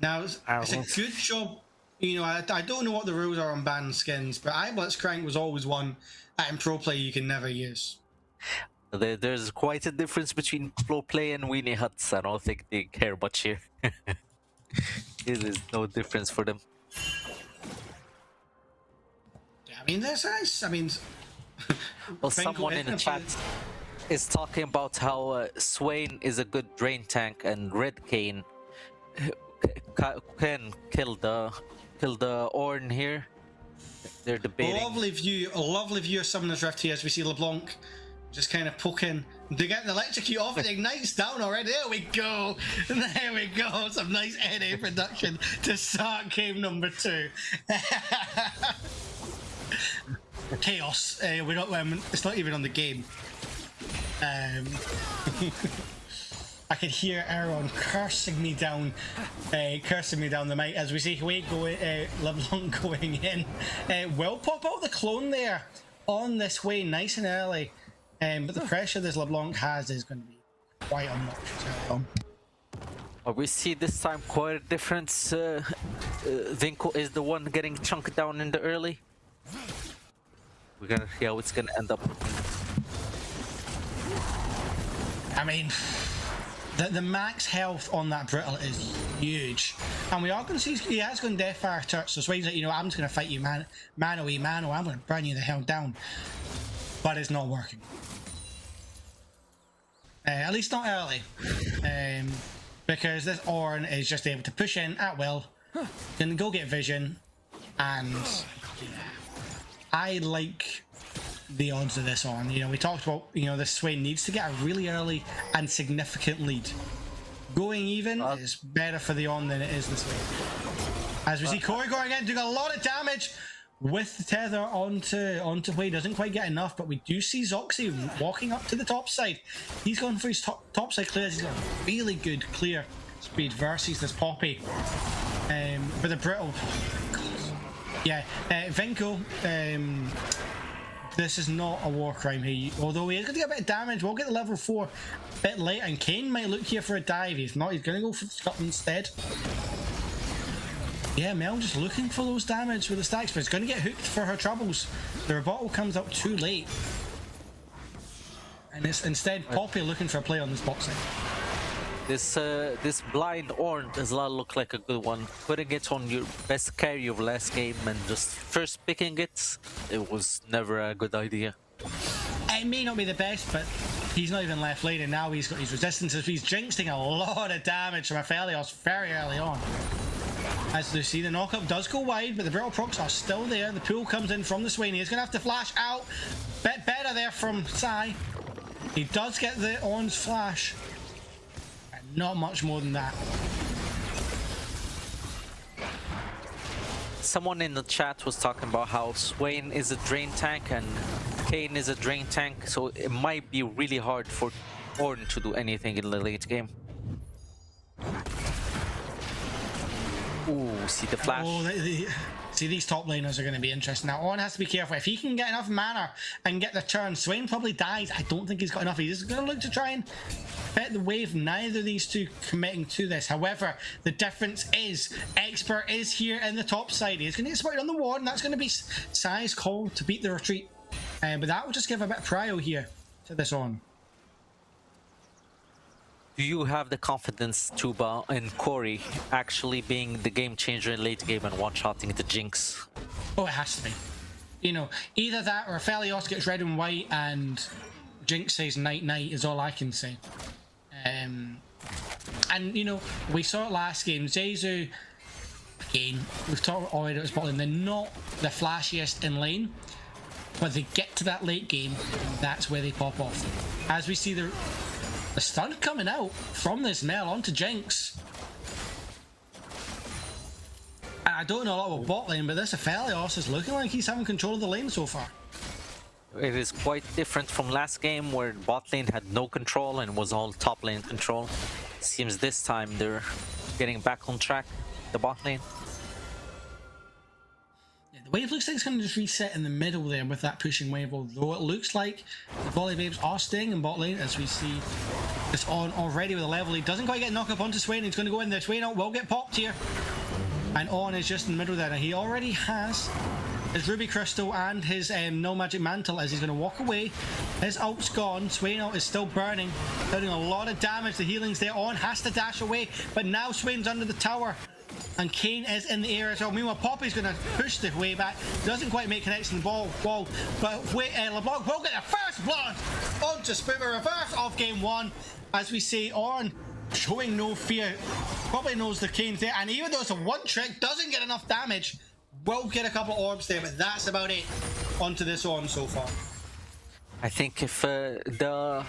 Now it's a good job. You know, I don't know what the rules are on banned skins, but Blitzcrank was always one that in pro play you can never use. There's quite a difference between pro play and weenie huts. I don't think they care much here. There is no difference for them. Yeah, I mean, that's nice. I mean, well, someone in the chat is talking about how Swain is a good drain tank and Red Cane can kill the Ornn here. They're debating. Lovely view of Summoner's Rift here as we see LeBlanc just kind of poking. They're getting electrocute off, it ignites down already. There we go. There we go. Some nice NA production to start game number 2. Chaos. We're not. It's not even on the game. I can hear Aaron cursing me down the mic as we see Wade LeBlanc going in. Will pop out the clone there on this way, nice and early. But the pressure this LeBlanc has is going to be quite unmuch. Well, we see this time quite a difference. Vinko is the one getting chunked down in the early. We're gonna see how it's gonna end up. I mean, the max health on that Brittle is huge, and we are going to see he has gone Deathfire Touch. So Swain's like, you know, I'm just going to fight you, mano y mano. I'm going to burn you the hell down, but it's not working. At least not early, because this Ornn is just able to push in at will, can go get vision, and I like the odds of this on. You know, we talked about, you know, this Swain needs to get a really early and significant lead. Going even is better for the on than it is this way. As we see Corey going in, doing a lot of damage. with the tether onto play. Doesn't quite get enough, but we do see Zoxy walking up to the top side. He's gone for his top side clears. He's got really good clear speed versus this Poppy. But the Brittle, yeah, Vinko, this is not a war crime here. Although he is going to get a bit of damage, we'll get the level 4 a bit late, and Kane might look here for a dive. He's not, he's going to go for the Scuttle instead. Yeah, Mel just looking for those damage with the stacks, but it's going to get hooked for her troubles. The rebuttal comes up too late. And it's instead Poppy looking for a play on this bot side. This blind Ornn does not look like a good one. Putting it on your best carry of last game and just first picking it was never a good idea. It may not be the best, but he's not even left lane, and now he's got his resistances. He's jinxing a lot of damage from Aphelios very early on. As you see, the knockup does go wide, but the Brittle procs are still there. The pool comes in from the Swain. He's going to have to flash out. Bit better there from Sai. He does get the Ornn's flash. And not much more than that. Someone in the chat was talking about how Swain is a drain tank and Kane is a drain tank, so it might be really hard for Ornn to do anything in the late game. Ooh, see the flash. Oh, see, these top laners are going to be interesting. Now, Ornn has to be careful. If he can get enough mana and get the turn, Swain probably dies. I don't think he's got enough. He's going to look to try and fit the wave. Neither of these two committing to this. However, the difference is Expert is here in the top side. He's going to get spotted on the ward, and that's going to be Sai's call to beat the retreat. But that will just give a bit of prio here to this Ornn. Do you have the confidence, Tuba, in Corey actually being the game changer in late game and one-shotting the Jinx? Oh, it has to be. You know, either that or Aphelios gets red and white and Jinx says night night is all I can say. And, you know, we saw it last game. Zeyzou, again, we've talked already about his bot lane. They're not the flashiest in lane, but they get to that late game, and that's where they pop off. As we see the stun coming out from this Mel onto Jinx. I don't know a lot about bot lane, but this Aphelios is looking like he's having control of the lane so far. It is quite different from last game where bot lane had no control and was all top lane control. Seems this time they're getting back on track, the bot lane. The wave looks like it's going to just reset in the middle there with that pushing wave, although it looks like the volley babes are staying in bot lane as we see this on already with a level. He doesn't quite get knocked up onto Swain. He's going to go in there. Swain will get popped here. And On is just in the middle there. Now he already has his Ruby Crystal and his No Magic Mantle as he's going to walk away. His ult's gone. Swain ult is still burning, doing a lot of damage. The healing's there. On has to dash away, but now Swain's under the tower. And Kane is in the air as well. Meanwhile, Poppy's going to push the way back. Doesn't quite make connection to the wall. But LeBlanc will get the first blood onto Spoober. Reverse of game 1. As we see, Ornn showing no fear. Probably knows the Kane's there. And even though it's a one trick, doesn't get enough damage. Will get a couple of orbs there, but that's about it onto this Ornn so far. I think if their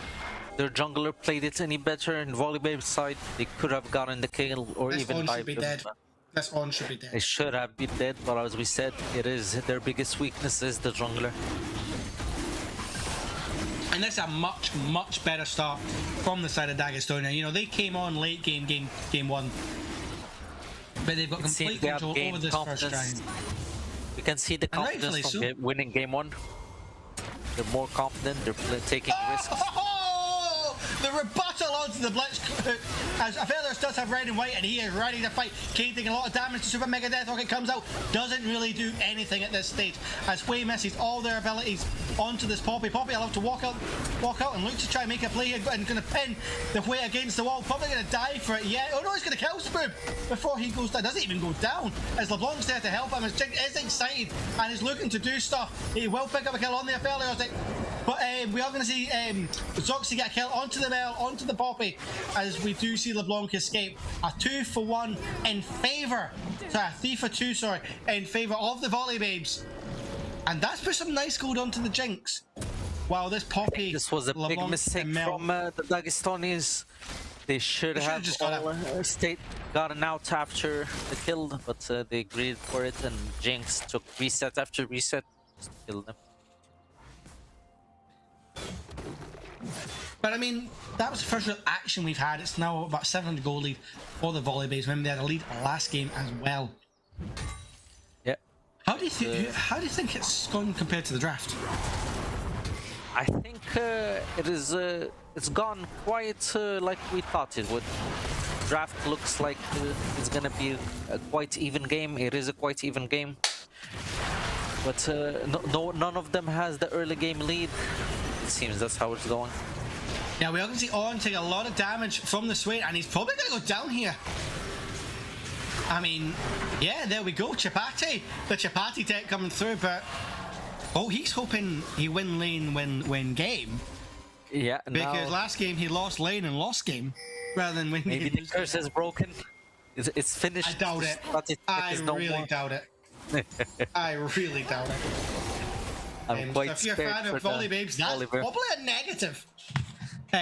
jungler played it any better in Volleybabe's side, they could have gotten the kill or This even Ornn should be dead. This Ornn should be dead. They should have been dead, but as we said, it is their biggest weakness is the jungler. And that's a much, much better start from the side of Dagestania. You know, they came on late game 1. But they've got complete control over this first round. You can see the confidence from winning game 1. They're more confident, they're taking risks. The rebuttal onto the Blitz as Aphelios does have red and white and he is ready to fight. Kane taking a lot of damage to Super Mega Death Rocket comes out, doesn't really do anything at this stage as Way misses all their abilities onto this Poppy. Poppy allowed to walk out and look to try and make a play and going to pin the Way against the wall. Probably going to die for it yet. Oh no, he's going to kill Spoop before he goes down. Doesn't even go down as LeBlanc's there to help him as Jig is excited and is looking to do stuff. He will pick up a kill on the Aphelios. But we are going to see Zoxy get a kill onto the Mel, onto the Poppy, as we do see LeBlanc escape. A 2-for-1 in favour, sorry, a 3-for-2, sorry, in favour of the Volley Babes. And that's put some nice gold onto the Jinx. Wow, this Poppy... This was a big mistake from the Dagestanis. They should They have just all gotten out after the kill, but they agreed for it, and Jinx took reset after reset just to kill them. But I mean, that was the first real action we've had. It's now about 700 goal lead for the Volley Babes. Remember, they had a lead last game as well. Yeah. How do you think it's gone compared to the draft? I think it's gone quite like we thought it would. Draft looks like it's gonna be a quite even game. It is a quite even game, but none of them has the early game lead. It seems that's how it's going. Yeah, we are going to see On take a lot of damage from the Swain, and he's probably going to go down here. I mean, yeah, there we go, Chapati. The Chapati tech coming through, but oh, he's hoping he win lane, win game. Yeah, because last game he lost lane and lost game, rather than win. Maybe the curse is broken. It's finished. I doubt it. I really doubt it. I really doubt it. I'm quite so if you're a fan of Volley Babes, that's Oliver. probably a negative.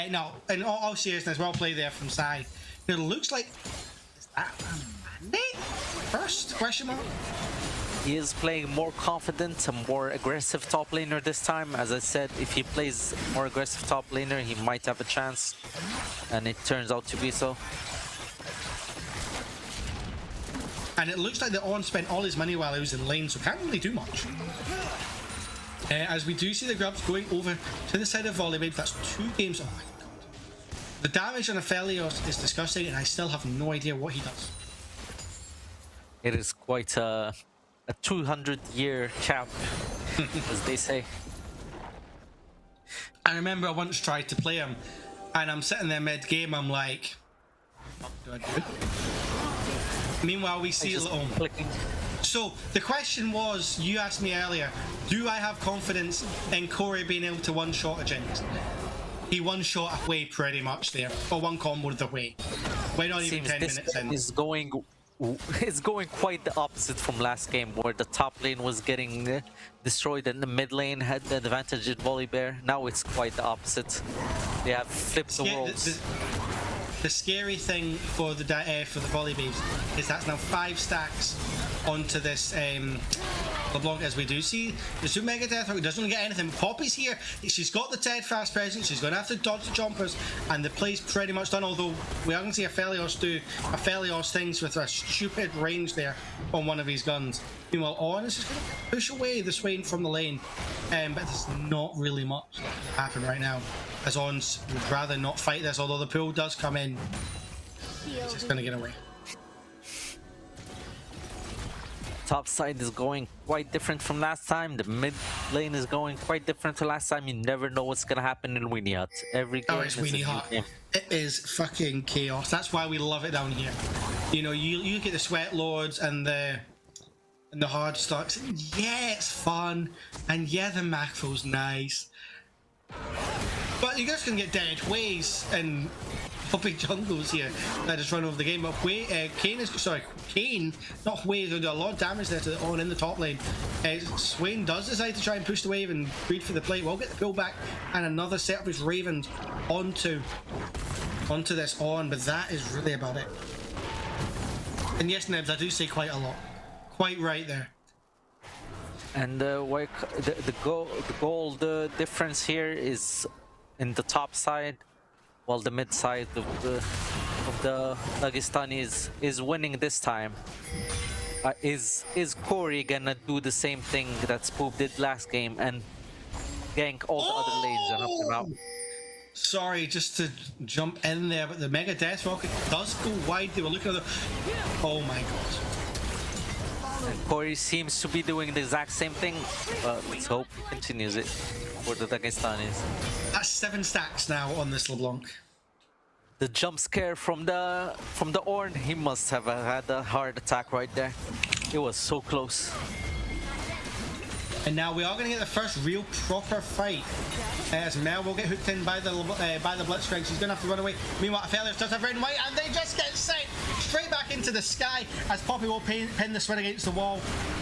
No, in all seriousness, well played there from Sai. It looks like, is that a mandate? First question mark? He is playing more confident, a more aggressive top laner this time. As I said, if he plays more aggressive top laner, he might have a chance. And it turns out to be so. And it looks like the On spent all his money while he was in lane, so can't really do much. As we do see the grubs going over to the side of Volley Babes. That's 2 games. Oh my god. The damage on Aphelios is disgusting, and I still have no idea what he does. It is quite a 200-year champ, as they say. I remember I once tried to play him, and I'm sitting there mid-game, I'm like, what do I do? Meanwhile, we see a little... Clicking. So, the question was, you asked me earlier, do I have confidence in Corey being able to one-shot a Jinx? He one-shot away pretty much there, or one combo the way. We're not even 10 minutes in. It's going quite the opposite from last game, where the top lane was getting destroyed and the mid lane had the advantage at Volibear. Now it's quite the opposite. They have flipped the roles. The scary thing for the Volley Babes is that's now 5 stacks onto this LeBlanc, as we do see the Super Mega Death Hook doesn't get anything. Poppy's here, she's got the Ted fast presence, she's going to have to dodge the jumpers, and the play's pretty much done, although we are going to see Aphelios do Aphelios things with a stupid range there on one of his guns. Meanwhile, On is just going to push away the Swain from the lane, but there's not really much happening right now, as On would rather not fight this, although the pool does come in. He's just going to get away. Top side is going quite different from last time. The mid lane is going quite different to last time. You never know what's gonna happen in Winnie Hut. Every game it's Winnie Hut. It is fucking chaos. That's why we love it down here. You know, you get the Sweat Lords and the hard stocks. Yeah, it's fun, and yeah, the macro's nice. But you're just gonna get dead ways and puppy jungles here. I just run over the game. But Kane, not Way, is going to do a lot of damage there to the On in the top lane. Swain does decide to try and push the wave and breed for the plate. We'll get the pullback and another set of his Ravens onto this On, but that is really about it. And yes, Nebs, I do say quite a lot. Quite right there. And the gold difference here is in the top side, while the mid side of the Dagestani is winning this time. Is Corey gonna do the same thing that Spoop did last game and gank all the other lanes and help them out? Sorry, just to jump in there, but the Mega Death Rocket does go wide. They were looking at the... Oh my god. And Corey seems to be doing the exact same thing, but let's hope he continues it for the Dagestanis. That's 7 stacks now on this LeBlanc. The jump scare from the Ornn, he must have had a heart attack right there. It was so close. And now we are going to get the first real proper fight. As Mel will get hooked in by the Blitzcrank. She's going to have to run away. Meanwhile, Aphelios does have red and white, and they just get sent straight back into into the sky as Poppy will pin the Swin against the wall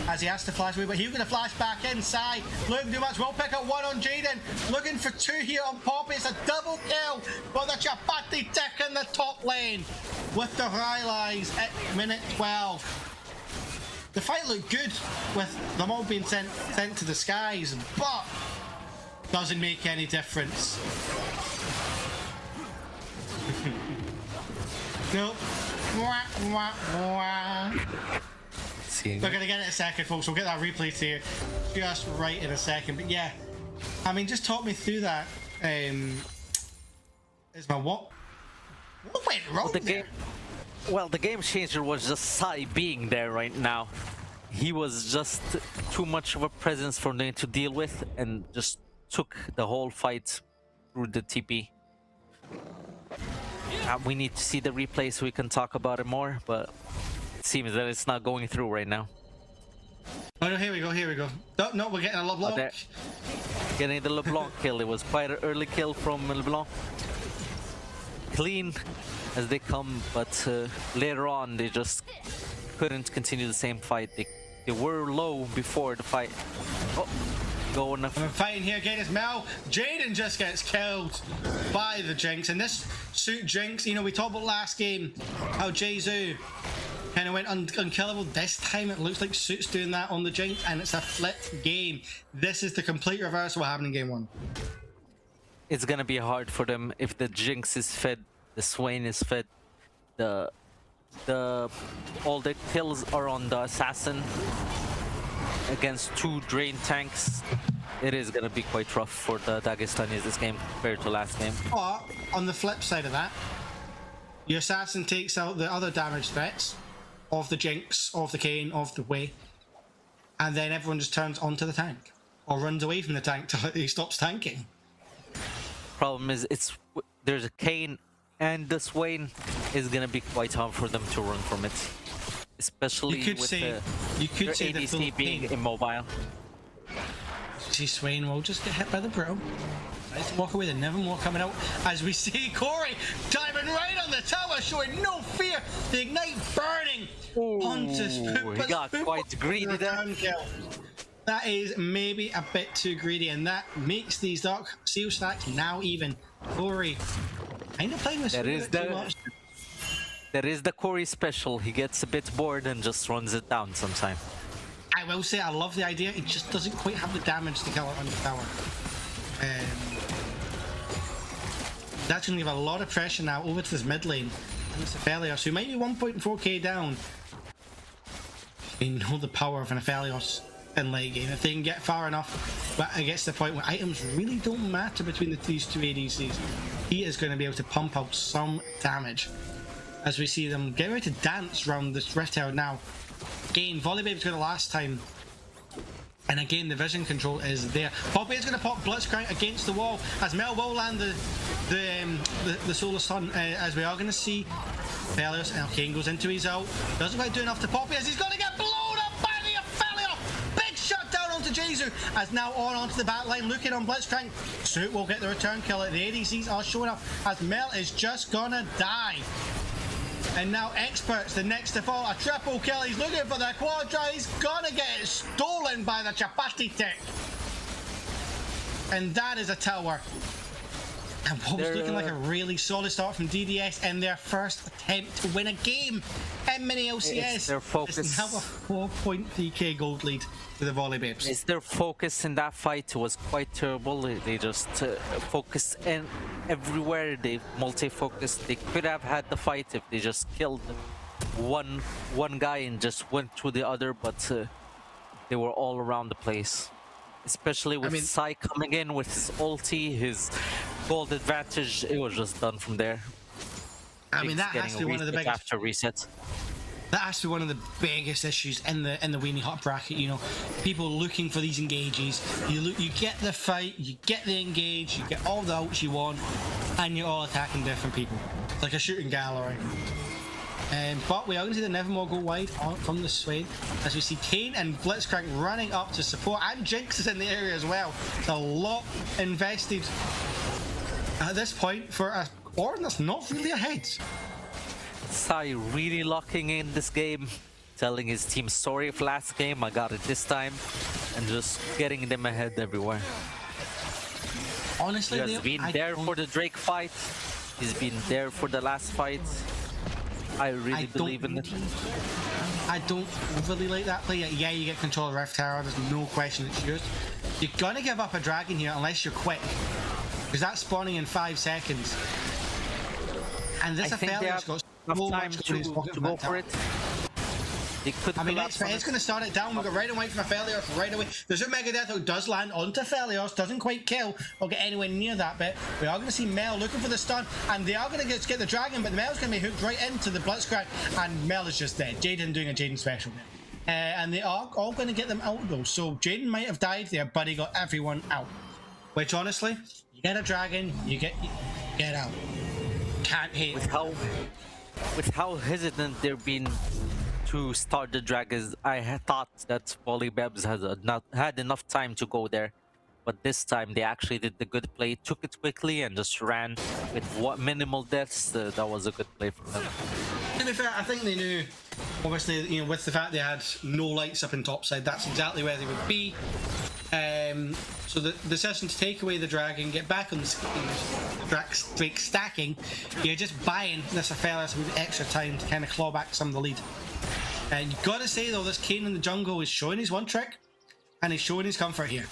as he has to flash away, but he's going to flash back inside. Looking too much, will pick up one on Jaden, looking for two here on Poppy. It's a double kill, but the Chapati tick in the top lane with the Rylai's at minute 12. The fight looked good with them all being sent to the skies, but doesn't make any difference. Nope. We're gonna get it in a second, folks. We'll get that replay to you just right in a second. But yeah, I mean, just talk me through that. Is my what went wrong there? The game changer was just Sai being there right now. He was just too much of a presence for them to deal with, and just took the whole fight through the TP. We need to see the replay so we can talk about it more, but it seems that it's not going through right now. Oh no, here we go. No, we're getting a LeBlanc. Getting the LeBlanc kill. It was quite an early kill from LeBlanc. Clean as they come, but later on they just couldn't continue the same fight. They were low before the fight. Oh, going up. We're fighting here again as Mel. Jaden just gets killed by the Jinx, and this suit Jinx, you know, we talked about last game how Jesu kind of went unkillable. This time it looks like Suit's doing that on the Jinx, and it's a flipped game. This is the complete reverse of what happened in game 1. It's gonna be hard for them if the Jinx is fed, the Swain is fed, all the kills are on the assassin against 2 drain tanks. It is gonna be quite rough for the Dagestanis this game compared to last game. But on the flip side of that, your assassin takes out the other damage threats of the Jinx, of the Kayn, of the Wei, and then everyone just turns onto the tank or runs away from the tank till he stops tanking. Problem is, there's a Kayn and the Swain is gonna be quite hard for them to run from it, especially with their ADC being immobile. See, Swain will just get hit by the bro. Nice to walk away, then never more coming out as we see Corey diving right on the tower, showing no fear. The ignite burning onto Spook. He got quite greedy there. That is maybe a bit too greedy, and that makes these Dark Seal stacks now even. Corey kind of playing with too much. That is the Corey special. He gets a bit bored and just runs it down sometime. I will say I love the idea. It just doesn't quite have the damage to kill it on the tower. That's going to give a lot of pressure now over to this mid lane. And it's Aphelios, who might be 1.4k down. They know the power of an Aphelios in late game. If they can get far enough, but it gets to the point where items really don't matter between these two ADCs, he is going to be able to pump out some damage. As we see them get ready to dance around this Rift Tower now. Again, Volleybabe's got the last time. And again, the vision control is there. Poppy is going to pop Blitzcrank against the wall as Mel will land the Solar Sun, as we are going to see Aphelios. And Kayn goes into his ult. Doesn't quite do enough to Poppy as he's going to get blown up by the Aphelios. Big shutdown onto Jesu as now onto the back line, looking on Blitzcrank. Suit will get the return kill. The ADCs are showing up as Mel is just going to die. And now Experts, the next to fall, a triple kill. He's looking for the quadra. He's gonna get it stolen by the Chapati tick. And that is a tower. And what was looking like a really solid start from DDS in their first attempt to win a game in MiniLCS. Their focus. It's now a 4.3k gold lead for the Volleybabes. It's their focus in that fight was quite terrible. They just focused in everywhere. They multi-focused. They could have had the fight if they just killed one guy and just went to the other, but they were all around the place. Especially with Sai coming in with his ulti, his gold advantage, it was just done from there. I mean, that has to be one of the biggest after reset. That has to be one of the biggest issues in the Weenie Hot bracket. You know, people looking for these engages. You get the fight, you get the engage, you get all the ults you want, and you're all attacking different people. It's like a shooting gallery. But we are going to see the Nevermore go wide from the Swain as we see Kayn and Blitzcrank running up to support, and Jinx is in the area as well. It's a lot invested at this point for a Ornn that's not really ahead. Sai really locking in this game, telling his team sorry for last game, I got it this time, and just getting them ahead everywhere. Honestly, He has been there for the Drake fight. He's been there for the last fight. I really believe in it. I don't overly like that play. Yeah, you get control of Rift Tower. There's no question it's yours. You're gonna give up a dragon here unless you're quick, because that's spawning in 5 seconds. And this Aphelios got so time much to go for it. I mean, it's going to start it down. We've got right away from Aphelios, right away. There's a Mega Death that does land onto Aphelios, doesn't quite kill or get anywhere near that bit. We are going to see Mel looking for the stun, and they are going to get the dragon, but Mel's going to be hooked right into the Blitzcrank, and Mel is just dead. Jaden doing a Jaden special there. And they are all going to get them out though. So Jaden might have died there, but he got everyone out. Which honestly, you get a dragon, you get out. Can't hate. With how hesitant they've been to start the dragons, I had thought that Volleybebs has not had enough time to go there, but this time they actually did the good play, took it quickly, and just ran with what minimal deaths. That was a good play from them. To be fair, I think they knew. Obviously, you know, with the fact they had no lights up in topside, that's exactly where they would be. So the decision to take away the dragon, get back on the Drake stacking, you're just buying this Aphelios with extra time to kind of claw back some of the lead. And you've got to say though, this Kayn in the jungle is showing his one trick, and he's showing his comfort here.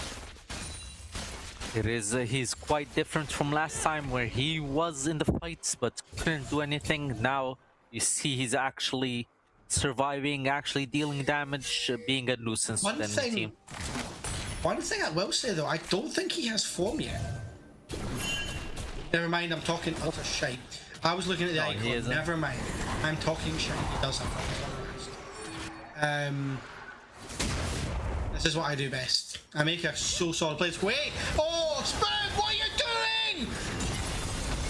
It is. He's quite different from last time, where he was in the fights but couldn't do anything. Now you see he's actually surviving, actually dealing damage, being a nuisance to the enemy team. One thing I will say though, I don't think he has form yet. Never mind, I'm talking utter shite. I was looking at the icon. Never mind, I'm talking shite. He does have. This is what I do best. I make a so solid plays. Wait! Oh, Spoon, what are you doing?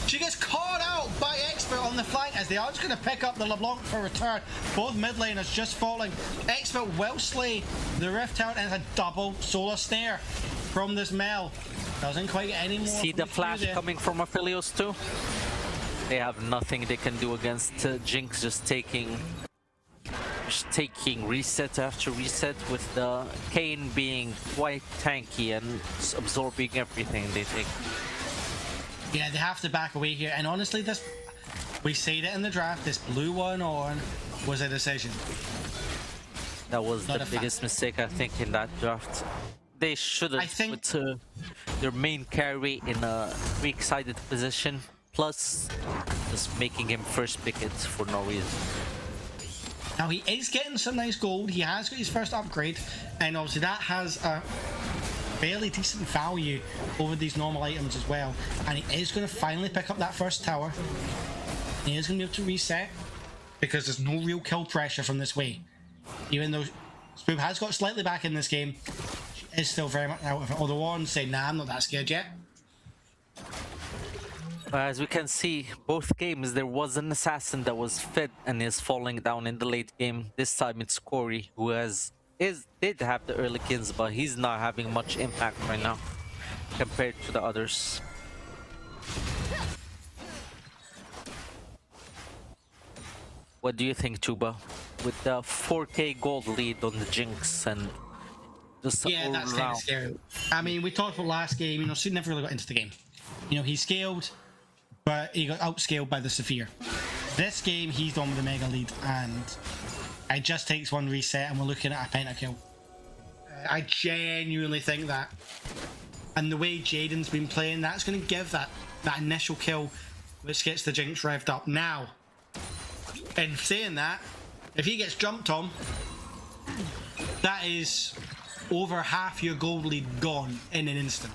She gets caught out by Expert on the flank as they are just going to pick up the LeBlanc for return. Both mid laners just falling. Expert will slay the Rift Tower, and it's a double solar snare from this Mel. Doesn't quite get any more. See the flash coming from Aphelios too? They have nothing they can do against Jinx, just taking reset after reset, with the Kayn being quite tanky and absorbing everything they take. Yeah, they have to back away here, and honestly, this, we said it in the draft, this blue one on was a decision. That was the biggest mistake, I think, in that draft. They should have put their main carry in a weak-sided position, plus just making him first pick it for no reason. Now he is getting some nice gold, he has got his first upgrade, and obviously that has a fairly decent value over these normal items as well, and he is going to finally pick up that first tower. He is going to be able to reset because there's no real kill pressure from this way. Even though Spoop has got slightly back in this game, she is still very much out of it, although one say, nah, I'm not that scared yet. As we can see, both games there was an assassin that was fed and is falling down in the late game. This time it's Corey, who did have the early kills, but he's not having much impact right now compared to the others. What do you think, Tuba? With the 4k gold lead on the Jinx and just yeah, that's kind of scary. I mean, we talked about last game, you know, Sid never really got into the game. You know, he scaled, but he got outscaled by the Saphir. This game, he's on with the mega lead, and it just takes one reset, and we're looking at a pentakill. I genuinely think that, and the way Jaden's been playing, that's going to give that initial kill, which gets the Jinx revved up. Now, in saying that, if he gets jumped on, that is over half your gold lead gone in an instant.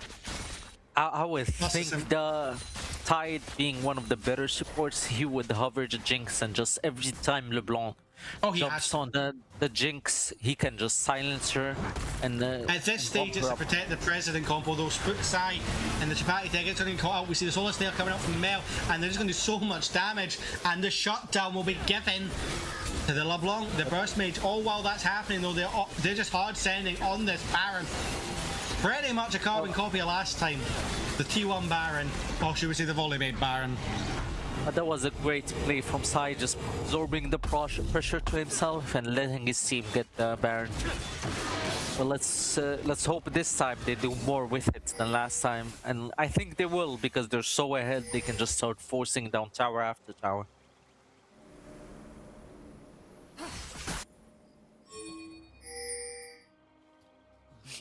I would think the Tide being one of the better supports, he would hover the Jinx, and just every time LeBlanc jumps on the Jinx, he can just silence her. And at this stage, it's to protect the President comp, although Spook Sai and the Chapati Tech gets caught out. We see the Solar Snare coming up from Mel, and they're just going to do so much damage, and the shutdown will be given to the LeBlanc, the Burst Mage. All while that's happening, though, they're just hard sending on this Baron. Pretty much a carbon copy of last time. The T1 Baron, or should we say the Volleyball Baron. That was a great play from Sai, just absorbing the pressure to himself and letting his team get the Baron. But let's hope this time they do more with it than last time, and I think they will because they're so ahead they can just start forcing down tower after tower.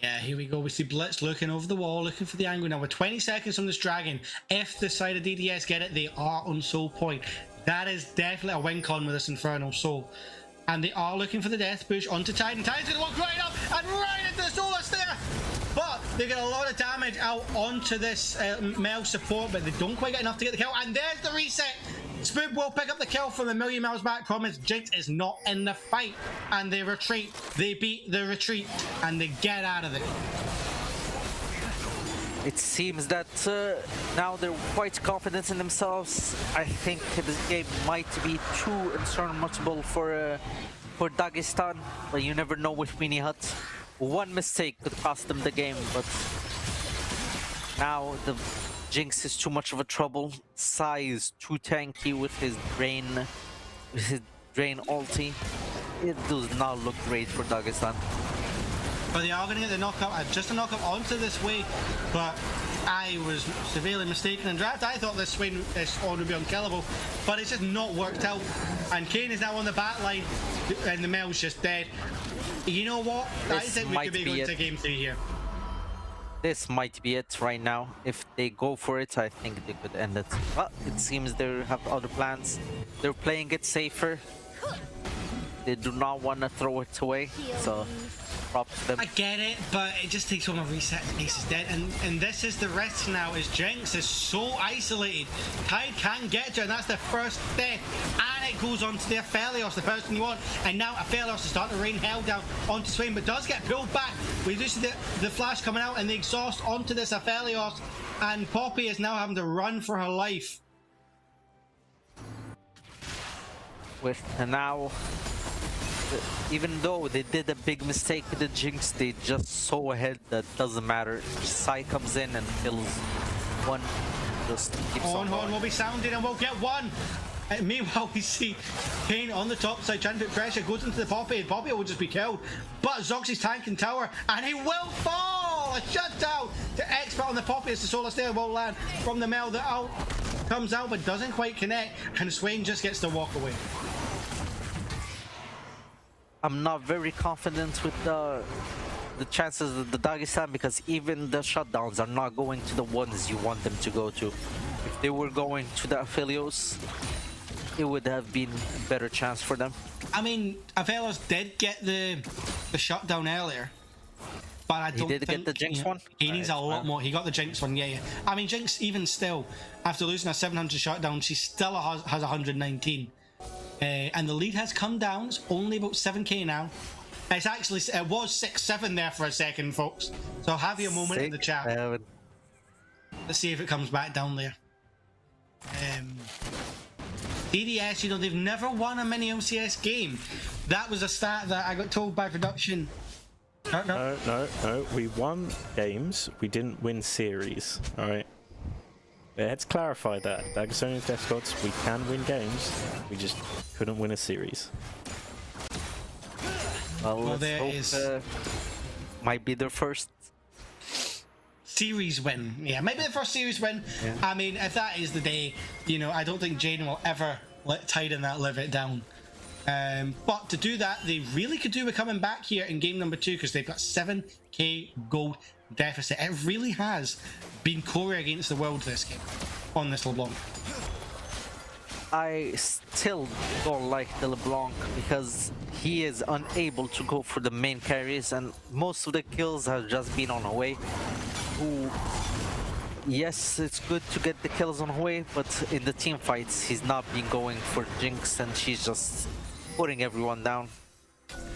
Yeah, here we go. We see Blitz looking over the wall, looking for the angle. Now we're 20 seconds from this dragon. If the side of DDS get it, they are on soul point. That is definitely a win con with this Infernal Soul. And they are looking for the death push onto Titan. Titan's going to walk right up and right into the Solar Stair. But they get a lot of damage out onto this Mel support, but they don't quite get enough to get the kill. And there's the reset. Spoop will pick up the kill from a million miles back. Promise Jinx is not in the fight. And they retreat. They beat the retreat. And they get out of it. It seems that now they're quite confident in themselves. I think this game might be too insurmountable for Dagestan, but you never know with Mini Hut. One mistake could cost them the game, but now the Jinx is too much of a trouble. Sai is too tanky with his drain ulti. It does not look great for Dagestan. But they are going to get the knockup, just a knockup onto this way, but I was severely mistaken in draft. I thought this Swain would be unkillable, but it's just not worked out. And Kane is now on the back line, and the Mel's just dead. You know what? I think we could be going to game 3 here. This might be it right now. If they go for it, I think they could end it. But it seems they have other plans. They're playing it safer. They do not want to throw it away, so props to them. I get it, but it just takes one more reset. Ace is dead, and this is the risk now. Is Jinx is so isolated. Tide can get to her, and that's the first death. And it goes on to the Aphelios, the person you want. And now Aphelios is starting to rain hell down onto Swain, but does get pulled back. We do see the flash coming out and the exhaust onto this Aphelios, and Poppy is now having to run for her life. With now, even though they did a big mistake with the Jinx, they just so ahead that doesn't matter. Sai comes in and kills one. Just keeps on. Horn will be sounded and we'll get one. Meanwhile, we see Kane on the top side trying to put pressure, goes into the Poppy, and Poppy will just be killed. But Zoxy's tanking tower, and he will fall! A shutdown to expert on the Poppy as the Solar Stair will land from the Mel that out comes out but doesn't quite connect, and Swain just gets to walk away. I'm not very confident with the chances of the Dagestan because even the shutdowns are not going to the ones you want them to go to. If they were going to the Aphelios, it would have been a better chance for them. I mean, Aphelios did get the shutdown earlier, but I don't think... He did get the Jinx one? He needs a lot more. He got the Jinx one, yeah. I mean, Jinx, even still, after losing a 700 shutdown, she still has 119. And the lead has come down. It's only about 7k now. It's actually, it was 6-7 there for a second, folks. So have your moment in the chat. Let's see if it comes back down there. DDS, you know, they've never won a MiniLCS game. That was a stat that I got told by production. No. We won games. We didn't win series. All right. Let's clarify that. Dagestan Death Gods, we can win games. We just couldn't win a series. Well, let's hope might be their first series win. Yeah, maybe the first series win. Yeah. I mean, if that is the day, you know, I don't think Jaden will ever let Titan that live it down. But to do that, they really could do with coming back here in game number 2 because they've got 7k gold deficit. It really has been Korea against the world this game on this LeBlanc. I still don't like the LeBlanc because he is unable to go for the main carries and most of the kills have just been on Hwei. Who, yes, it's good to get the kills on Hwei, but in the team fights he's not been going for Jinx and she's just putting everyone down.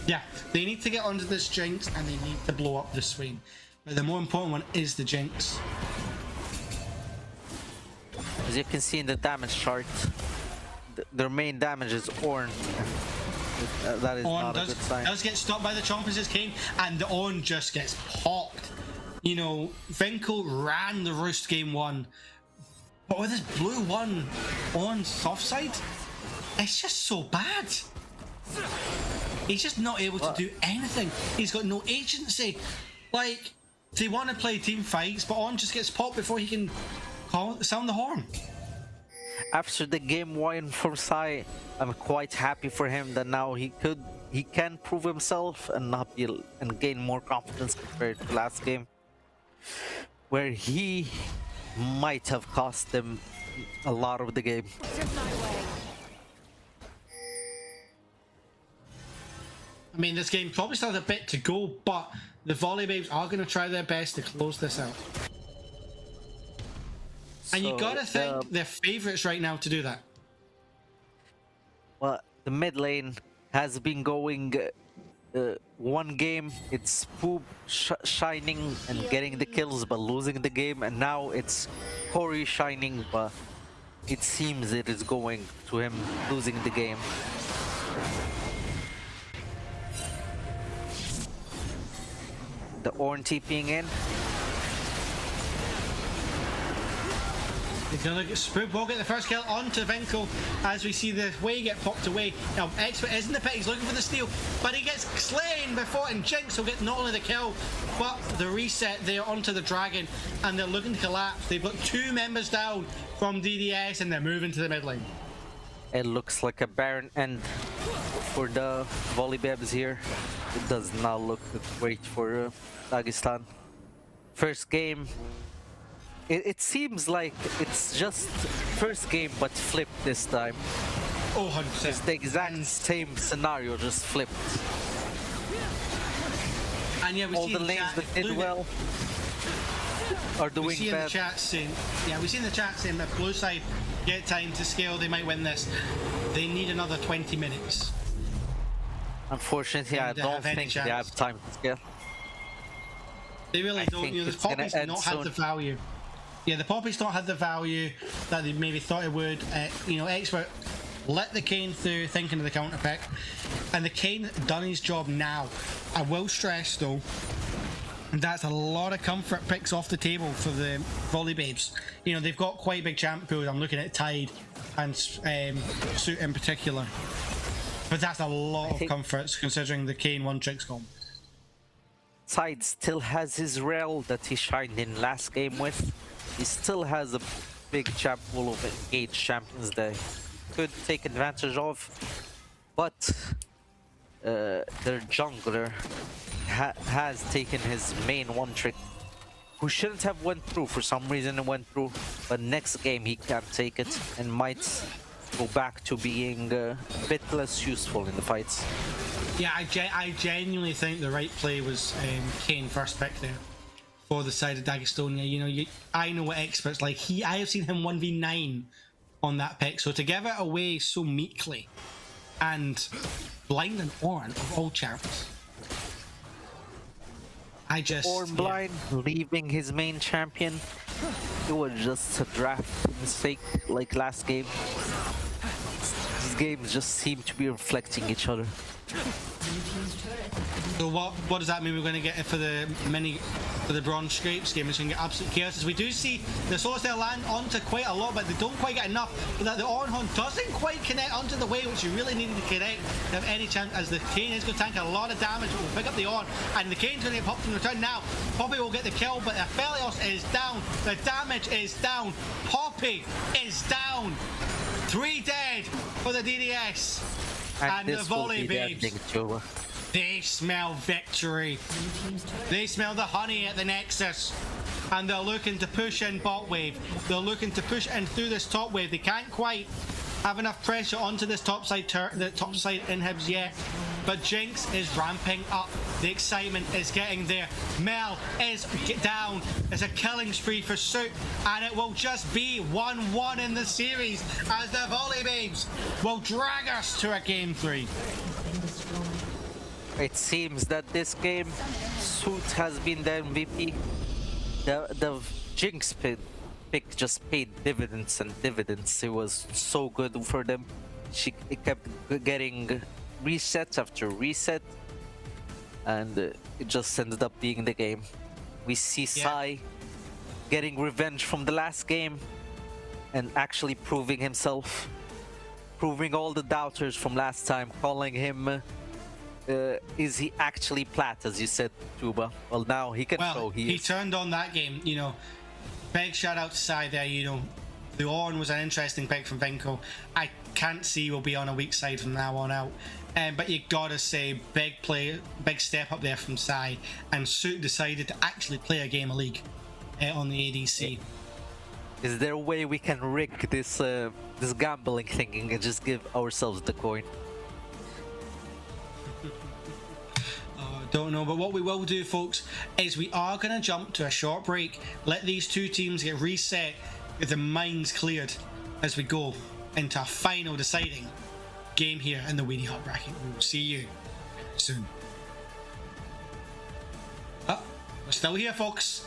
Yeah, they need to get onto this Jinx and they need to blow up the Swain. But the more important one is the Jinx. As you can see in the damage chart, their main damage is Ornn. That is not a good sign. Does get stopped by the Chompers as Kane, and the Ornn just gets popped. You know, Vinkel ran the Roost game 1, But with this blue one on soft side, it's just so bad. He's just not able to do anything. He's got no agency. Like, they want to play team fights, but On just gets popped before he can sound the horn. After the game one for Sai, I'm quite happy for him that now he can prove himself and not be and gain more confidence compared to last game, where he might have cost them a lot of the game. I mean, this game probably still has a bit to go, but the Volley Babes are going to try their best to close this out. And you gotta think they're favorites right now to do that. Well, the mid lane has been going one game, it's Poop shining and getting the kills but losing the game, and now it's Corey shining, but it seems it is going to him losing the game. The Ornn TPing in. He's gonna get Spoop will get the first kill onto Vinko as we see the way get popped away. Now Expert is in the pit, he's looking for the steal, but he gets slain before, and Jinx will get not only the kill, but the reset there onto the dragon, and they're looking to collapse. They've got 2 members down from DDS and they're moving to the mid lane. It looks like a barren end for the Volleybebs here. It does not look great for Dagestan. First game, it seems like it's just first game but flipped this time. Oh, 100%. It's the exact same scenario, just flipped. And yeah, we all see the in lanes chat, that did well are doing we see in bad. the chat saying, yeah, we see in the chat saying that blue side get time to scale, they might win this. They need another 20 minutes. Unfortunately, I don't think they have time to scale. They really don't. You know, the poppies not had the value. Yeah, the poppies not had the value that they maybe thought it would. You know, Expert let the Kane through, thinking of the counter pick, and the Kane done his job now. I will stress though, that's a lot of comfort picks off the table for the Volley Babes. You know, they've got quite big champ pools. I'm looking at Tide and Suit in particular. But that's a lot of comforts considering the Kane one tricks combo. Tide still has his rail that he shined in last game with. He still has a big champ pool of engaged champions that he could take advantage of. But their jungler has taken his main one trick, who shouldn't have went through. For some reason it went through, but next game he can't take it and might go back to being a bit less useful in the fights. Yeah, I genuinely think the right play was Kane first pick there for the side of Dagestonia. You know, I know what Expert's like. I have seen him 1v9 on that pick, so to give it away so meekly and blind an Ornn of all champs. Ornn blind, leaving his main champion. It was just a draft mistake like last game. These games just seem to be reflecting each other. So what does that mean we're going to get for the bronze scrapes game? It's going to get absolute chaos, as we do see the Soulstyle land onto quite a lot, but they don't quite get enough. But that the Ornn doesn't quite connect onto the way which you really needed to connect to have any chance, as the Kane is going to tank a lot of damage. It will pick up the Ornn, and the Kane's going to get popped in return now. Poppy will get the kill, but Aphelios is down. The damage is down. Poppy is down. 3 dead for the DDS. And the Volley Babes, they smell victory. They smell the honey at the Nexus. And they're looking to push in bot wave. They're looking to push in through this top wave. They can't quite have enough pressure onto this top side inhibs yet. But Jinx is ramping up. The excitement is getting there. Mel is down. It's a killing spree for Suit, and it will just be 1-1 in the series as the Volley Babes will drag us to a game 3. It seems that this game, Suit has been the MVP. The Jinx pick just paid dividends and dividends. It was so good for them. It kept getting reset after reset, and it just ended up being the game. We see Sai getting revenge from the last game, and actually proving himself, proving all the doubters from last time, calling him. Is he actually plat, as you said, Tuba? Well, now he can show he is. turned on that game. You know, big shout out to Sai there. You know, the Ornn was an interesting pick from Vinko. I can't see we'll be on a weak side from now on out. But you gotta say, big step up there from Sai, and Soot decided to actually play a game of League on the ADC. Is there a way we can rig this this gambling thinking and just give ourselves the coin? Don't know, but what we will do, folks, is we are going to jump to a short break, let these two teams get reset, get their minds cleared as we go into a final deciding game here in the Weenie Hut bracket. We will see you soon. Oh, we're still here, folks.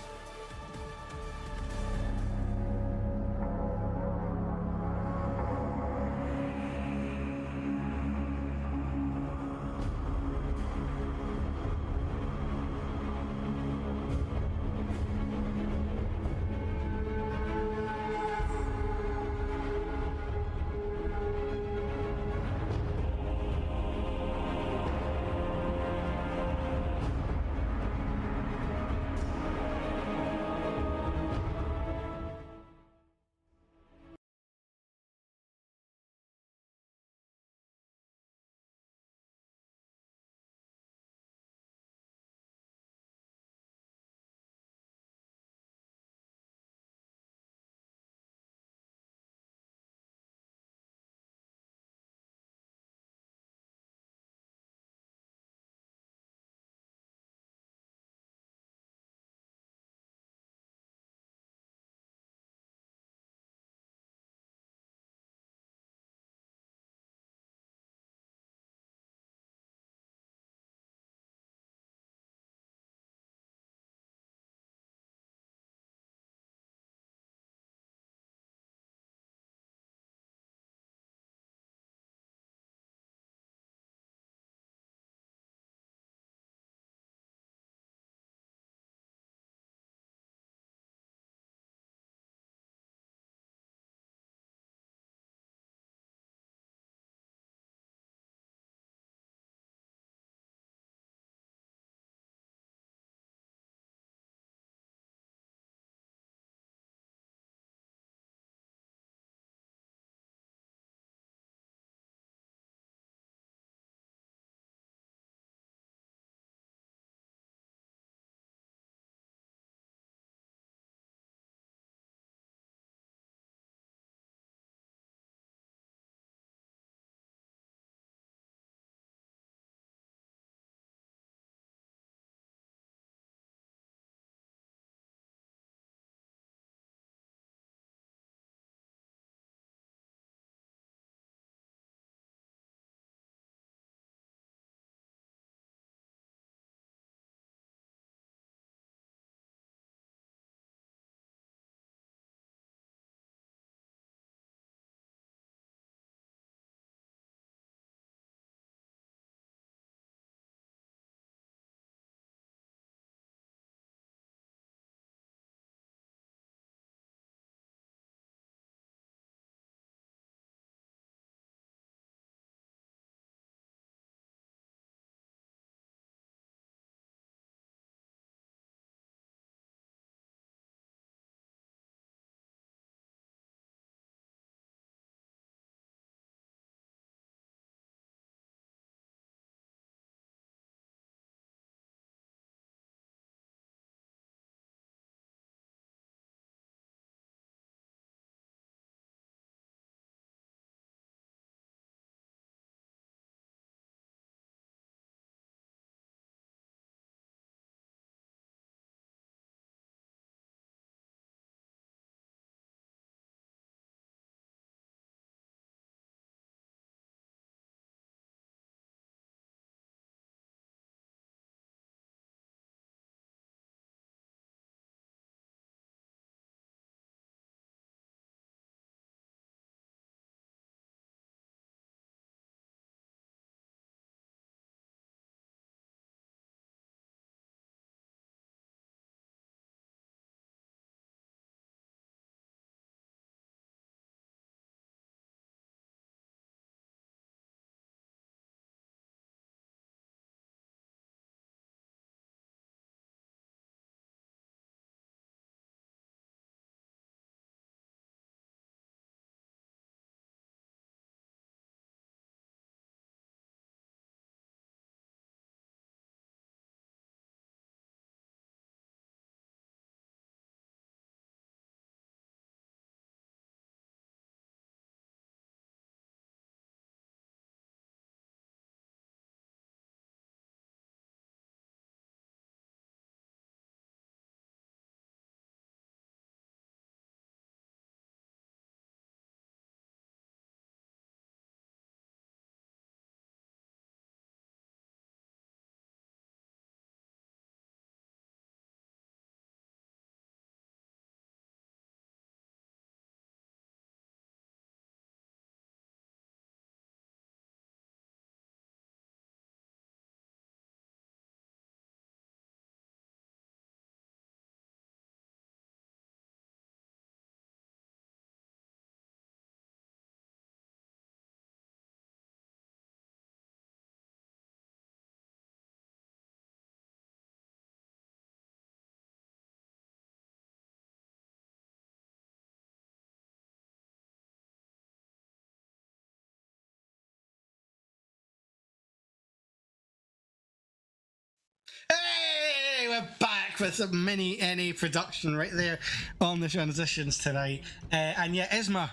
we're back with a mini NA production right there on the transitions tonight. And yeah, Isma,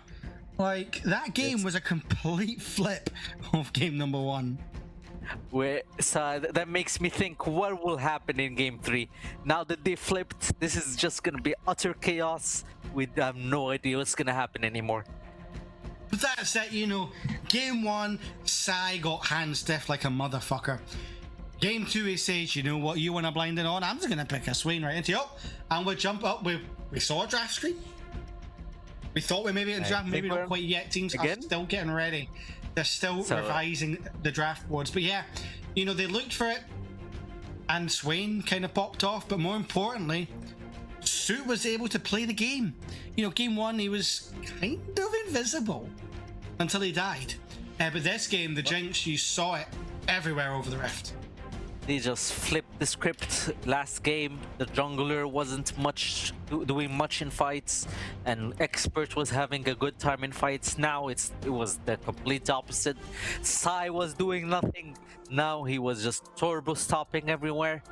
like, that game was a complete flip of game number 1. So that makes me think what will happen in game 3. Now that they flipped, this is just gonna be utter chaos. We have no idea what's gonna happen anymore. But that's it, you know. Game 1, Sai got hand stiff like a motherfucker. Game 2, he says, you know what, you want to blind it on? I'm just going to pick a Swain right into you. And we jump up. We saw a draft screen. We thought we maybe had a draft, maybe not quite yet. Teams are still getting ready. They're still revising the draft boards. But yeah, you know, they looked for it. And Swain kind of popped off. But more importantly, Suit was able to play the game. You know, game 1, he was kind of invisible until he died. But this game, the Jinx, you saw it everywhere over the Rift. They just flipped the script. Last game, the jungler wasn't doing much in fights, and Expert was having a good time in fights. Now it was the complete opposite. Sai was doing nothing. Now he was just turbo stopping everywhere.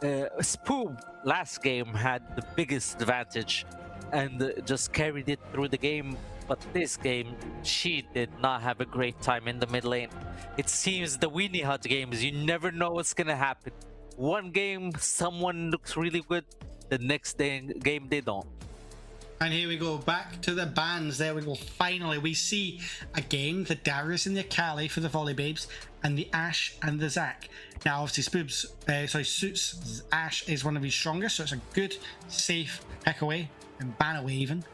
Spoob last game had the biggest advantage and just carried it through the game. But this game, she did not have a great time in the mid lane. It seems the Winnie Hut games, you never know what's gonna happen. One game, someone looks really good. The next game, they don't. And here we go, back to the bans. There we go. Finally, we see again the Darius and the Akali for the Volley Babes, and the Ashe and the Zac. Now, obviously, Suit's Ashe is one of his strongest, so it's a good, safe pick away and ban away even.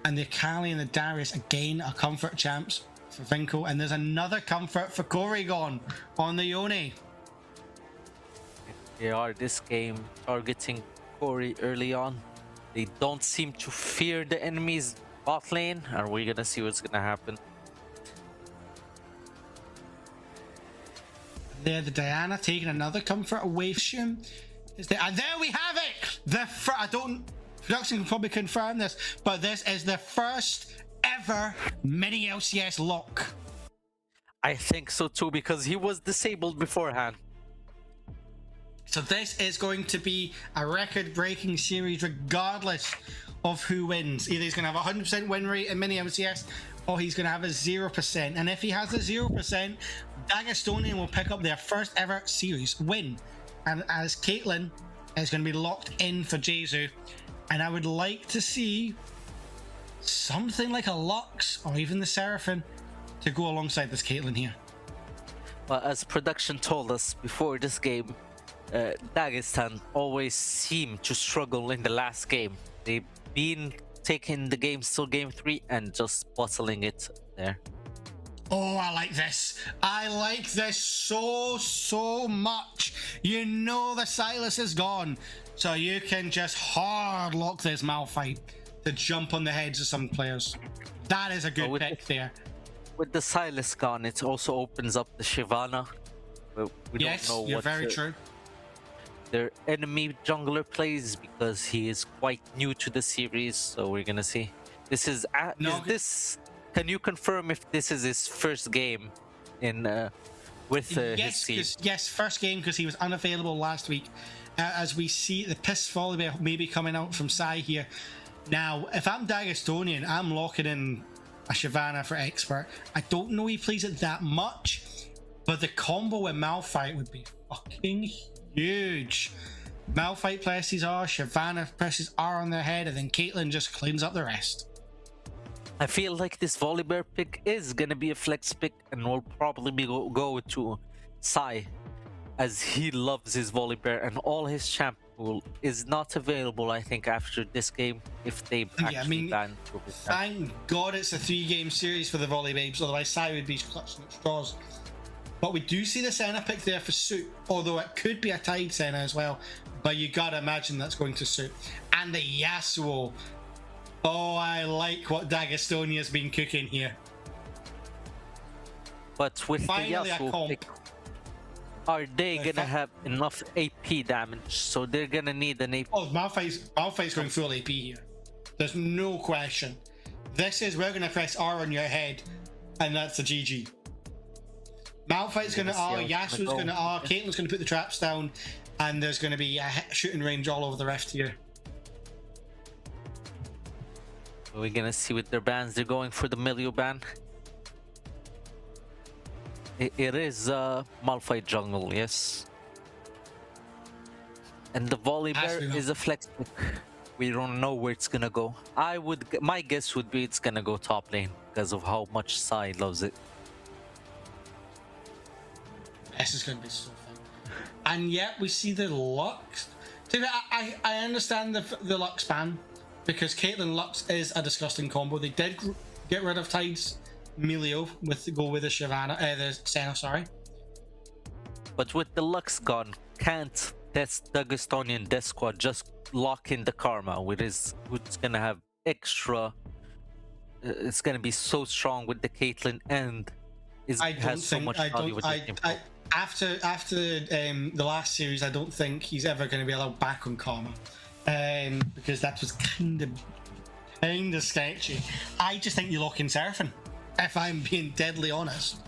And the Akali and the Darius again are comfort champs for Vinko, and there's another comfort for Corrigan on the Yone. They are this game targeting Corey early on. They don't seem to fear the enemy's bot lane. Are we gonna see what's gonna happen? There, the Diana taking another comfort away from him. And there we have it. Production can probably confirm this, but this is the first ever MiniLCS lock. I think so too, because he was disabled beforehand. So this is going to be a record-breaking series regardless of who wins. Either he's going to have a 100% win rate in MiniLCS, or he's going to have a 0%. And if he has a 0%, Dagestonian will pick up their first ever series win. And as Caitlyn is going to be locked in for Jesu, and I would like to see something like a Lux or even the Seraphim to go alongside this Caitlyn here. Well, as production told us before this game, Dagestan always seemed to struggle in the last game. They've been taking the games till game 3 and just bottling it there. Oh, I like this. I like this so much. You know the Silas is gone, so you can just hard lock this Malphite to jump on the heads of some players. That is a good pick there. With the Silas gone, it also opens up the Shyvana. We yes, don't know you're what very true. Their enemy jungler plays, because he is quite new to the series, so we're gonna see. This is can you confirm if this is his first game in with his team? Yes, first game, because he was unavailable last week. As we see the piss volley maybe coming out from Sai here. Now, if I'm Dagestonian, I'm locking in a Shyvana for Expert. I don't know he plays it that much, but the combo with Malphite would be fucking huge. Malphite presses R, Shyvana presses R on their head, and then Caitlyn just cleans up the rest. I feel like this Volibear pick is gonna be a flex pick, and will probably go to Sai, as he loves his Volibear, and all his champ pool is not available, I think, after this game, if they actually ban. Thank God it's a 3-game series for the Volley Babes, otherwise Sai would be clutching at straws. But we do see the Senna pick there for Suit, although it could be a tied Senna as well, but you gotta imagine that's going to Suit. And the Yasuo. Oh, I like what Dagestonia's been cooking here. But with finally the Yasuo pick, are they gonna have enough AP damage? So they're gonna need an AP. Oh, Malphite's going full AP here. There's no question. This is, we're gonna press R on your head, and that's a GG. Malphite's going to R, see how it's Yasuo's gonna going to go. R, Caitlyn's going to put the traps down, and there's going to be a shooting range all over the rest here. We're gonna see with their bans. They're going for the Milio ban. It is Malphite jungle, yes. And the Volibear is a flex pick. We don't know where it's gonna go. My guess would be it's gonna go top lane because of how much Sai loves it. This is going to be so fun. And yet we see the Lux. I understand the Lux ban, because Caitlyn Lux is a disgusting combo. They did get rid of Tide's Milio go with the Shyvana, the Senna, sorry. But with the Lux gone, can't this Dagestanian Death Squad just lock in the Karma, which is gonna have extra. It's gonna be so strong with the Caitlyn, and has so much value with the team. After the last series, I don't think he's ever going to be allowed back on Karma, because that was kind of sketchy. I just think you lock in Seraphine, if I'm being deadly honest.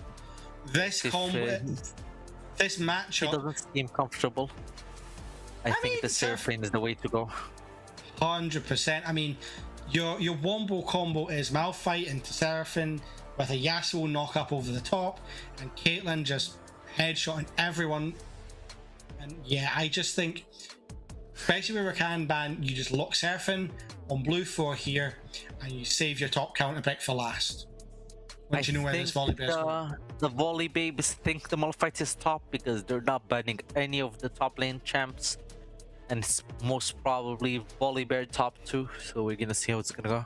This combo, this matchup, It doesn't seem comfortable. I think the Seraphine is the way to go. 100%. I mean, your wombo combo is Malphite into Seraphine with a Yasuo knock up over the top, and Caitlyn just headshotting everyone. And yeah, I just think, especially with Rakan ban, you just lock Seraphine on blue 4 here, and you save your top counter pick for last. Once you know where this Volibear is going. The Volley Babes think the Malphite is top because they're not banning any of the top lane champs, and it's most probably Volibear top 2. So we're gonna see how it's gonna go.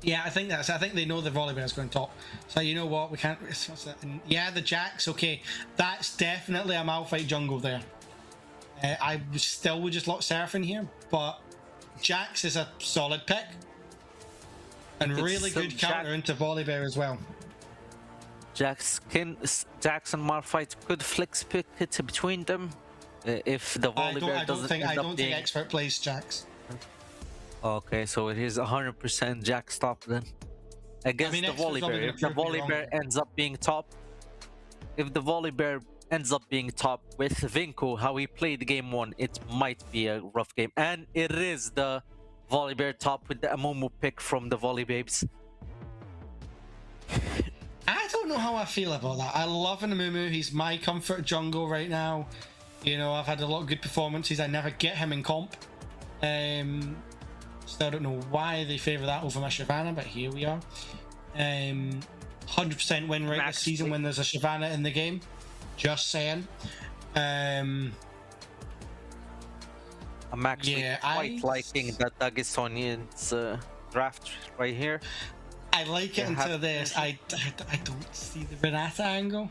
Yeah, I think they know the Volibear is going top. So you know what, we can't. What's that? And yeah, the Jax. Okay, that's definitely a Malphite jungle there. I still would just lock Seraphine here, but Jax is a solid pick, and really good counter into Volibear as well. Jax and Malphite could flex pick it between them if the Volibear doesn't. I don't think Expert plays Jax. Okay, so it is 100% Jax top then. Against the Volibear. If the Volibear ends up being top, with Vinko, how he played game 1, it might be a rough game. And it is the Volibear top with the Amumu pick from the Volley Babes. I don't know how I feel about that. I love Amumu. He's my comfort jungle right now. You know, I've had a lot of good performances. I never get him in comp. Still don't know why they favour that over my Shyvana, but here we are. 100% win rate this season when there's a Shyvana in the game. Just saying. I'm actually quite liking that Dagestanian's draft right here. I like it until this. I don't see the Renata angle.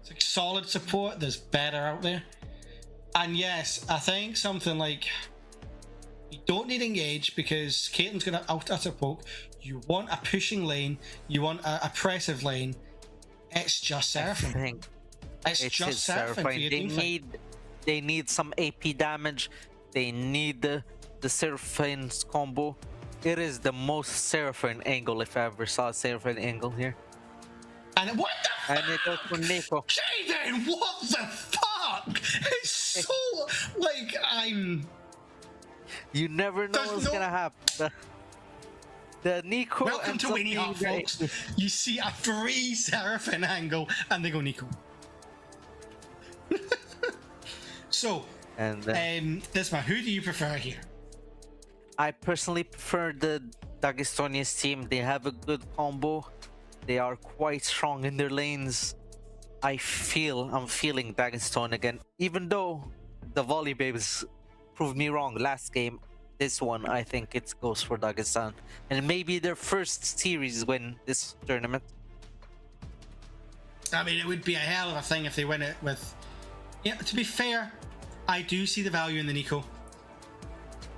It's like solid support. There's better out there. And yes, I think something like, you don't need engage because Caitlyn's going to utter poke. You want a pushing lane. You want a oppressive lane. It's just Seraphine. It's just Seraphine. They need some AP damage. They need the Seraphine's combo. It is the most Seraphine angle if I ever saw a Seraphine angle here. And what the fuck? And it goes for Nico. Jaden, what the fuck? It's so like You never know what's gonna happen. The Nico. Welcome to Winnie Hot, folks. You see a free Seraphine angle, and they go Nico. So, Desma, who do you prefer here? I personally prefer the Dagestanian team. They have a good combo. They are quite strong in their lanes. I'm feeling Dagestan again, even though the Volley Babes proved me wrong last game. This one, I think it goes for Dagestan, and maybe their first series win this tournament. I mean, it would be a hell of a thing if they win it with. Yeah, to be fair, I do see the value in the Nico.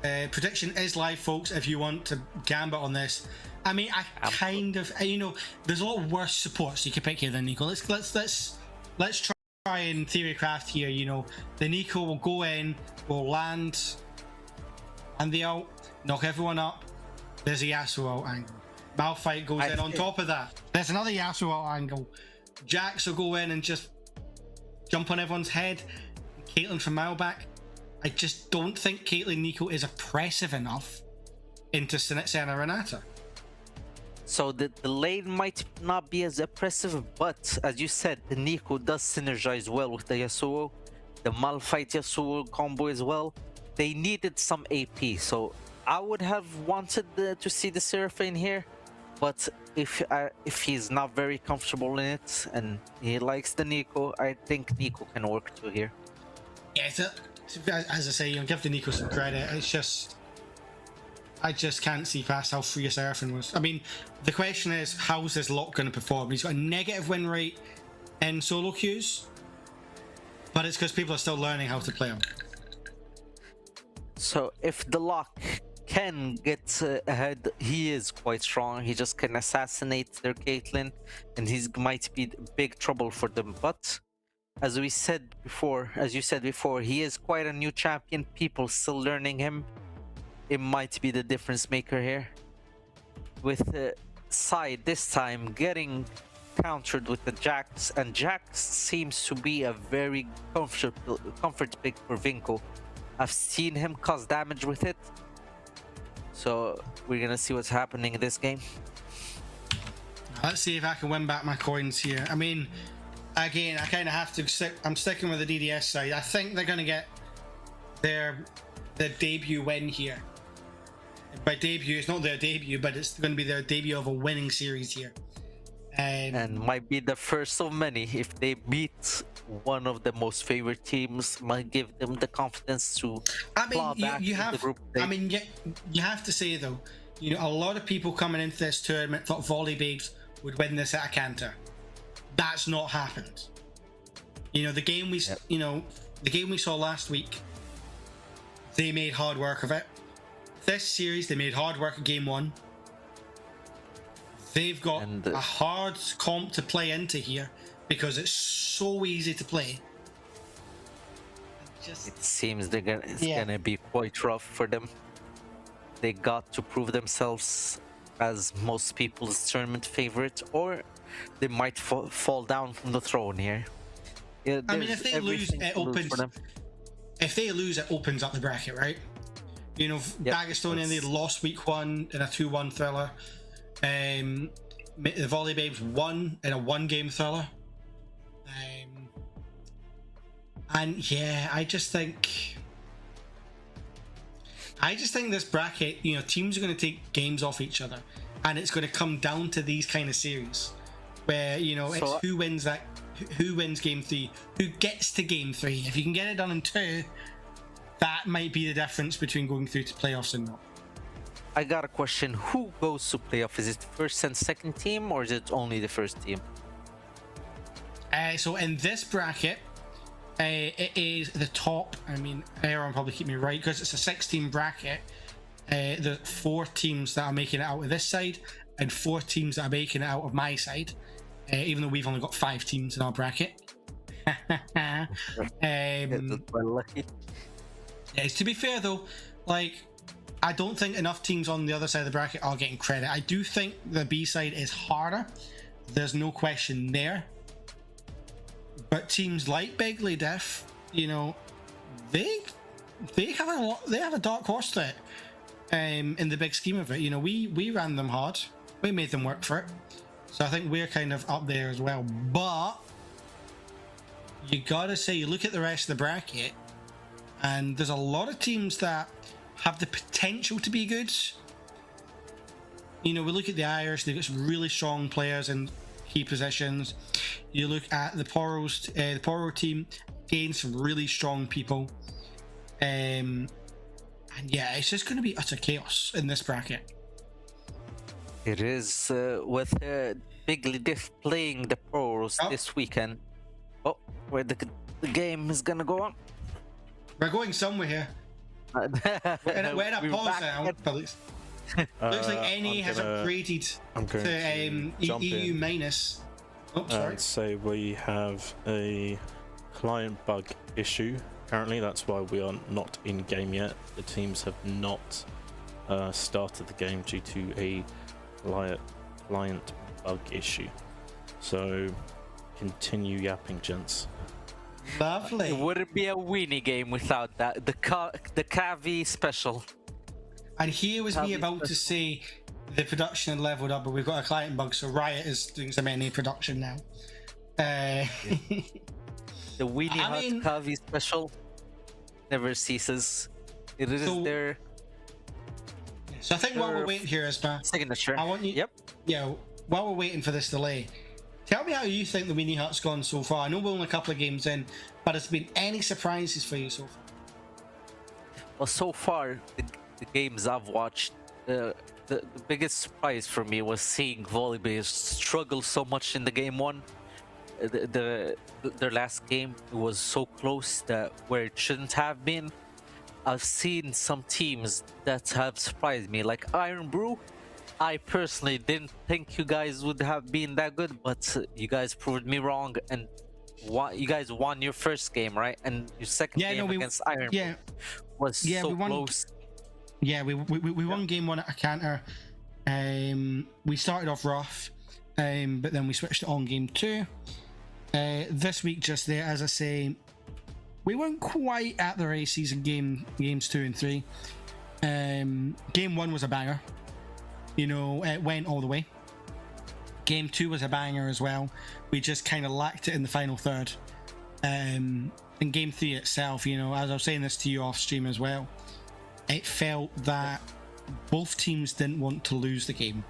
Prediction is live, folks. If you want to gambit on this, I mean, I kind of, you know, there's a lot worse supports you could pick here than Nico. Let's try and theory craft here. You know, the Nico will go in, will land, and the ult, knock everyone up. There's a Yasuo ult angle. Malphite goes in on top of that. There's another Yasuo ult angle. Jax will go in and just jump on everyone's head. Caitlyn from mile back. I just don't think Caitlyn Nico is oppressive enough into Senna Renata. So the lane might not be as oppressive, but as you said, the Nico does synergize well with the Yasuo. The Malphite Yasuo combo as well. They needed some AP, so I would have wanted to see the Seraphine here. But if he's not very comfortable in it and he likes the Nico, I think Nico can work too here. Yeah, as I say, give the Nico some credit. It's just, I just can't see past how free a Seraphine was. I mean, the question is, how's this Lock going to perform? He's got a negative win rate in solo queues, but it's because people are still learning how to play him. So if the Lock can get ahead, he is quite strong. He just can assassinate their Caitlyn, and he might be big trouble for them. But as you said before, he is quite a new champion. People still learning him. It might be the difference maker here. With Side this time getting countered with the Jax, and Jax seems to be a very comfort pick for Vinko. I've seen him cause damage with it. So we're gonna see what's happening in this game. Let's see if I can win back my coins here. I mean, again, I kind of have to I'm sticking with the DDS side. I think they're gonna get their debut win here. By debut, it's not their debut, but it's going to be their debut of a winning series here. And might be the first of many. If they beat one of the most favorite teams, might give them the confidence to claw back you have, the group. You have to say though, you know, a lot of people coming into this tournament thought Volley Babes would win this at a canter. That's not happened. You know, the game we saw last week, they made hard work of it. This series, they made hard work at game one. They've got a hard comp to play into here because it's so easy to play. It seems it's gonna be quite rough for them. They got to prove themselves as most people's tournament favorite, or they might fall down from the throne here. Yeah, I mean, if they lose, it opens. If they lose, it opens up the bracket, right? You know, Dagestonian, they lost week one in a 2-1 thriller. The Volley Babes won in a 1-game thriller. And yeah, I just think this bracket, you know, teams are going to take games off each other, and it's going to come down to these kind of series where, you know, it's who wins game 3, who gets to game 3. If you can get it done in 2, that might be the difference between going through to playoffs and not. I got a question. Who goes to playoff? Is it first and second team, or is it only the first team? So in this bracket, it is the top. I mean, Aaron probably keep me right because it's a 16 bracket. There's 4 teams that are making it out of this side, and 4 teams that are making it out of my side. Even though we've only got 5 teams in our bracket. Lucky. To be fair though, like, I don't think enough teams on the other side of the bracket are getting credit. I do think the B side is harder. There's no question there. But teams like Begley Diff, you know, they have a dark horse threat in the big scheme of it. You know, we ran them hard. We made them work for it. So I think we're kind of up there as well. But you gotta say, you look at the rest of the bracket, and there's a lot of teams that have the potential to be good. You know, we look at the Irish, they've got some really strong players in key positions. You look at the Poro team, again, some really strong people. And yeah, it's just going to be utter chaos in this bracket. It is with Bigley Diff playing the Poros this weekend. Oh, where the game is going to go on. We're going somewhere here. We're in a pause now. Looks like NA has upgraded to EU minus. Oh, sorry. I'd say we have a client bug issue. Apparently, that's why we are not in game yet. The teams have not started the game due to a client bug issue. So continue yapping, gents. Lovely. It wouldn't be a Winnie game without that. The Cavi special. And here was me about to say the production had leveled up, but we've got a client bug, so Riot is doing some NA production now. The Winnie Hut Cavi special never ceases. It is there. So I think while we're waiting here, Isma, signature. I want you. Yep. Yeah. While we're waiting for this delay, tell me how you think the Winnie Hut's gone so far. I know we're only a couple of games in, but has there been any surprises for you so far? Well, so far the games I've watched, the biggest surprise for me was seeing Volibear struggle so much in the game one. Their last game was so close that where it shouldn't have been. I've seen some teams that have surprised me, like Iron Brew. I personally didn't think you guys would have been that good, but you guys proved me wrong, and you guys won your first game, right? And your second game against Iron Brew was so close. Yeah, we won game one at a canter. We started off rough, but then we switched it on game two. This week, just there, as I say, we weren't quite at the races in games 2 and 3. Game 1 was a banger. You know, it went all the way. Game 2 was a banger as well. We just kind of lacked it in the final third. In game 3 itself, you know, as I was saying this to you off stream as well, it felt that both teams didn't want to lose the game.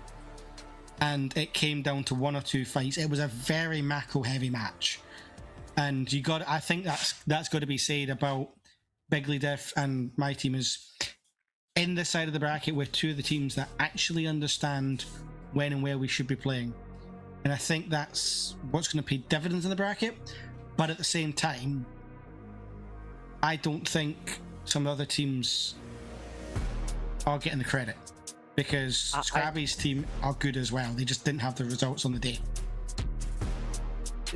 And it came down to 1 or 2 fights. It was a very macro heavy match. And I think that's got to be said about Bigly Diff and my team is in this side of the bracket with 2 of the teams that actually understand when and where we should be playing. And I think that's what's going to pay dividends in the bracket. But at the same time, I don't think some other teams are getting the credit because Scrabby's team are good as well. They just didn't have the results on the day.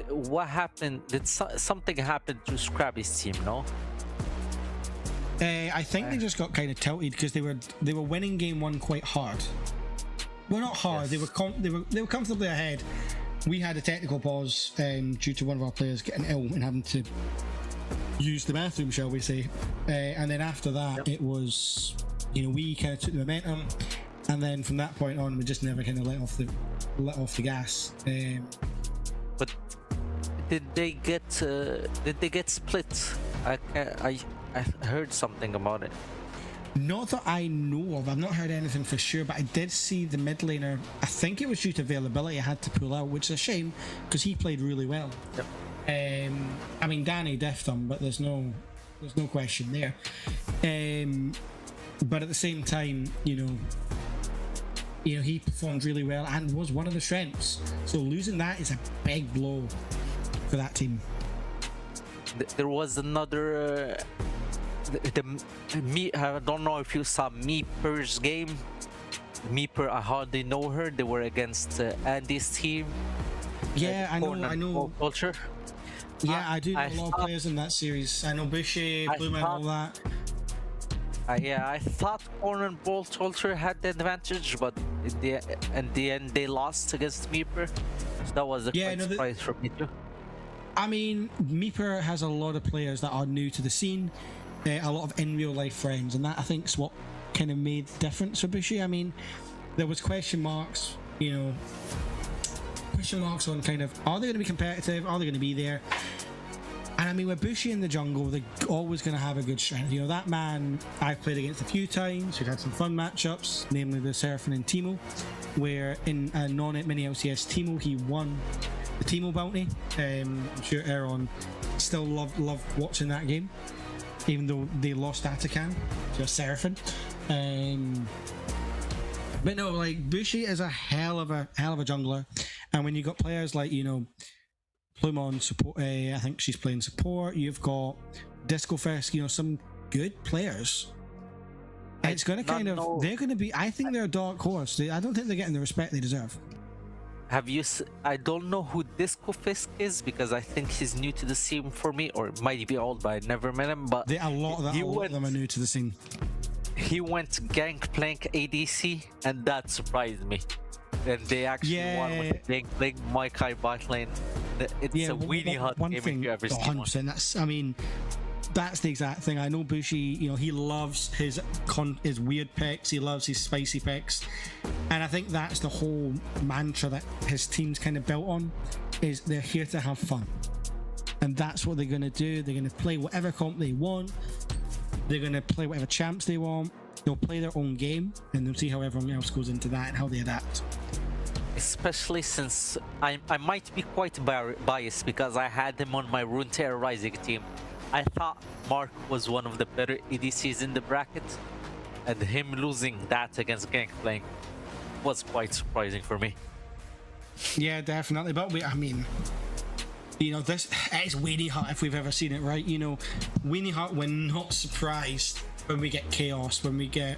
What happened? Did something happen to Scrabby's team? No. I think they just got kind of tilted because they were winning game 1 quite hard. Well, not hard. Yes. They were comfortably ahead. We had a technical pause due to one of our players getting ill and having to use the bathroom, shall we say? And then after that, it was, you know, we kind of took the momentum, and then from that point on, we just never kind of let off the gas. But did they get split? I heard something about it. Not that I know of. I've not heard anything for sure, but I did see the mid laner. I think it was due to availability. I had to pull out, which is a shame because he played really well. Yep. I mean, Danny deffed him, but there's no question there. But at the same time, you know, he performed really well and was one of the strengths. So losing that is a big blow for that team. There was another. I don't know if you saw Meeper's game. Meeper, I hardly know her. They were against Andy's team. Yeah, I know. Culture. Yeah, I do know a lot of players in that series. I know Bushy, Blue and all that. I thought Corn and Bolt Culture had the advantage, but in the end they lost against Meeper. So that was a surprise for me too. I mean, Meeper has a lot of players that are new to the scene, a lot of in real life friends, and that I think is what kind of made the difference for Bushy. I mean, there was question marks on kind of, are they going to be competitive? Are they going to be there? And I mean, with Bushy in the jungle, they're always going to have a good strength. You know, that man I've played against a few times. We've had some fun matchups, namely the Seraphim and Teemo, where in a non-MiniLCS Teemo, he won the Teemo bounty. I'm sure Aaron still loved watching that game, even though they lost Atakan to a Seraphim. But no, like, Bushy is a hell of a jungler, and when you got players like, you know, Plume on support, I think she's playing support. You've got Disco Fisk, you know, some good players. It's going to kind of, they're going to be, I think they're a dark horse. I don't think they're getting the respect they deserve. I don't know who Disco Fisk is because I think he's new to the scene for me, or might be old, but I never met him. But a lot of them are new to the scene. He went Gangplank ADC, and that surprised me. And they actually won with Gangplank Maokai bot lane. It's a Weenie Hut one game if thing, you ever seen 100%. one. I mean, that's the exact thing. I know Bushi, he loves his weird picks, he loves his spicy picks, and I think that's the whole mantra that his team's kind of built on, is they're here to have fun. And that's what they're going to do. They're going to play whatever comp they want. They're going to play whatever champs they want. They'll play their own game, and they'll see how everyone else goes into that and how they adapt. Especially since I might be quite biased because I had him on my Runeterra Rising team. I thought Mark was one of the better EDCs in the bracket, and him losing that against Gangplank was quite surprising for me. Yeah, definitely. But this it's Weenie Hut if we've ever seen it, right? Weenie Hut, we're not surprised when we get chaos, when we get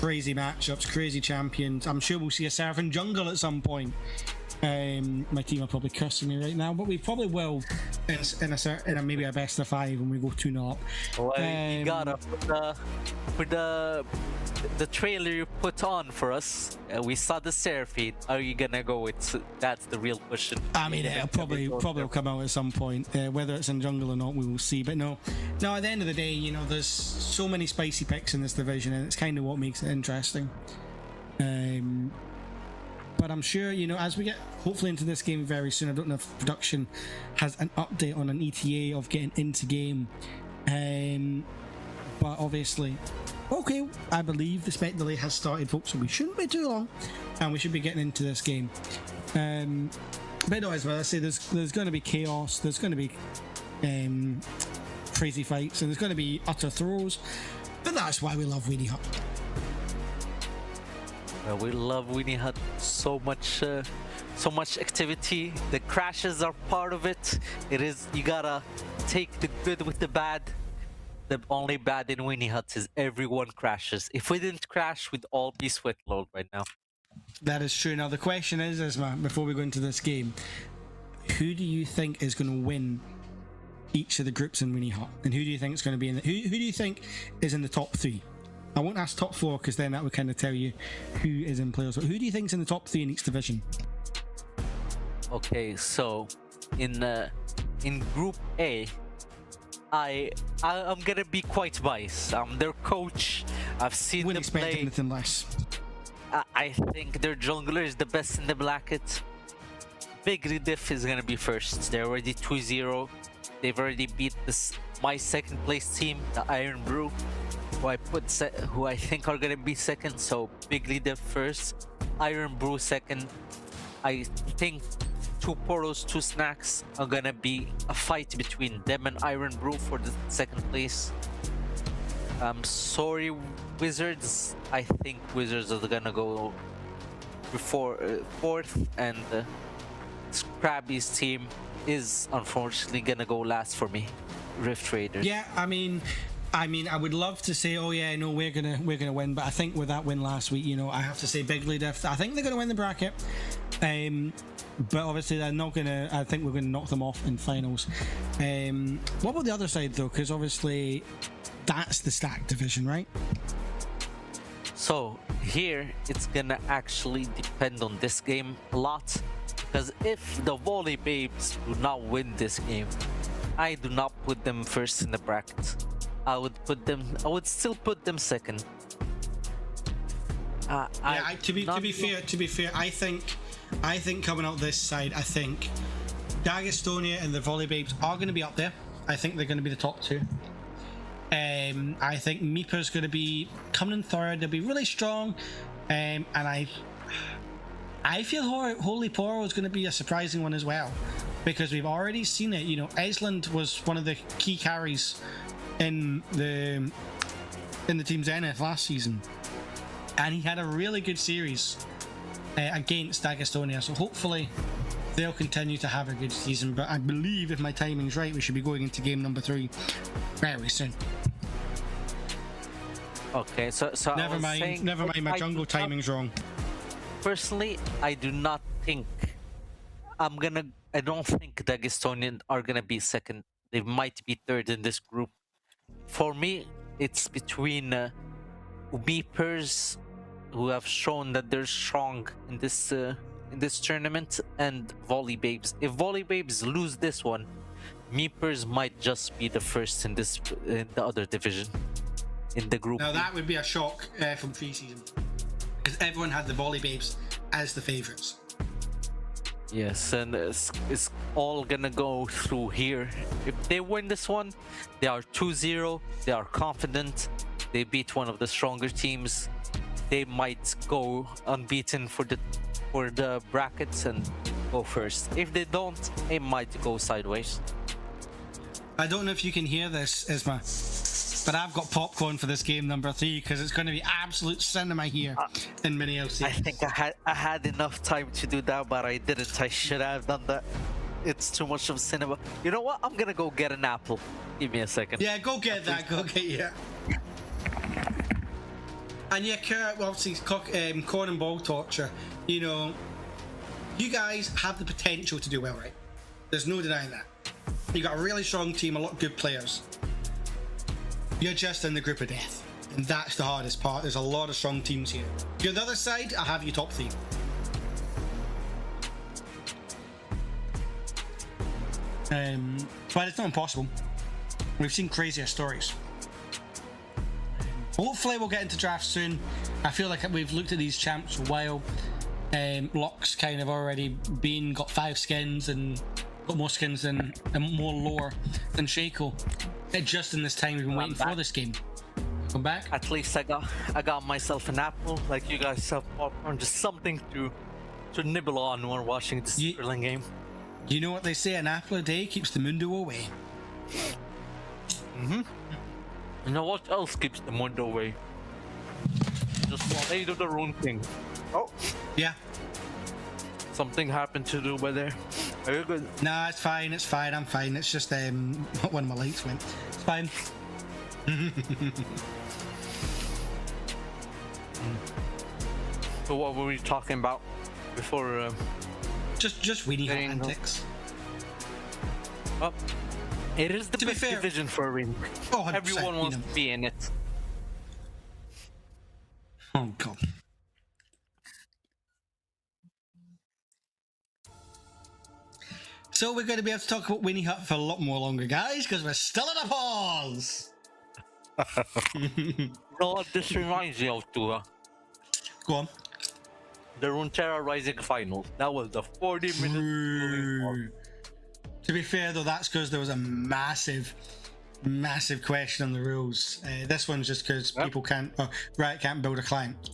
crazy matchups, crazy champions. I'm sure we'll see a Seraphim jungle at some point. My team are probably cursing me right now, but we probably will in maybe a best of 5 when we go 2-0 up. Well, you gotta for the trailer you put on for us. We saw the Seraphim. Are you gonna go with? That's the real question. I mean, it'll probably will come out at some point. Whether it's in jungle or not, we will see. But no. At the end of the day, there's so many spicy picks in this division, and it's kind of what makes it interesting. But I'm sure, as we get hopefully into this game very soon, I don't know if production has an update on an ETA of getting into game. But obviously, okay, I believe the spec delay has started, folks, so we shouldn't be too long, and we should be getting into this game. But no, as well, I say there's going to be chaos, there's going to be crazy fights, and there's going to be utter throws, but that's why we love Weenie Hut. We love Weenie Hut so much activity. The crashes are part of it. You gotta take the good with the bad. The only bad in Weenie Hut is everyone crashes. If we didn't crash, we'd all be sweat load right now. That is true. Now the question is, Isma, before we go into this game, who do you think is going to win each of the groups in Weenie Hut, and who do you think is going to be in who do you think is in the top 3? I won't ask top 4 because then that would kind of tell you who is in players. But who do you think is in the top 3 in each division? Okay, so in Group A, I'm gonna be quite biased. Their coach, I've seen Wouldn't them expect play. anything less. I think their jungler is the best in the bracket. Big Rediff is gonna be first. They're already 2-0. They've already beat my second place team, the Iron Brew, who I think are gonna be second. So Big Leader first, Iron Brew second. I think 2 Poros, 2 Snacks are gonna be a fight between them and Iron Brew for the second place. I'm sorry, Wizards. I think Wizards are gonna go before fourth, and Krabby's team is unfortunately gonna go last for me. Rift Raiders. Yeah, I mean, I would love to say, oh yeah, no, we're gonna win, but I think with that win last week, I have to say Big Lead. I think they're gonna win the bracket, but obviously they're not gonna. I think we're gonna knock them off in finals. What about the other side though? Because obviously that's the stacked division, right? So here it's gonna actually depend on this game a lot, because if the Volley Babes do not win this game, I do not put them first in the bracket. I would still put them second. To be fair, I think coming out this side, I think Dagestonia and the Volley Babes are going to be up there. I think they're going to be the top 2. I think Meeper's going to be coming in third. They'll be really strong, and I feel Holy Poro is going to be a surprising one as well, because we've already seen it. Iceland was one of the key carries in the Team Zenith last season, and he had a really good series against Dagestonia, so hopefully they'll continue to have a good season. But I believe, if my timing's right, we should be going into game number 3 very soon. Okay, so never mind, my jungle timing's wrong. Personally, I do not think I don't think Dagestonian are gonna be second. They might be third in this group. For me, it's between Beepers, who have shown that they're strong in this in this tournament, and Volley Babes. If Volley Babes lose this one, Meepers might just be the first in the other division, in the group. Now that would be a shock from pre-season, because everyone had the Volley Babes as the favourites. Yes, and it's all gonna go through here. If they win this one, they are 2-0, they are confident, they beat one of the stronger teams. They might go unbeaten for the brackets and go first. If they don't, it might go sideways. I don't know if you can hear this, Isma, but I've got popcorn for this game number 3 because it's going to be absolute cinema here in MiniLCS. I think I had enough time to do that, but I didn't. I should have done that. It's too much of cinema. You know what? I'm gonna go get an apple. Give me a second. Yeah, go get that. Go get yeah. And yeah, Kurt, well, obviously, Corn and Ball Torture. You know, you guys have the potential to do well, right? There's no denying that. You got a really strong team, a lot of good players. You're just in the group of death, and that's the hardest part. There's a lot of strong teams here. You're the other side. I have you top 3. But it's not impossible. We've seen crazier stories. Hopefully we'll get into drafts soon. I feel like we've looked at these champs a while. Locke's kind of already got 5 skins and got more skins and more lore than Shaco. Just in this time we've been waiting for this game. Come back. At least I got myself an apple, like you guys have popcorn, just something to nibble on when watching this thrilling game. You know what they say, an apple a day keeps the mundo away. You know what else keeps the mundo away? Just they do their own thing. Oh. Yeah. Something happened to do by there. Are you good? Nah, it's fine, I'm fine. It's just one of my lights went. It's fine. So what were we talking about before? Just Weenie Hot antics. Well, it is the best division for Ring. Oh, everyone wants to be in it. Oh god. So we're going to be able to talk about Weenie Hut for a lot more longer, guys, because we're still in a pause. You know what this reminds me of, too? Go on. The Runeterra Rising Finals. That was the 40 minutes. To be fair, though, that's because there was a massive question on the rules. This one's just because people can't build a client.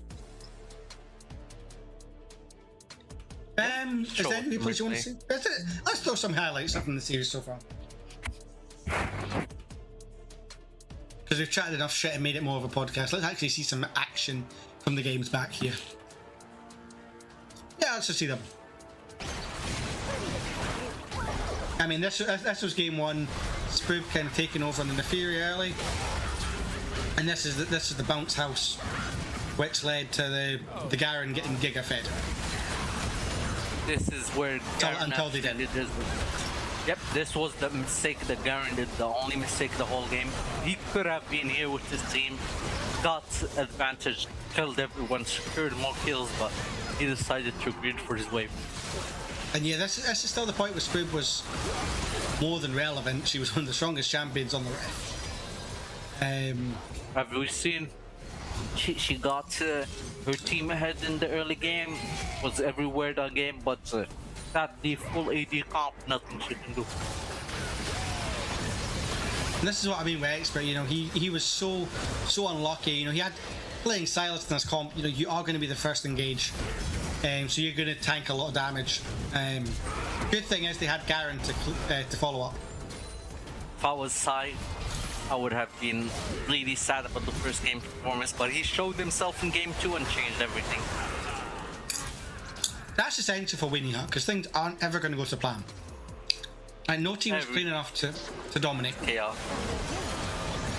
Is there any place you want to see? Let's throw some highlights up from the series so far. Because we've chatted enough shit and made it more of a podcast. Let's actually see some action from the games back here. Yeah, let's just see them. I mean, this was game 1. Spoob kind of taking over on the Neferi early, and this is the bounce house, which led to the Garen getting Giga fed. This is where until they did. Yep, this was the mistake that Garen did, the only mistake the whole game. He could have been here with his team, got advantage, killed everyone, secured more kills, but he decided to greed for his wave. And yeah, this is still the point where Spoob was more than relevant. She was one of the strongest champions on the ref. Have we seen? She got her team ahead in the early game, was everywhere that game, but that the full AD comp, nothing she can do. And this is what I mean with Expert. You know, he was so unlucky. You know, he had playing Silas in his comp. You know, you are going to be the first engage, so you're going to tank a lot of damage. Good thing is they had Garen to follow up. If I was Sai, I would have been really sad about the first game performance, but he showed himself in game 2 and changed everything. That's essential for Weenie Hut, because things aren't ever going to go to plan. And no team was clean enough to dominate. Yeah.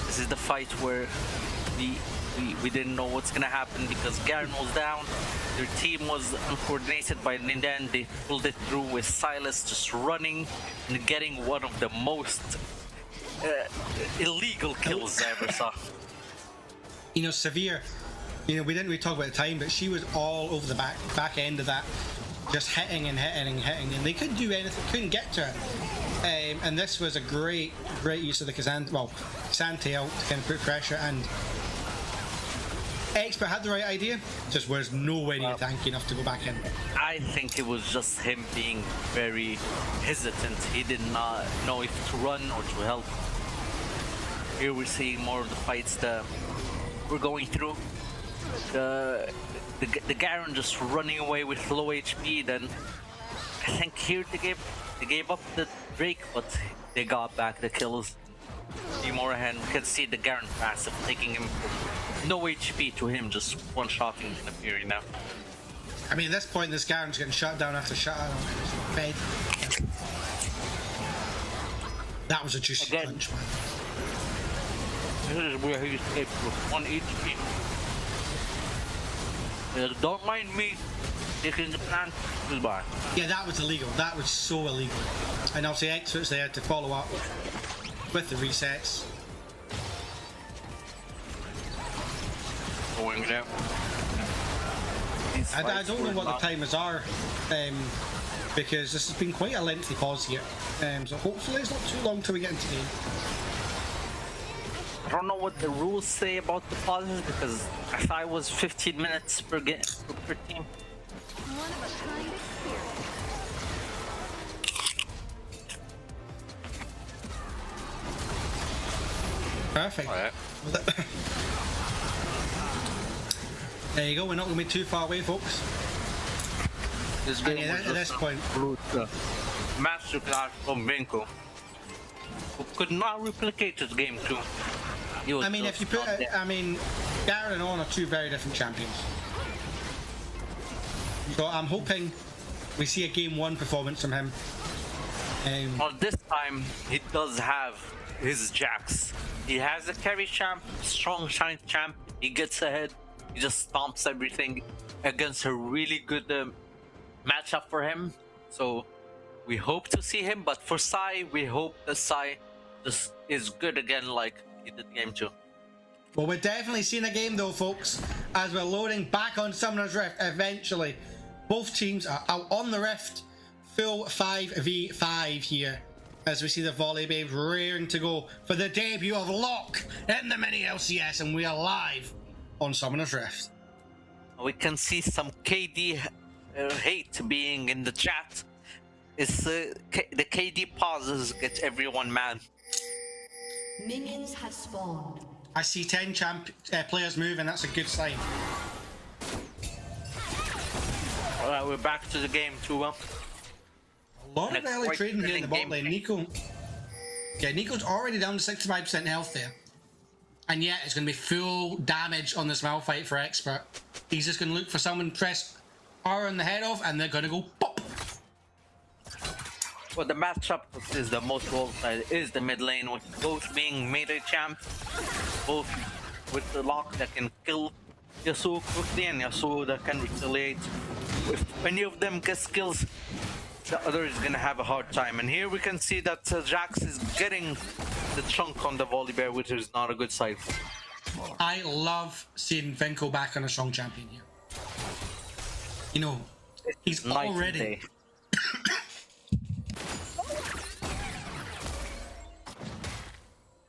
This is the fight where we didn't know what's gonna happen because Garen was down. Their team was uncoordinated, but in the end they pulled it through with Silas just running and getting one of the most illegal kills I ever saw. You know, Severe, you know, we didn't really talk about the time, but she was all over the back end of that just hitting and hitting and hitting, and they couldn't do anything, couldn't get to it. And this was a great use of the Kazante ult to kind of put pressure, and Expert had the right idea, just was nowhere near tanky enough to go back in. I think it was just him being very hesitant. He did not know if to run or to help. Here we're seeing more of the fights that we're going through. The Garen just running away with low HP. Then I think here they gave up the Drake, but they got back the kills. Beforehand, we can see the Garen passive taking him from no HP to him just one-shotting in the Fury now. I mean, at this point, this Garen's getting shut down after shut down. Fed. That was a juicy punch, man. This is where he's escaped with 1 HP. Don't mind me taking the plant. Goodbye. Yeah, that was illegal. That was so illegal. And obviously, Expert's there to follow up with the resets. Going down. I don't know what the timers are, because this has been quite a lengthy pause here. So hopefully it's not too long till we get into game. I don't know what the rules say about the pauses, because I thought it was 15 minutes per game per team. One of a kind experience. Perfect. All right. There you go. We're not going to be too far away, folks. This And yeah, at this point, masterclass from Vinko, who could not replicate his game too. I mean, if you put, Garen and On are two very different champions. So I'm hoping we see a game 1 performance from him. Well, this time he does have his Jax. He has a carry champ, strong shine champ. He gets ahead. He just stomps everything against a really good matchup for him. So we hope to see him. But for Sai, we hope that Sai just is good again, like he did game 2. Well, we're definitely seeing a game though, folks, as we're loading back on Summoner's Rift eventually. Both teams are out on the Rift, full 5v5 here, as we see the Volley Babes rearing to go for the debut of Locke in the MiniLCS, and we are live on Summoner's Rift. We can see some KD hate being in the chat. It's the KD pauses get everyone mad. Minions have spawned. I see 10 players moving, that's a good sign. Alright, we're back to the game too. A lot of early trading here in the bot lane. Nico's already down to 65% health there. And yet it's going to be full damage on this Malphite for Expert. He's just going to look for someone to press R on the head of, and they're going to go pop. Well, the matchup is the most volatile is the mid lane, with both being melee champs, both with the Locke that can kill Yasuo quickly and Yasuo that can retaliate. If any of them gets kills, the other is gonna have a hard time. And here we can see that Jax is getting the chunk on the Volibear, which is not a good sign. I love seeing Vinko back on a strong champion here. You know, he's Night already...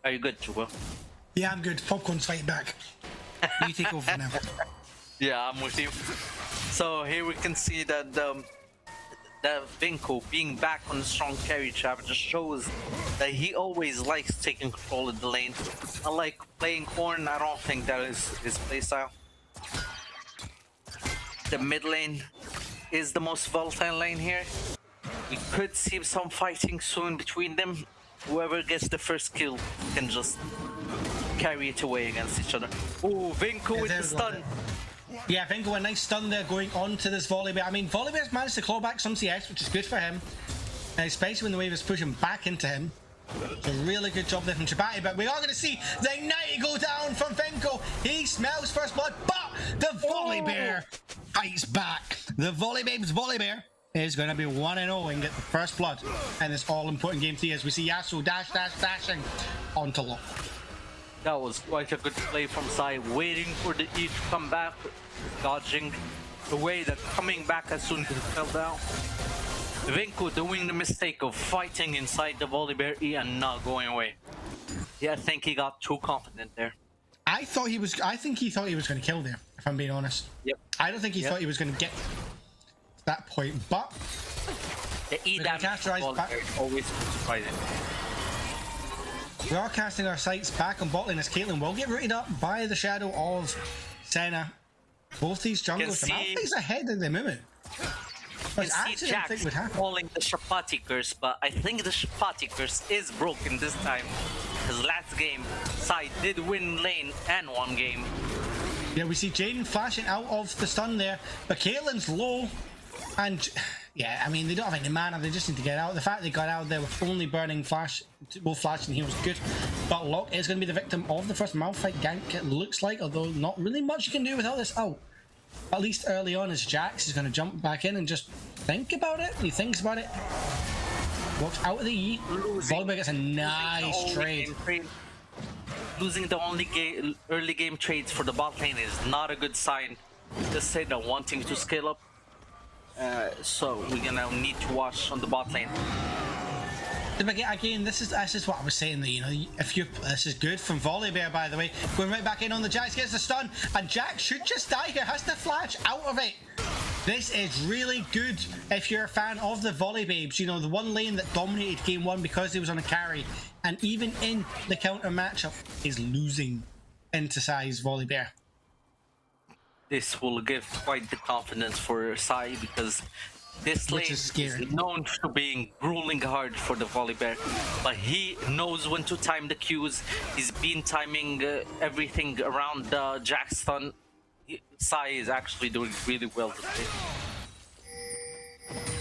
Are you good, Chuba? Yeah, I'm good. Popcorn's fighting back. You take over now. Yeah, I'm with you. So here we can see that the Vinko being back on the strong carry trap just shows that he always likes taking control of the lane. Unlike playing Corn, I don't think that is his playstyle. The mid lane is the most volatile lane here. We could see some fighting soon between them. Whoever gets the first kill can just carry it away against each other. Oh, Vinko with the stun. Yeah, Vinko, a nice stun there going on to this Volibear. I mean, Volibear's managed to claw back some CS, which is good for him. Especially when the wave is pushing back into him. It's a really good job there from Chibati, but we are going to see the Ignite go down from Vinko. He smells first blood, but the Volibear fights back. The Volibabe's Volibear is going to be 1-0 and get the first blood in this all-important game 3 as we see Yasuo dashing onto Locke. That was quite a good play from Sai, waiting for the E to come back, dodging the way that coming back as soon as it fell down. Vinko doing the mistake of fighting inside the Volibear E and not going away. Yeah, I think he got too confident there. I think he thought he was going to kill there, if I'm being honest. Yep. I don't think he thought he was going to get to that point, but The E damage is always surprising. We are casting our sights back on bot lane as Caitlyn will get rooted up by the shadow of Senna. Both these junglers, the Malphite's ahead of the moment. I see Jax calling the Shapati curse, but I think the Shapati curse is broken this time. Because last game, Sai did win lane and one game. Yeah, we see Jaden flashing out of the stun there, but Caitlyn's low. And yeah, I mean, they don't have any mana, they just need to get out. The fact they got out there with only burning flash, both flash and heal was good. But Locke is going to be the victim of the first Malphite gank, it looks like, although not really much you can do without this ult. At least early on, as Jax is going to jump back in and just think about it. He thinks about it. Walks out of the E. Volibear gets a nice trade. Losing the only early game trades for the bot lane is not a good sign. Just say they're wanting to scale up. So we're gonna need to watch on the bot lane. Again, this is what I was saying. That, you know, this is good from Volibear, by the way. Going right back in on the Jax, gets the stun, and Jax should just die here. Has to flash out of it. This is really good if you're a fan of the Volleybabes. You know, the one lane that dominated game one because he was on a carry, and even in the counter matchup is losing into Sai's Volibear. This will give quite the confidence for Sai because this lane is known for being grueling hard for the Volibear, but he knows when to time the Qs. He's been timing everything around the Jax stun. Sai is actually doing really well today.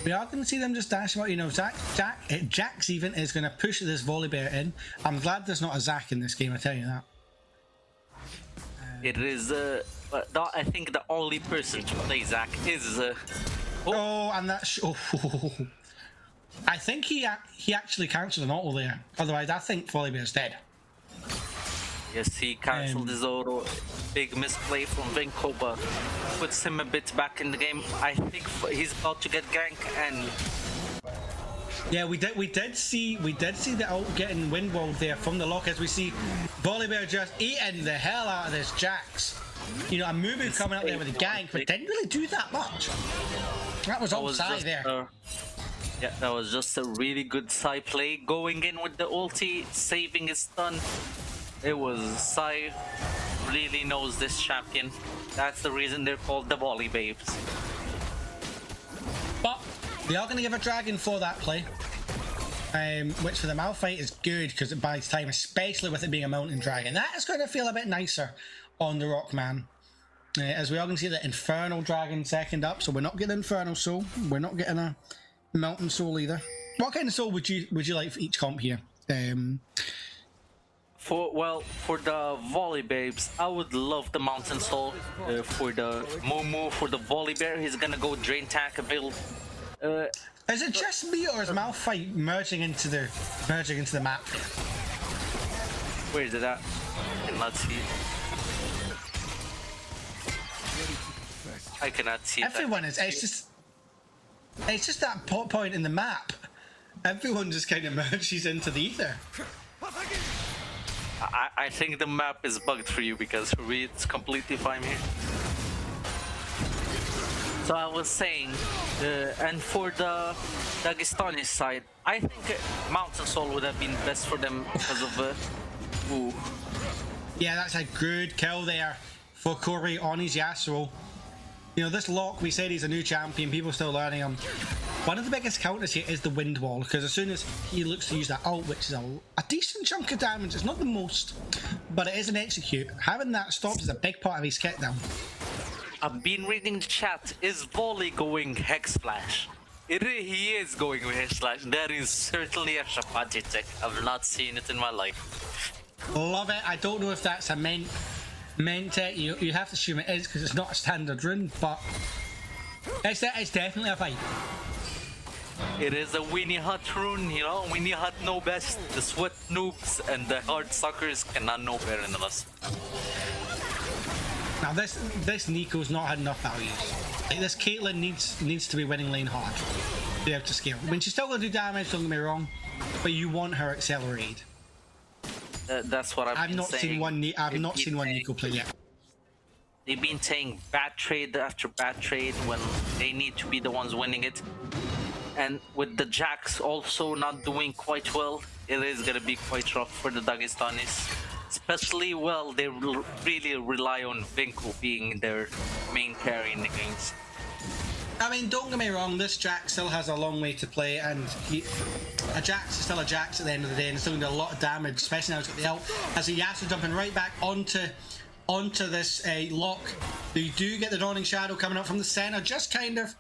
We are going to see them just dash about, you know, Jax even is going to push this Volibear in. I'm glad there's not a Zac in this game, I tell you that. It is, I think the only person to play Zac is... and that's... I think he actually cancelled an auto there. Otherwise, I think Volibear's dead. Yes, he cancelled his auto. Big misplay from Vinko, but puts him a bit back in the game. I think he's about to get gank, and yeah, we did see the ult getting windwalled there from the Lock, as we see Volibear just eating the hell out of this Jax. You know, a Mumu coming up there with a gank, but didn't really do that much. That was all Sai there. Yeah, that was just a really good Sai play, going in with the ulti, saving his stun. It was Sai really knows this champion. That's the reason they're called the Volleybabes. But they are going to give a dragon for that play, which for the Malphite is good because it buys time, especially with it being a mountain dragon. That is going to feel a bit nicer on the Rockman. As we are going to see the Infernal Dragon second up, so we're not getting Infernal Soul, we're not getting a Mountain Soul either. What kind of soul would you like for each comp here? For the Volleybabes, I would love the Mountain Soul. For the Mumu, for the Volibear, he's gonna go Drain Tank a build. Is it just me, or is Malphite merging into the map? Where is it at? I cannot see it. I cannot see Everyone is. It's just that point in the map. Everyone just kind of merges into the ether. I think the map is bugged for you, because for me it's completely fine here. So I was saying, and for the Dagestani side, I think Mountain Soul would have been best for them because of ooh. Yeah, that's a good kill there for Corey on his Yasuo. You know, this Locke, we said he's a new champion, people are still learning him. One of the biggest counters here is the wind wall, because as soon as he looks to use that ult, which is a decent chunk of damage, it's not the most, but it is an execute. Having that stopped is a big part of his kit down. I've been reading the chat. Is Volley going Hex Splash? He is going with Hex Splash. That is certainly a Shapati tech. I've not seen it in my life. Love it. I don't know if that's a main tech. You have to assume it is, because it's not a standard rune, but it's definitely a fight. It is a Winnie Hut rune, you know. Winnie Hut know best. The sweat noobs and the hard suckers cannot know better than us. Now this Nico's not had enough values. Like this Caitlyn needs to be winning lane hard to be able to scale. I mean, she's still going to do damage, don't get me wrong, but you want her accelerated. That's what I've been saying. I've not seen one Nico play yet. They've been saying bad trade after bad trade when they need to be the ones winning it. And with the Jacks also not doing quite well, it is going to be quite rough for the Dagestanis. Especially, well, they really rely on Vinko being their main carry in the games. I mean, don't get me wrong, this Jax still has a long way to play, and a Jax is still a Jax at the end of the day, and still going to do a lot of damage, especially now he's got the ult. As a Yasuo jumping right back onto this lock. You do get the Dawning Shadow coming up from the center, just kind of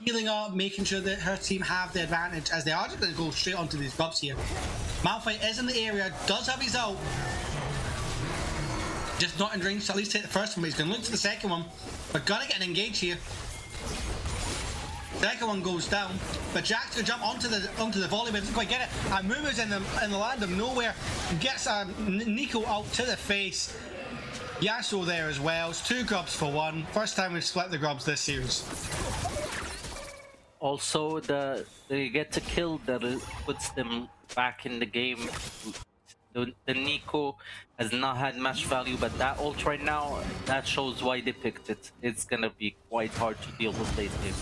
healing up, making sure that her team have the advantage, as they are just going to go straight onto these grubs here. Malphite is in the area, does have his ult. Just not in range to at least take the first one, but he's going to look to the second one. We're going to get an engage here. Second one goes down, but Jack's going to jump onto the volley, but doesn't quite get it. And Mumu's in the land of nowhere, gets a Nico out to the face. Yasuo there as well. It's 2 grubs for 1. First time we've split the grubs this series. Also, they get to kill that puts them back in the game. The Nico has not had much value, but that ult right now, that shows why they picked it. It's gonna be quite hard to deal with late game.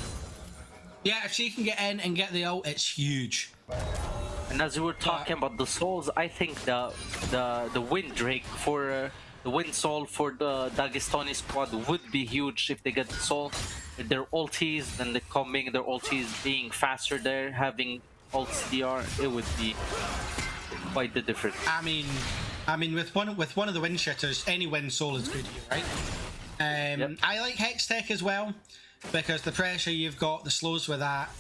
Yeah, if she can get in and get the ult, it's huge. And as we were talking about the souls, I think the win Drake for the win soul for the Dagestani squad would be huge if they get the soul. With their ultis, then the coming, their ultis being faster there, having ult CDR, it would be quite the difference. I mean, with one of the win shitters, any win soul is good here, right? Yep. I like Hex Tech as well, because the pressure you've got, the slows with that,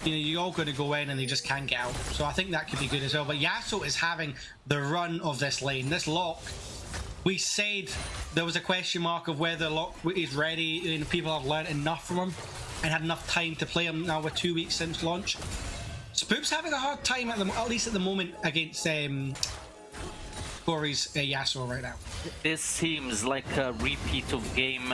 you know, you're all going to go in and they just can't get out. So I think that could be good as well. But Yasuo is having the run of this lane. This lock, we said there was a question mark of whether lock is ready, and people have learned enough from him and had enough time to play him now with 2 weeks since launch. Spoop's having a hard time at least at the moment against Corey's Yasuo right now. This seems like a repeat of game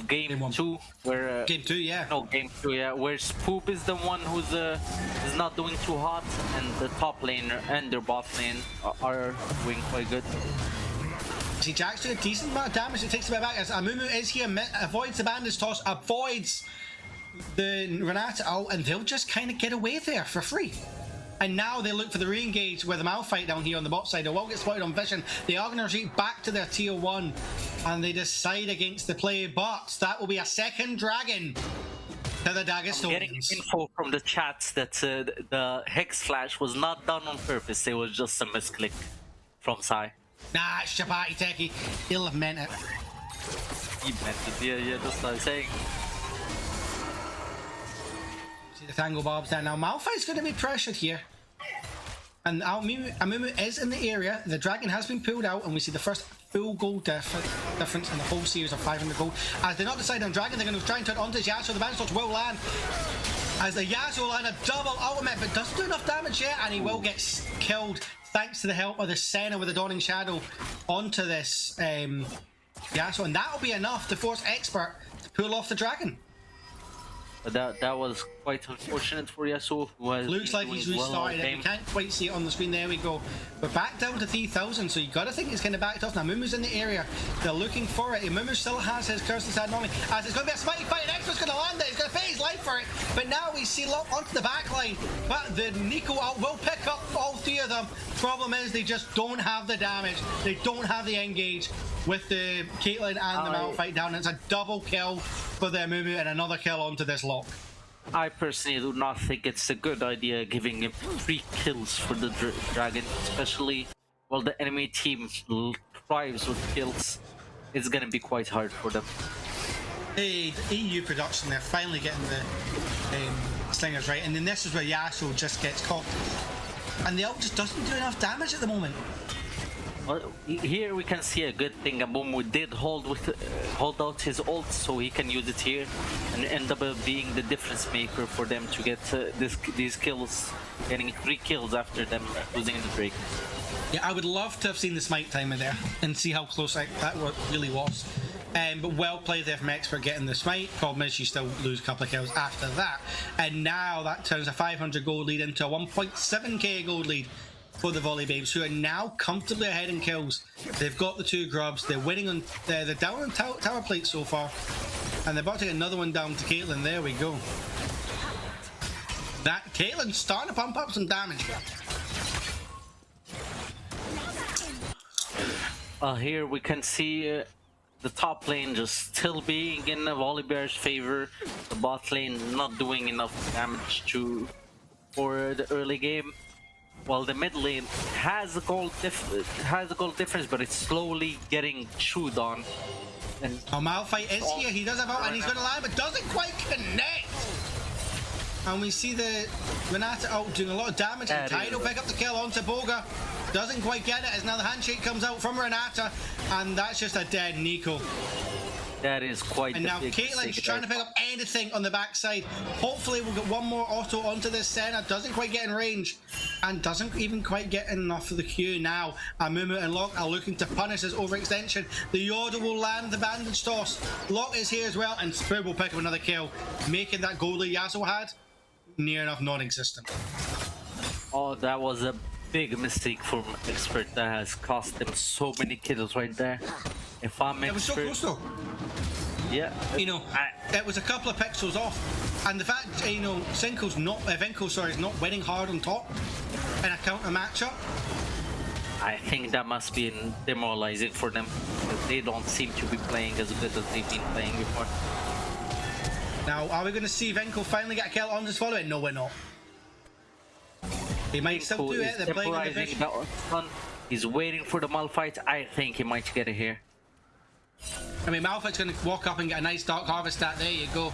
2, where game 2, yeah. No, game 2, yeah, where Spoop is the one who's is not doing too hot, and the top laner and their bot lane are doing quite good. See, Jack's doing a decent amount of damage. It takes him back as Amumu is here, avoids the bandage toss, avoids the Renata ult, and they'll just kind of get away there for free. And now they look for the re-engage with the Malphite down here on the bot side. They will get spotted on vision. They are going to retreat back to their tier 1, and they decide against the play, but that will be a second dragon to the Dagestanians. I'm getting info from the chats that the Hex Flash was not done on purpose. It was just a misclick from Sai. Nah, it's Chapati Techie. He'll have meant it. He meant it, yeah, that's what I'm saying. See the Tango Bob's there now. Malphite's going to be pressured here. And Amumu is in the area. The dragon has been pulled out, and we see the first full gold difference in the whole series of 500 gold. As they not decide on dragon, they're going to try and turn it onto Yasuo. The Bandage will land. As the Yasuo land a double ultimate, but doesn't do enough damage yet, and he will get killed thanks to the help of the Senna with the Dawning Shadow onto this Yasuo, and that'll be enough to force Expert to pull off the dragon. But that was quite unfortunate for Yasuo, who has looks like he's restarted it. We can't quite see it on the screen. There we go. We're back down to 3,000, so you got to think he's kind of backed off. Now Mumu's in the area. They're looking for it. Mumu still has his curse inside normally, as it's going to be a smiting fight, and Expert's going to land it. He's going to pay his life for it. But now we see Lock onto the back line. But the Nico ult will pick up all 3 of them. Problem is they just don't have the damage. They don't have the engage with the Caitlyn and the Malphite down. It's a double kill for the Mumu and another kill onto this Lock. I personally do not think it's a good idea giving him 3 kills for the dragon, especially while the enemy team thrives with kills. It's gonna be quite hard for them. Hey, the EU production, they're finally getting the slingers right, and then this is where Yasuo just gets caught. And the ult just doesn't do enough damage at the moment. Well, here we can see a good thing. Amumu did hold out his ult, so he can use it here and end up being the difference maker for them to get these kills, getting 3 kills after them losing the Drake. Yeah, I would love to have seen the smite timer there and see how close that really was. But well played there from Expert getting the smite. Problem is you still lose a couple of kills after that. And now that turns a 500 gold lead into a 1.7k gold lead for the Volley Babes, who are now comfortably ahead in kills. They've got the 2 grubs. They're winning on. They're down on tower plate so far, and they're about to get another one down to Caitlyn. There we go. That Caitlyn's starting to pump up some damage. Here we can see the top lane just still being in the Volley Bears' favor. The bot lane not doing enough damage for the early game. While the mid lane has a gold difference, but it's slowly getting chewed on. And Malphite is here. He does have out, and he's going to land, but doesn't quite connect. And we see the Renata out doing a lot of damage, and Tide will pick up the kill onto Boga. Doesn't quite get it as now the handshake comes out from Renata, and that's just a dead Nico. That is quite. And now Caitlyn's trying to pick up anything on the backside. Hopefully we'll get one more auto onto this Senna. Doesn't quite get in range, and doesn't even quite get enough of the Q. Now Amumu and Locke are looking to punish his overextension. The Yoda will land the bandage toss. Locke is here as well, and Spoob will pick up another kill, making that goal that Yasuo had near enough non-existent. Oh, that was a big mistake from Expert that has cost them so many kills right there. If I'm Expert, it was so close though. Yeah, you know, it was a couple of pixels off, and the fact you know Venko's is not winning hard on top in a counter matchup. I think that must be demoralizing for them, because they don't seem to be playing as good as they've been playing before. Now, are we going to see Venko finally get a kill on this follow-in? No, we're not. He might still do it. They're playing in the vision. He's waiting for the Malphite. I think he might get it here. I mean, Malphite's going to walk up and get a nice Dark Harvest stat. There you go.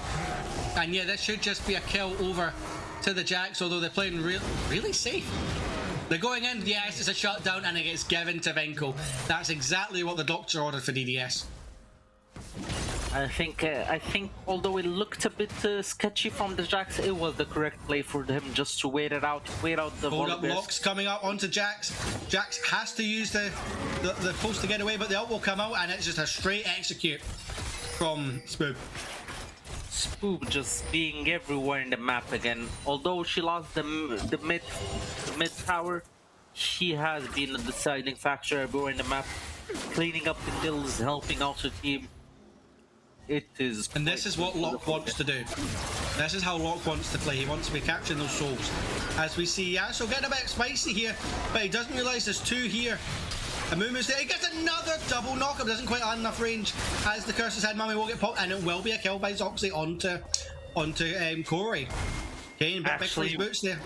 And yeah, this should just be a kill over to the Jacks, although they're playing really safe. They're going in, yes, it's a shutdown, and it gets given to Venko. That's exactly what the doctor ordered for DDS. I think although it looked a bit sketchy from the Jax, it was the correct play for them just to wait out the Hold up, Locks coming up onto Jax. Jax has to use the post to get away, but the ult will come out, and it's just a straight execute from Spoob. Spoob just being everywhere in the map again. Although she lost the mid tower, she has been a deciding factor everywhere in the map, cleaning up the kills, helping out the team. It is. And this is what Locke wants to do. This is how Locke wants to play. He wants to be capturing those souls. As we see Yasuo getting a bit spicy here, but he doesn't realise there's 2 here. Amumu's there. He gets another double knockup. Doesn't quite land enough range. As the Curse's Head Mummy will get popped, and it will be a kill by Zoxy onto Corey. Kane, big for his boots there.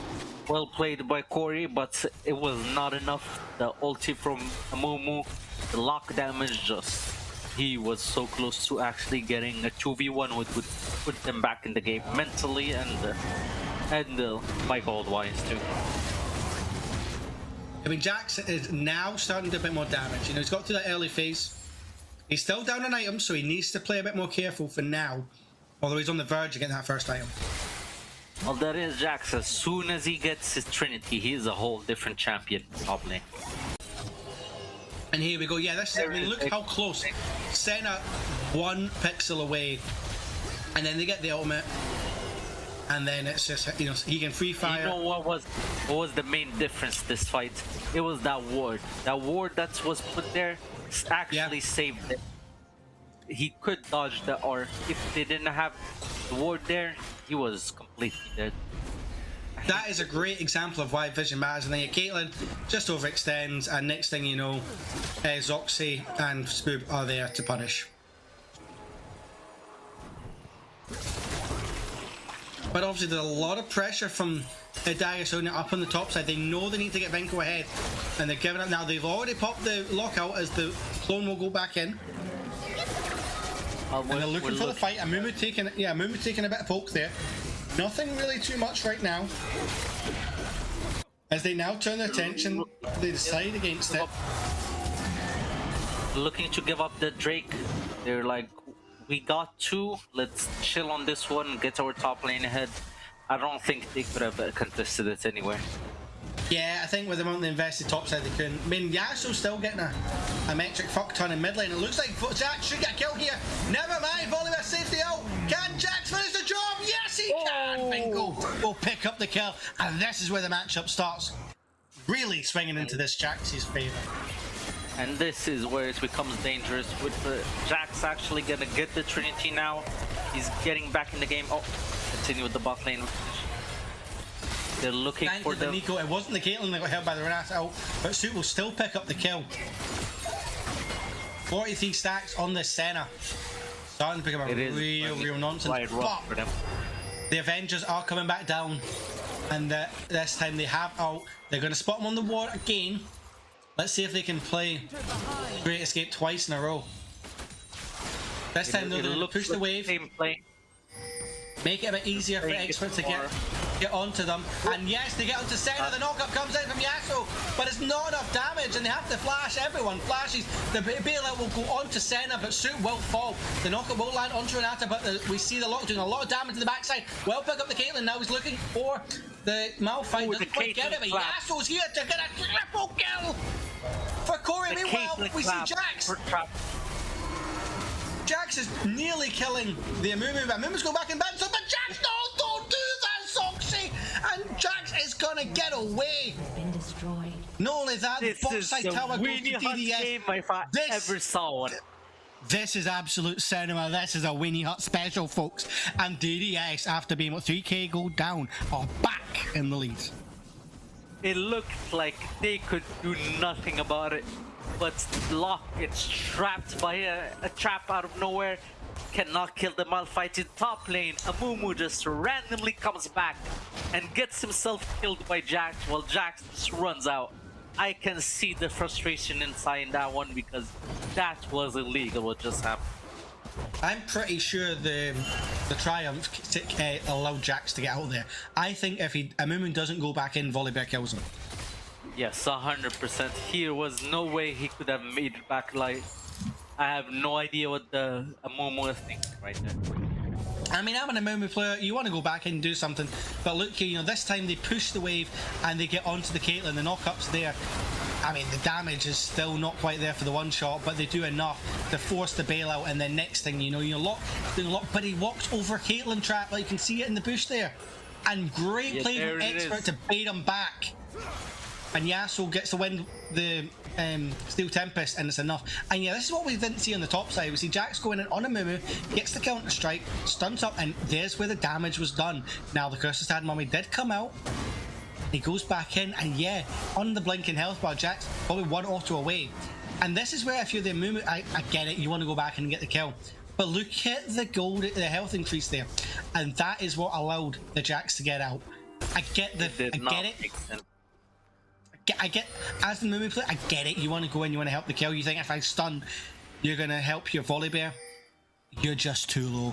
Well played by Corey, but it was not enough. The ulti from Amumu, the lock damage just. He was so close to actually getting a 2v1, which would put them back in the game mentally and by gold wise too. I mean, Jax is now starting to do a bit more damage. You know, he's got to that early phase. He's still down on items, so he needs to play a bit more careful for now. Although he's on the verge of getting that first item. Well, that is Jax. As soon as he gets his Trinity, he is a whole different champion, probably. And here we go. Yeah, this is it. I mean, look how close. Senna 1 pixel away, and then they get the ultimate, and then it's just, you know, he can free fire. You know what was the main difference this fight? It was that ward. That ward that was put there actually saved it. He could dodge the, or if they didn't have the ward there, he was completely dead. That is a great example of why vision matters. And then Caitlyn just overextends, and next thing you know, Zoxy and Spoob are there to punish. But obviously there's a lot of pressure from Dagger up on the top side. They know they need to get Venko ahead, and they're giving up now. They've already popped the lockout as the clone will go back in. And they're looking for the fight. Amumu taking a bit of poke there. Nothing really too much right now. As they now turn their attention, they decide against it. Looking to give up the Drake. They're like, we got 2, let's chill on this one, get our top lane ahead. I don't think they could have contested it anywhere. Yeah, I think with the amount they invested topside, they couldn't. I mean, Yasuo's still getting a metric fuck ton in mid lane. It looks like Jax should get a kill here. Never mind, Volibear safety out. Can Jax finish the job? Yes, he can. Bingo will pick up the kill, and this is where the matchup starts really swinging into this Jax's favor. And this is where it becomes dangerous with Jax actually gonna get the Trinity now. He's getting back in the game. Oh, continue with the bot lane. They're looking for the Nico. It wasn't the Caitlyn that got held by the Renata ult, but Suit will still pick up the kill. 43 stacks on this Senna. Starting to become a real nonsense. But the Avengers are coming back down, and this time they have ult. They're going to spot them on the ward again. Let's see if they can play Great Escape twice in a row. This time though, they're going to push the wave. Make it a bit easier for experts to get onto them. And yes, they get onto Senna. The knockup comes in from Yasuo, but it's not enough damage, and they have to flash. Everyone flashes. The bailout will go onto Senna, but Suit will fall. The knockup will land onto Renata, but we see the Lock doing a lot of damage to the backside. Well, pick up the Caitlyn. Now he's looking for the Malphite. Doesn't quite get it, but Yasuo's here to get a triple kill for Corey. Meanwhile, we see Jax. Jax is nearly killing the Amumu, but Amumu's going back in bed, so but Jax, no, don't do that, Soxy! And Jax is gonna get away. Been destroyed. Not only that, the bot side tower goes to DDS. Game if I ever saw one. This is absolute cinema. This is a Winnie Hut special, folks. And DDS, after being 3k gold down, are back in the lead. It looked like they could do nothing about it. But Locke gets trapped by a trap out of nowhere. Cannot kill the Malphite in top lane. Amumu just randomly comes back and gets himself killed by Jax while Jax just runs out. I can see the frustration inside that one because that was illegal what just happened. I'm pretty sure the Triumph allowed Jax to get out there. I think if Amumu doesn't go back in, Volibear kills him. Yes, 100%. Here was no way he could have made it back alive. I have no idea what the Amumu is thinking right there. I mean, I'm an Amumu player. You want to go back in and do something, but look here, you know, this time they push the wave and they get onto the Caitlyn. The knockup's there. I mean, the damage is still not quite there for the one shot, but they do enough to force the bailout. And then next thing you know, Locke doing a lot, but he walks over Caitlyn trap, like you can see it in the bush there. And great play from Expert to bait him back. And Yasuo gets to win the Steel Tempest, and it's enough. And yeah, this is what we didn't see on the top side. We see Jax going in on Amumu, gets the counter strike, stuns up, and there's where the damage was done. Now the Curses Had Mummy did come out. He goes back in, and yeah, on the blinking health bar, Jax probably one auto away. And this is where if you're the Amumu, I get it, you want to go back and get the kill. But look at the health increase there. And that is what allowed the Jax to get out. I get it. I get, as the Mumu player, I get it. You want to go in, you want to help the kill. You think if I stun, you're going to help your Volibear. You're just too low.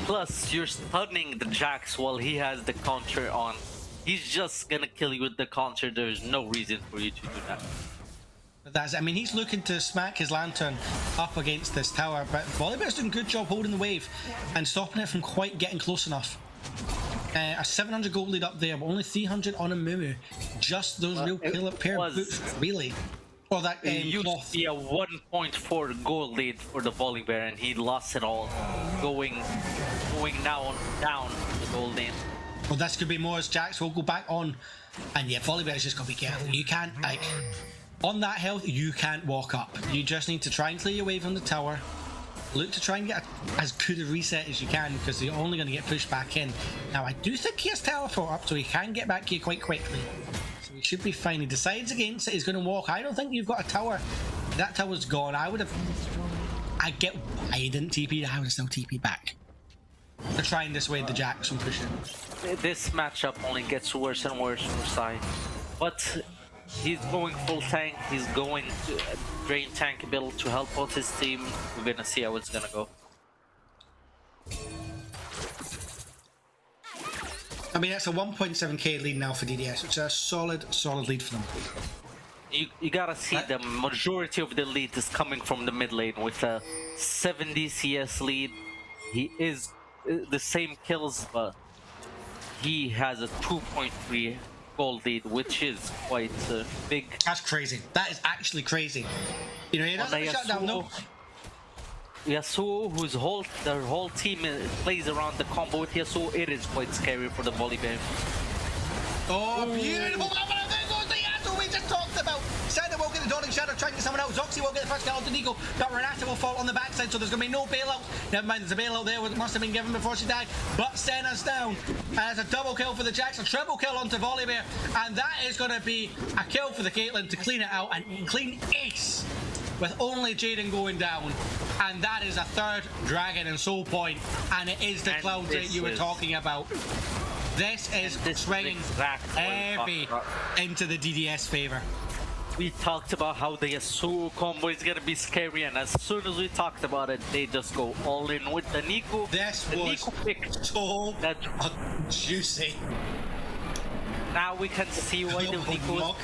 Plus, you're stunning the Jax while he has the counter on. He's just going to kill you with the counter. There's no reason for you to do that. I mean, he's looking to smack his lantern up against this tower, but Volibear's doing a good job holding the wave and stopping it from quite getting close enough. A 700 gold lead up there, but only 300 on a Mumu. Just those real pair of boots, really. Or that cloth. Yeah, 1.4 gold lead for the Volibear, and he lost it all. Going down the gold lane. Well, this could be more as Jax will go back on. And yeah, Volibear's just got to be careful. You can't, on that health, you can't walk up. You just need to try and clear your wave on the tower. Look to try and get as good a reset as you can, because you're only going to get pushed back in. Now, I do think he has teleport up, so he can get back here quite quickly. So he should be fine. He decides against it. He's going to walk. I don't think you've got a tower. That tower's gone. I would have... I get why he didn't TP. I would have still TP'd back. To try and dissuade the Jax from pushing. This matchup only gets worse and worse for Sai. But he's going full tank. He's going to drain tank build to help out his team. We're gonna see how it's gonna go. I mean, that's a 1.7k lead now for DDS, which is a solid lead for them. You gotta see the majority of the lead is coming from the mid lane with a 70 CS lead. He is the same kills, but he has a 2.3 gold lead, which is quite big. That's crazy. That is actually crazy. You know, he doesn't shut down, no. Yasuo, their whole team plays around the combo with Yasuo, it is quite scary for the volley babe. Oh, beautiful! There goes the Yasuo we just talked about. Sada will get the Dawning Shadow, trying to get someone out. Zoxy will get the first kill onto Nico, but Renata will fall on the backside, so there's going to be no bailout. Never mind, there's a bailout there, which must have been given before she died. But Senna's down, and it's a double kill for the Jax, a triple kill onto Volibear, and that is going to be a kill for the Caitlyn to clean it out, and clean ace, with only Jaden going down. And that is a third Dragon and Soul Point, and it is the Cloud that you were talking about. This is swinging heavy into the DDS favor. We talked about how the Yasuo combo is gonna be scary, and as soon as we talked about it, they just go all in with the Nico. This the was Nico pick so juicy. Now we can see why the Nico.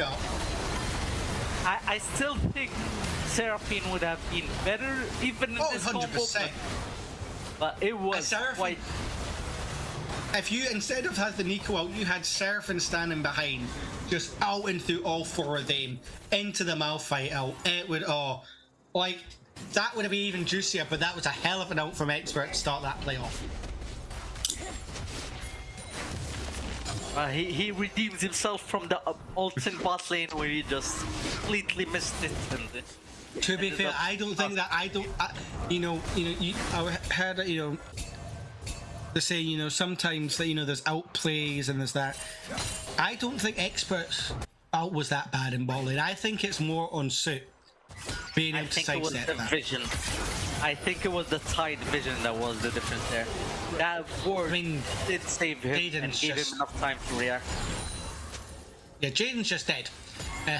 I still think Seraphine would have been better even in this 100%. combo, but it was quite. If you, instead of had the Nico out, you had Seraphine standing behind, just out and through all four of them, into the Malphite out, it would, like, that would have been even juicier, but that was a hell of an out from Expert to start that playoff. He redeems himself from the ult in bot lane where he just completely missed it. And to be fair, I don't think that, I heard that, they say, sometimes that, there's outplays and there's that. I don't think Expert's out was that bad in bot lane. I think it's more on Suit being able to sidestep that. Vision. I think it was the Tide vision that was the difference there. That ward did save him and gave him enough time to react. Yeah, Jaden's just dead,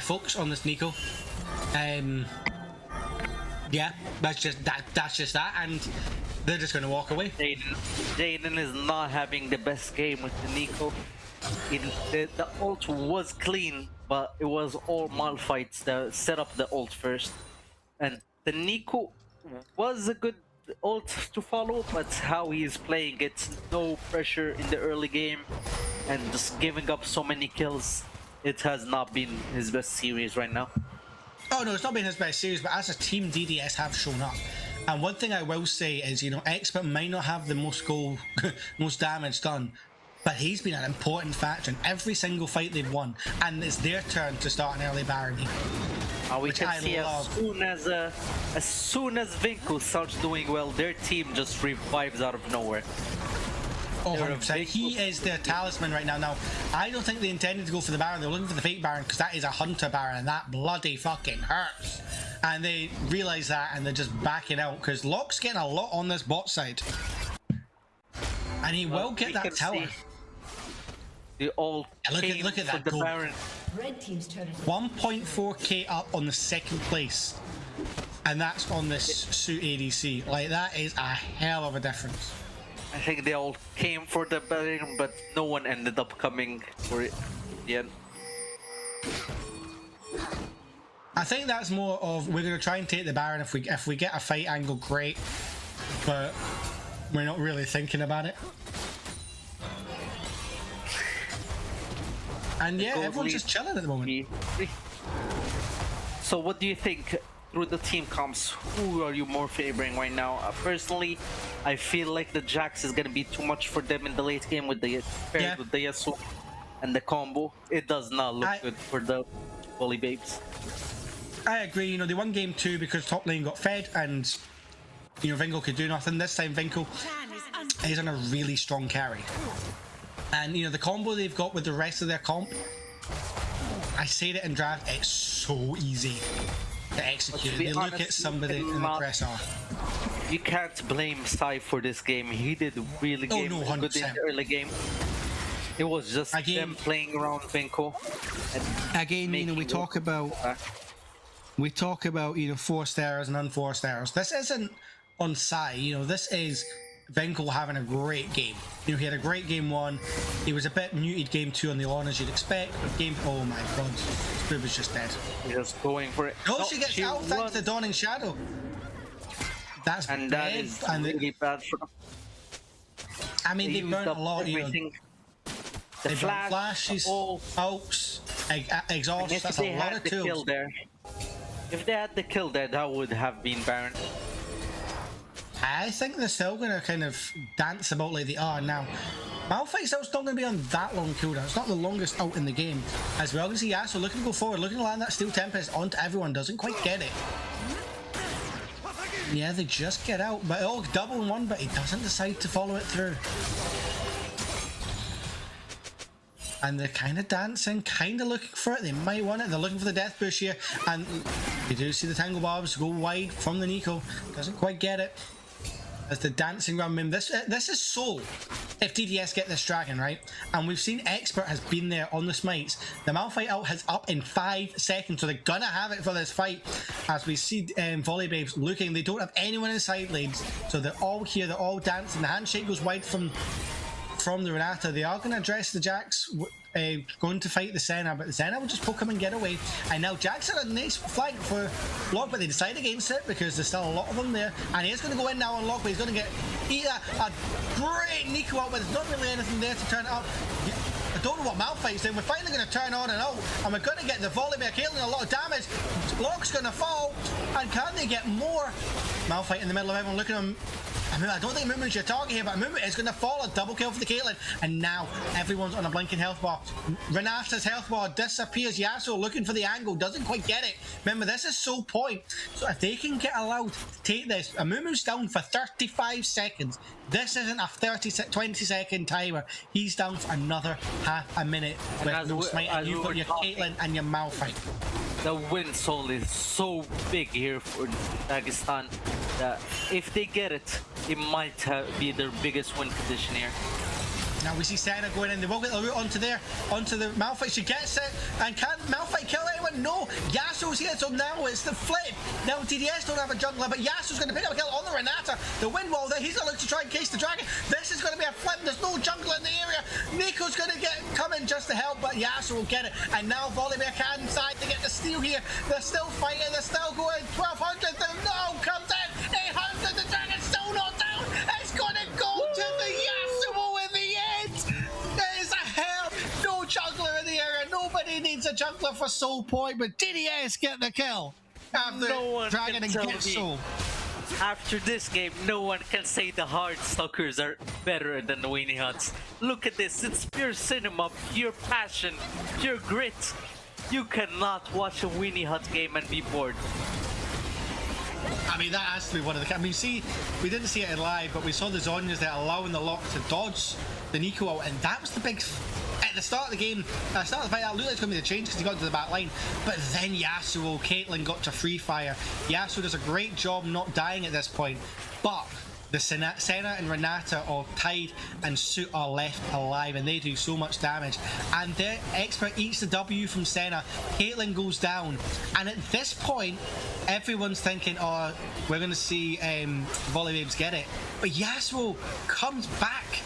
folks, on this Nico. Yeah, that's just that, and they're just going to walk away. Jaden is not having the best game with the Nico. The ult was clean, but it was all Malphites that set up the ult first. And the Nico was a good ult to follow, but how he is playing, it's no pressure in the early game and just giving up so many kills. It has not been his best series right now. Oh no, it's not been his best series, but as a team, DDS have shown up. And one thing I will say is, Expert might not have the most most damage done, but he's been an important factor in every single fight they've won, and it's their turn to start an early Baron here. We can see as soon as Vinko starts doing well, their team just revives out of nowhere. Oh, 100%. He is their talisman right now. Now, I don't think they intended to go for the Baron. They were looking for the fake Baron because that is a Hunter Baron and that bloody fucking hurts. And they realise that and they're just backing out because Locke's getting a lot on this bot side. And he will get that tower. They all look at that goal. Red team's turret. 1.4k up on the second place. And that's on this Suit ADC. Like, that is a hell of a difference. I think they all came for the Baron, but no one ended up coming for it in the end. I think that's more of, we're going to try and take the Baron if we get a fight angle, great. But we're not really thinking about it. And yeah, everyone's just chilling at the moment. So what do you think through the team comps? Who are you more favoring right now? Personally, I feel like the Jax is going to be too much for them in the late game with the paired with the Yasuo and the combo. It does not look good for the volley babes. I agree, they won game 2 because top lane got fed and Vinko could do nothing. This time Vinko is on a really strong carry. And the combo they've got with the rest of their comp, I said it in draft, it's so easy to execute. They look at somebody and they press R. You can't blame Sai for this game. He did really good in the early game. It was just them playing around Vinko. Again, we talk about 4 stars and un-4 stars. This isn't on Sai. This is Vinko having a great game. He had a great game 1. He was a bit muted game 2 on the lawn as you'd expect. But oh my god, Boo was just dead. Just going for it. Oh, she gets out thanks to Dawning Shadow. That's and that is really bad for them. I mean, they burnt a lot. The flash flashes, all ults, exhaust. if That's they a lot had of the kill tools. there, if they had the kill there, that would have been Baron. I think they're still going to kind of dance about like they are now. Malphite's ult's not going to be on that long cooldown. It's not the longest ult in the game. As well as Yasuo looking to go forward, looking to land that Steel Tempest onto everyone, doesn't quite get it. Yeah, they just get out, but oh, double in one, but he doesn't decide to follow it through. And they're kind of dancing, kind of looking for it. They might want it. They're looking for the death push here, and you do see the Tangle Barbs go wide from the Nico. Doesn't quite get it. As the dancing around him. This is Soul. If DDS get this dragon, right? And we've seen Expert has been there on the smites. The Malphite ult has up in 5 seconds, so they're gonna have it for this fight. As we see Volley Babes looking, they don't have anyone in side lanes, so they're all here, they're all dancing. The handshake goes wide from the Renata. They are going to address the Jax, going to fight the Senna, but the Senna will just poke him and get away. And now Jax are on the next flank for Lock, but they decide against it because there's still a lot of them there. And he's going to go in now on Lock, but he's going to get a great Nico out, but there's not really anything there to turn it up. I don't know what Malphite's doing. We're finally going to turn on and out, and we're going to get the volley by Caitlyn, a lot of damage. Lock's going to fall, and can they get more? Malphite in the middle of everyone looking at him. I mean, I don't think Movement's your target here, but Movement is going to fall. A double kill for the Caitlyn, and now everyone's on a blinking health bar. Renata's health bar disappears. Yasuo looking for the angle, doesn't quite get it. Remember, this is Soul Point, so if they can get allowed to take this, a Movement's down for 35 seconds. This isn't a 20-second timer. He's down for another half a minute with no smite, and you've got your Caitlyn and your Malphite. The win soul is so big here for Dagestan that if they get it, it might be their biggest win condition here. Now we see Senna going in. They will get the route onto the Malphite. She gets it, and can Malphite kill anyone? No. Yasuo's here, so now it's the flip. Now DDS don't have a jungler, but Yasuo's going to pick up a kill on the Renata. The wind wall there. He's going to look to try and case the dragon. This is going to be a flip. There's no jungler in the area. Nico's going to come in just to help, but Yasuo will get it. And now Volibear can decide to get the steal here. They're still fighting. They're still going. 1200. No, comes in. 800. The dragon's still not down. It's going to go to the Yasuo in the end. There is a hell. No jungler in the area. Nobody needs a jungler for Soul Point, but DDS get the kill. After No one dragon can and tell get me. Soul. After this game, no one can say the Heartstalkers are better than the Weenie Huts. Look at this, it's pure cinema, pure passion, pure grit. You cannot watch a Weenie Hut game and be bored. I mean, that has to be one of the... I mean, see, we didn't see it in live, but we saw the Zhonya's there allowing the Lock to dodge the Nico out, and that was the big... At the start of the game, at the start of the fight, that looked like it's going to be the change because he got to the back line. But then Yasuo, Caitlyn got to free fire. Yasuo does a great job not dying at this point, but the Senna and Renata are tied and Suit are left alive, and they do so much damage. And their Expert eats the W from Senna. Caitlyn goes down, and at this point, everyone's thinking, oh, we're going to see Volley Babes get it. But Yasuo comes back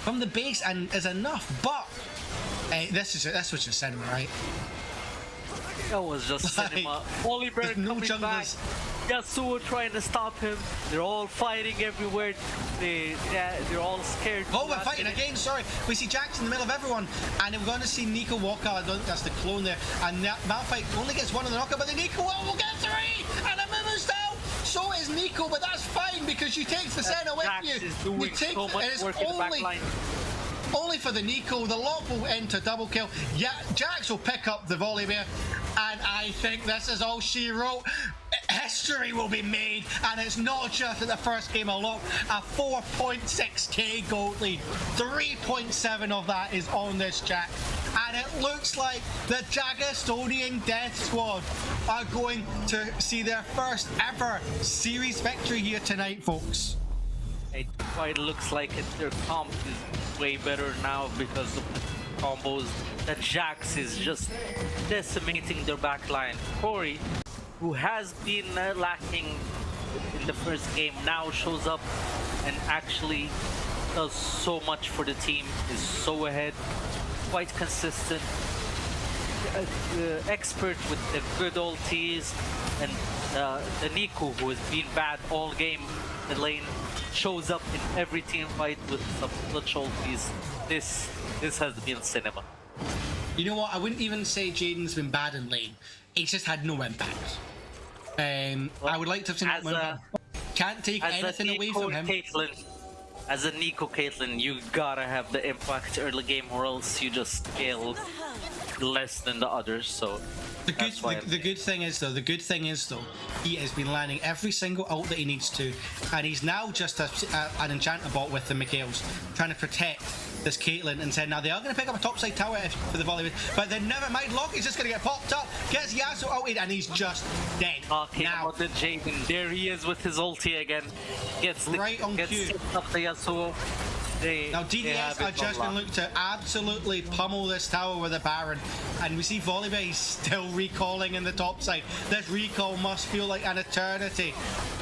from the base and is enough, but this was just cinema, right? That was just Like, cinema. Oliver there's no coming back. junglers. Yasuo trying to stop him. They're all fighting everywhere. They're all scared. Oh, we're fighting again, sorry. We see Jax in the middle of everyone, and we're going to see Nico walk out. I don't think that's the clone there. And that Malphite only gets one on the knockout, but the Nico will get 3! And a Mumu's down! So is Nico, but that's fine because you take the Senna with Jax you. is doing You take so much and it's work in the back only, line. only for the Nico. The Lock will enter double kill. Yeah, Jax will pick up the volley bear, and I think this is all she wrote. History will be made, and it's not just in the first game alone. A 4.6k gold lead, 3.7 of that is on this Jack, and it looks like the Jagastonian Death Squad are going to see their first ever series victory here tonight, folks. It quite looks like it. Their comp is way better now because of the combos. The Jax is just decimating their backline. Corey, who has been lacking in the first game, now shows up and actually does so much for the team, is so ahead, quite consistent, expert with the good ultis, and the Nico, who has been bad all game, the lane, shows up in every team fight with some clutch ultis. this has been cinema. You know what? I wouldn't even say Jaden's been bad in lane. He's just had no impact. I would like to have seen As him. a- Can't take As anything a away Nico from him. Caitlyn, as a Nico Caitlyn, you gotta have the impact early game, or else you just scale less than the others. So The good thing is though, he has been landing every single ult that he needs to, and he's now just an enchanter bot with the Mikhails, trying to protect this Caitlyn and said, now they are going to pick up a topside tower for the volley, but then never mind, Loki's just going to get popped up, gets Yasuo ulted, and he's just dead. talking now, about the Jaden, there he is with his ulti again. Gets Right on cue. Up the Yasuo. Now DDS are just going to look to absolutely pummel this tower with a Baron, and we see Volibear still recalling in the top side. This recall must feel like an eternity.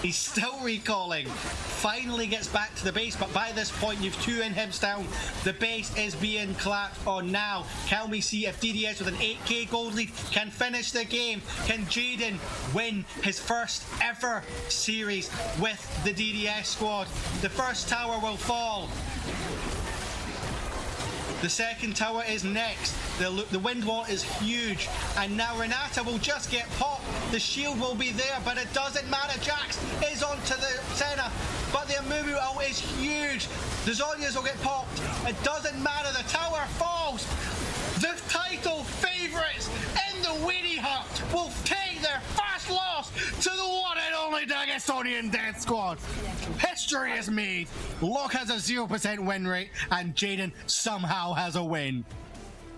He's still recalling. Finally gets back to the base, but by this point you've 2 inhibs down. The base is being clapped on now. Can we see if DDS with an 8k gold lead can finish the game? Can Jaden win his first ever series with the DDS squad? The first tower will fall. The second tower is next. The wind wall is huge, and now Renata will just get popped. The shield will be there, but it doesn't matter. Jax is onto the center, but the Amumu ult is huge. The Zonias will get popped. It doesn't matter. The tower falls. The title favourites in the Winnie Hut will take their first loss to the one and only Dagestanian Death Squad. History is made. Locke has a 0% win rate, and Jaden somehow has a win.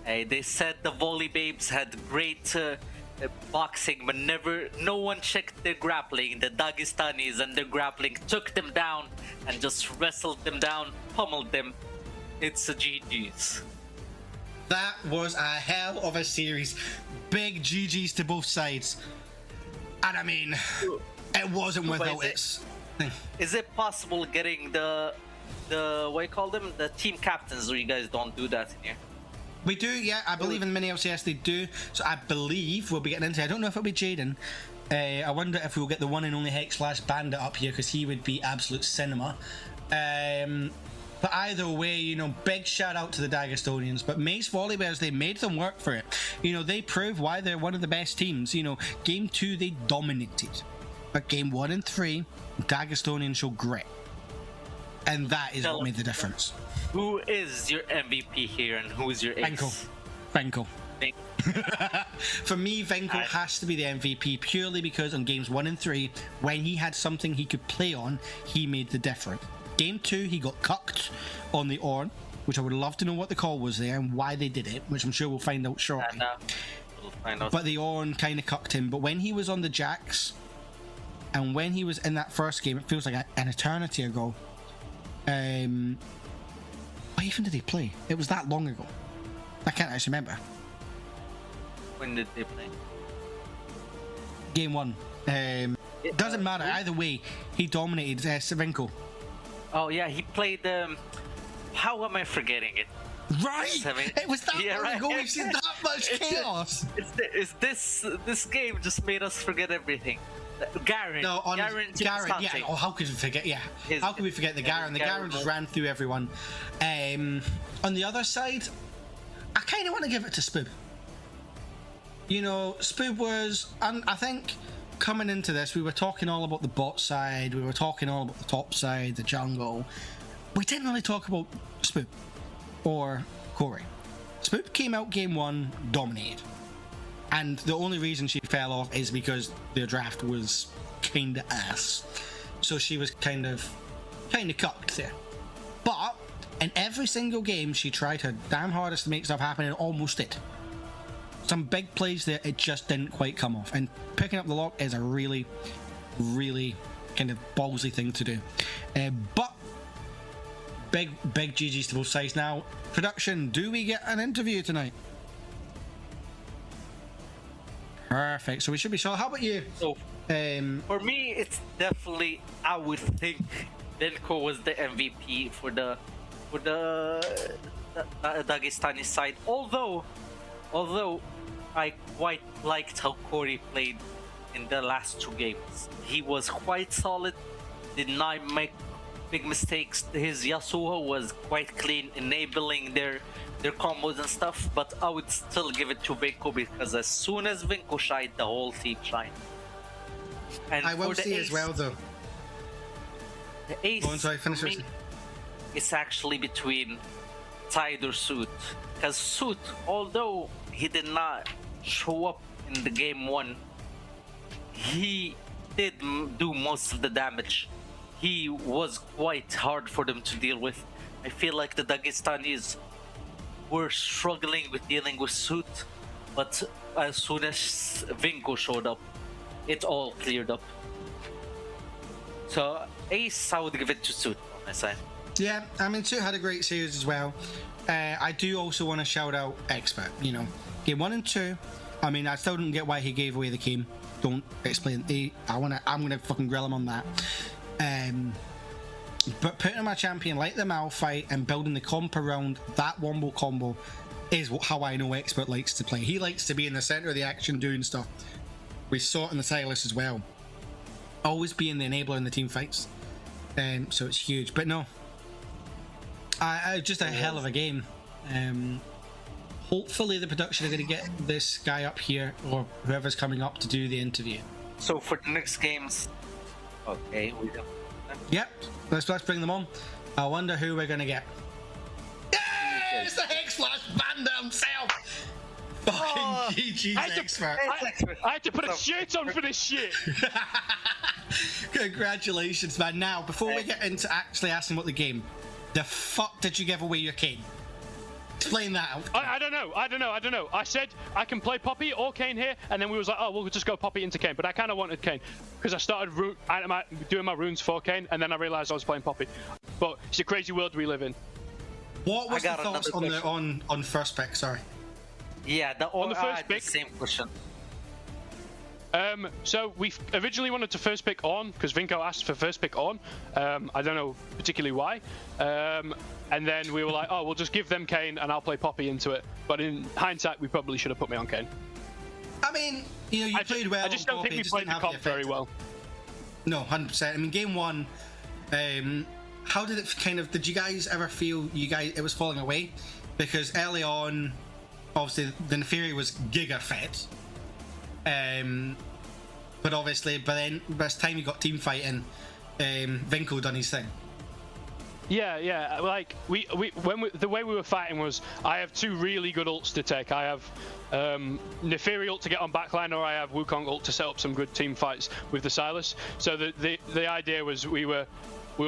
Hey, they said the volley babes had great boxing, but no one checked their grappling. The Dagestanis and their grappling took them down and just wrestled them down, pummeled them. It's a GG's. That was a hell of a series. Big GG's to both sides. And I mean, it wasn't without its... Is it possible getting the what you call them? The team captains, or you guys don't do that in here? We do, yeah. I believe in MiniLCS they do. So I believe we'll be getting into it. I don't know if it'll be Jaden. I wonder if we'll get the one and only Hex/Bandit up here, because he would be absolute cinema. But either way, you know, big shout out to the Dagestonians. But Mace Volleybears, they made them work for it. You know, they prove why they're one of the best teams. You know, game 2 they dominated, but game 1 and 3, Dagestonians showed grit, and that is what made the difference. Who is your MVP here, and who is your ace? Venko. For me, Venko has to be the MVP, purely because on games 1 and 3, when he had something he could play on, he made the difference. Game 2, he got cucked on the Ornn, which I would love to know what the call was there and why they did it, which I'm sure we'll find out shortly. We'll find out. But the Ornn kind of cucked him. But when he was on the Jax, and when he was in that first game, it feels like an eternity ago. What even did he play? It was that long ago. I can't actually remember. When did they play? Game 1. It doesn't matter. Either way, he dominated Savinko. Oh yeah, he played. How am I forgetting it? Right. It was that long ago. We've seen that much chaos. This game just made us forget everything. Garen. No, on Garen. Yeah. Oh, how could we forget? Yeah. How could we forget the Garen? The Garen just ran through everyone. On the other side, I kind of want to give it to Spoob. You know, Spoob was, I think, coming into this, we were talking all about the bot side, we were talking all about the top side, the jungle. We didn't really talk about Spoob or Corey. Spoob came out game 1, dominated. And the only reason she fell off is because their draft was kinda ass. So she was kind of cucked there. But in every single game, she tried her damn hardest to make stuff happen, and almost did. Some big plays there, it just didn't quite come off. And picking up the lock is a really, really kind of ballsy thing to do. But big GG's to both sides. Now, production, do we get an interview tonight? Perfect. So we should be sure. How about you? So, for me, it's definitely, I would think Venko was the MVP for the Dagestani side. Although I quite liked how Corey played in the last 2 games. He was quite solid. Did not make big mistakes. His Yasuo was quite clean, enabling their combos and stuff, but I would still give it to Vinko because as soon as Vinko shined, the whole team shined. And I will for the say ace, as well, though. the ace Go on, sorry, finish for it. me, it's actually between Tide or Suit. Because Suit, although he did not show up in the game 1, he did do most of the damage. He was quite hard for them to deal with. I feel like the Dagestanis were struggling with dealing with Suit, but as soon as Vinko showed up, it all cleared up. So Ace, I would give it to Suit on my side. Yeah, I mean, Suit had a great series as well. I do also want to shout out Expert. You know, game 1 and 2. I mean, I still don't get why he gave away the game. Don't explain. I'm gonna fucking grill him on that. But putting my champion like the Malphite and building the comp around that wombo combo is how I know Expert likes to play. He likes to be in the center of the action doing stuff. We saw it in the Silas as well. Always being the enabler in the team fights. So it's huge. But no, just a hell of a game. Hopefully the production are going to get this guy up here, or whoever's coming up to do the interview. So for the next games, okay, we don't. Yep, let's bring them on. I wonder who we're going to get. Yeah, it's the Hex Flash Banda himself! Fucking GG's Expert. I had to put a shirt on for this shit. Congratulations, man. Now, before we get into actually asking about the game, the fuck did you give away your cane? Explain that out. I don't know. I said I can play Poppy or Kane here, and then we was like, oh, we'll just go Poppy into Kane. But I kind of wanted Kane because I started doing my runes for Kane, and then I realized I was playing Poppy. But it's a crazy world we live in. What was the thoughts on first pick? Sorry. Yeah, on the first pick. Same question. So we originally wanted to first pick on because Vinko asked for first pick on. I don't know particularly why. And then we were like, oh, we'll just give them Kane and I'll play Poppy into it. But in hindsight, we probably should have put me on Kane. I mean, you know, you played well. I just don't think we played the comp very well. No, 100%. I mean, game 1, how did it kind of, did you guys ever feel it was falling away? Because early on, obviously, the Neferi was giga fed. But obviously, by the time you got team fighting, Vinko done his thing. Yeah. Like the way we were fighting was, I have 2 really good ults to take. I have Neferi ult to get on backline, or I have Wukong ult to set up some good team fights with the Silas. So the idea was we were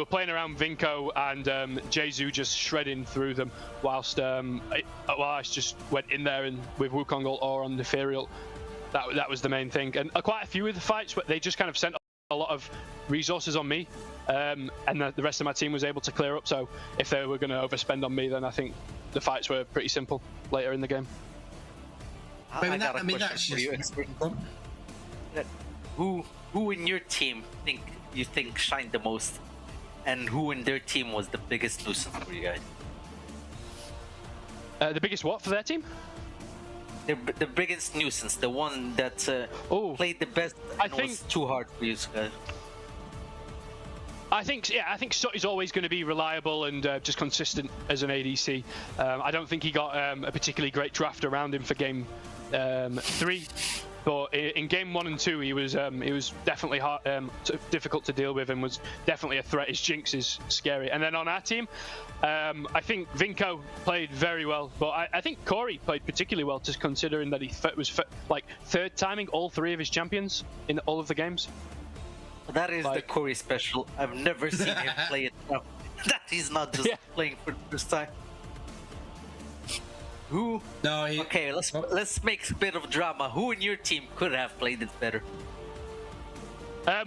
playing around Vinko and Jesu just shredding through them, whilst I just went in there and with Wukong ult or on Neferi ult. That was the main thing, and quite a few of the fights, they just kind of sent a lot of resources on me, and the rest of my team was able to clear up. So if they were going to overspend on me, then I think the fights were pretty simple later in the game. I got a question for you, Expert. Who in your team you think shined the most, and who in their team was the biggest nuisance for you guys? The biggest what for their team? The biggest nuisance, the one that played the best and was too hard for you guys. I think Sut is always going to be reliable and just consistent as an ADC. I don't think he got a particularly great draft around him for game 3. But in game 1 and 2, he was definitely hard, difficult to deal with, and was definitely a threat. His Jinx is scary. And then on our team, I think Vinko played very well, but I think Corey played particularly well, just considering that he was like 3rd timing all 3 of his champions in all of the games. That is the Corey special. I've never seen him play it. No, that he's not just playing for the first time. Who? No. Okay, let's make a bit of drama. Who in your team could have played it better?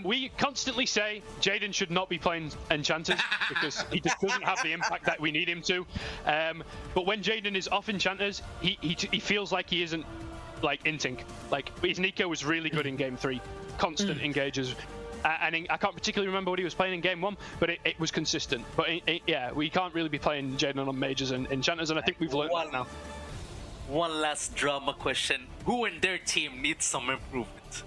We constantly say Jaden should not be playing Enchanters because he just doesn't have the impact that we need him to. But when Jaden is off Enchanters, he feels like he isn't like inting. Like his Nico was really good in game 3, constant engages. And I can't particularly remember what he was playing in game 1, but it was consistent. But yeah, we can't really be playing Jaden on Mages and Enchanters, and I think we've learned that now. One last drama question. Who in their team needs some improvement?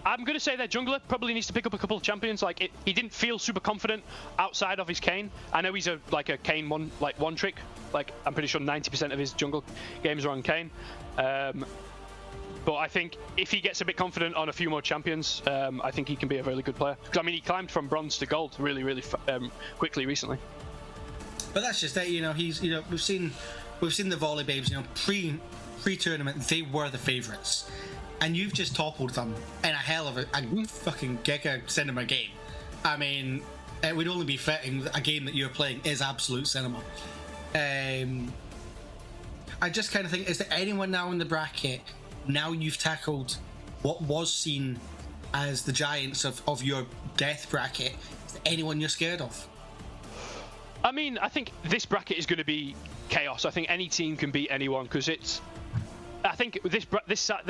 I'm going to say their jungler probably needs to pick up a couple of champions. Like he didn't feel super confident outside of his Kayn. I know he's a Kayn one trick. Like I'm pretty sure 90% of his jungle games are on Kayn. But I think if he gets a bit confident on a few more champions, I think he can be a really good player. Because I mean, he climbed from bronze to gold really quickly recently. But that's just it. We've seen the volley babes. Pre-tournament they were the favourites, and you've just toppled them in a hell of a fucking giga cinema game. I mean, it would only be fitting that a game that you're playing is absolute cinema. I just kind of think, is there anyone now in the bracket? Now you've tackled what was seen as the giants of your death bracket. Is there anyone you're scared of? I mean, I think this bracket is going to be chaos. I think any team can beat anyone because it's. I think this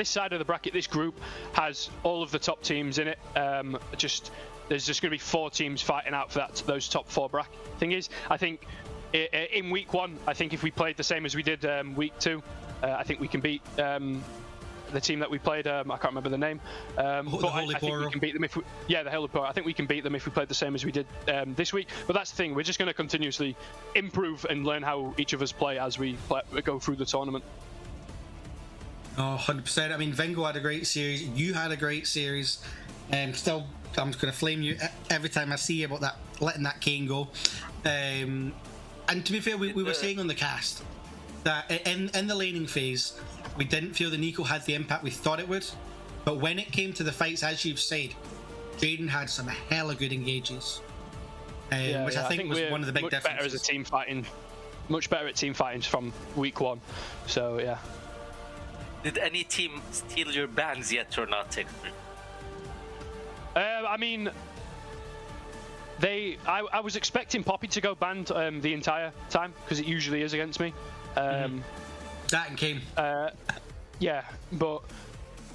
side of the bracket, this group has all of the top teams in it. There's just going to be 4 teams fighting out for those top 4 bracket. Thing is, I think in week 1, I think if we played the same as we did week 2, I think we can beat. The team that we played, I can't remember the name, but I think we can beat them the Holy Poro. I think we can beat them if we played the same as we did this week. But that's the thing, we're just going to continuously improve and learn how each of us play as we go through the tournament. Oh, 100%. I mean, Vingo had a great series. You had a great series. Still, I'm just going to flame you every time I see you about that, letting that Kayn go. And to be fair, we were saying on the cast that in the laning phase, we didn't feel the Nico had the impact we thought it would. But when it came to the fights, as you've said, Jaden had some hella good engages. Which I think was one of the big differences. Better as a team fighting. Much better at team fighting from week 1. So, yeah. Did any team steal your bans yet or not, Expert? I mean, I was expecting Poppy to go banned the entire time because it usually is against me. That and Kayn. Yeah, but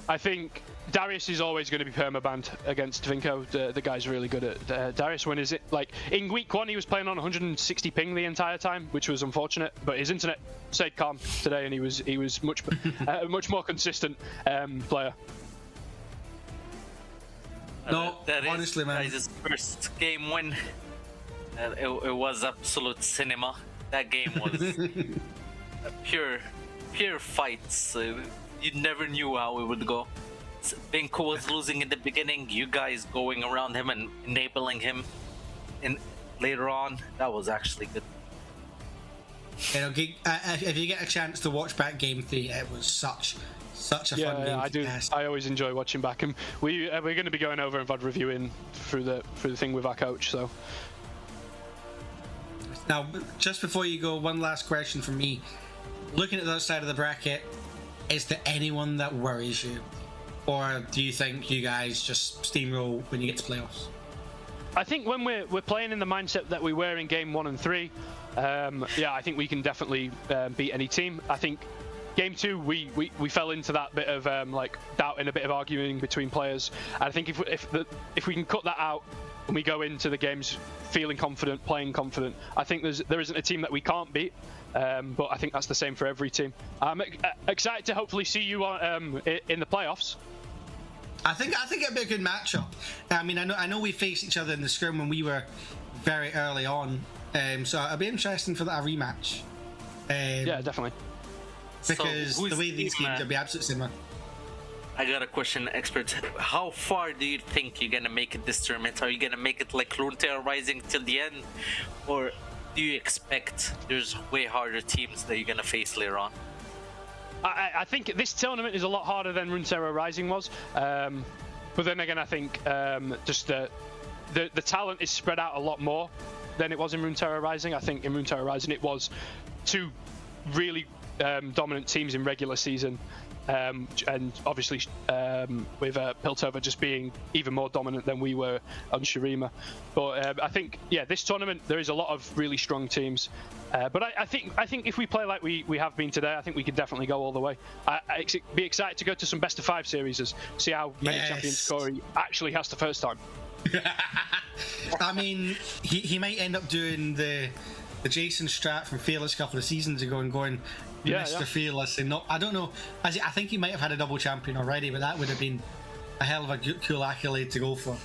I think Darius is always going to be perma-banned against Vinko. The guy's really good at Darius. When is it? Like, in week 1, he was playing on 160 ping the entire time, which was unfortunate, but his internet stayed calm today, and he was much much more consistent player. No, honestly, man. His first game win. It was absolute cinema. That game was pure fights. You never knew how it would go. Vinko was losing in the beginning. You guys going around him and enabling him, and later on, that was actually good. If you get a chance to watch back Game 3, it was such a fun game. I do. I always enjoy watching back, and we're going to be going over and VOD reviewing through the thing with our coach. So now, just before you go, one last question from me. Looking at the other side of the bracket, is there anyone that worries you, or do you think you guys just steamroll when you get to playoffs? I think when we're playing in the mindset that we were in game 1 and 3, I think we can definitely beat any team. I think game 2 we fell into that bit of doubt and a bit of arguing between players. And I think if we can cut that out and we go into the games feeling confident, playing confident, I think there isn't a team that we can't beat. But I think that's the same for every team. I'm excited to hopefully see you in the playoffs. I think it'd be a good matchup. I mean, I know we faced each other in the scrim when we were very early on, so it'll be interesting for that rematch. Yeah, definitely. Because the way these games will be absolutely similar. I got a question, Expert. How far do you think you're gonna make it this tournament? Are you gonna make it like Runeterra Rising till the end, or do you expect there's way harder teams that you're gonna face later on? I think this tournament is a lot harder than Runeterra Rising was, but then again, I think just the talent is spread out a lot more than it was in Runeterra Rising. I think in Runeterra Rising it was 2 really dominant teams in regular season, and obviously with Piltover just being even more dominant than we were on Shurima. But I think, this tournament there is a lot of really strong teams. But I think if we play like we have been today, I think we can definitely go all the way. I'd be excited to go to some best of 5 series, see how many champions Corey actually has the first time. I mean, he might end up doing the Jason Strat from Fearless a couple of seasons ago and going Mr. Fearless, and not, I don't know. I think he might have had a double champion already, but that would have been a hell of a cool accolade to go for.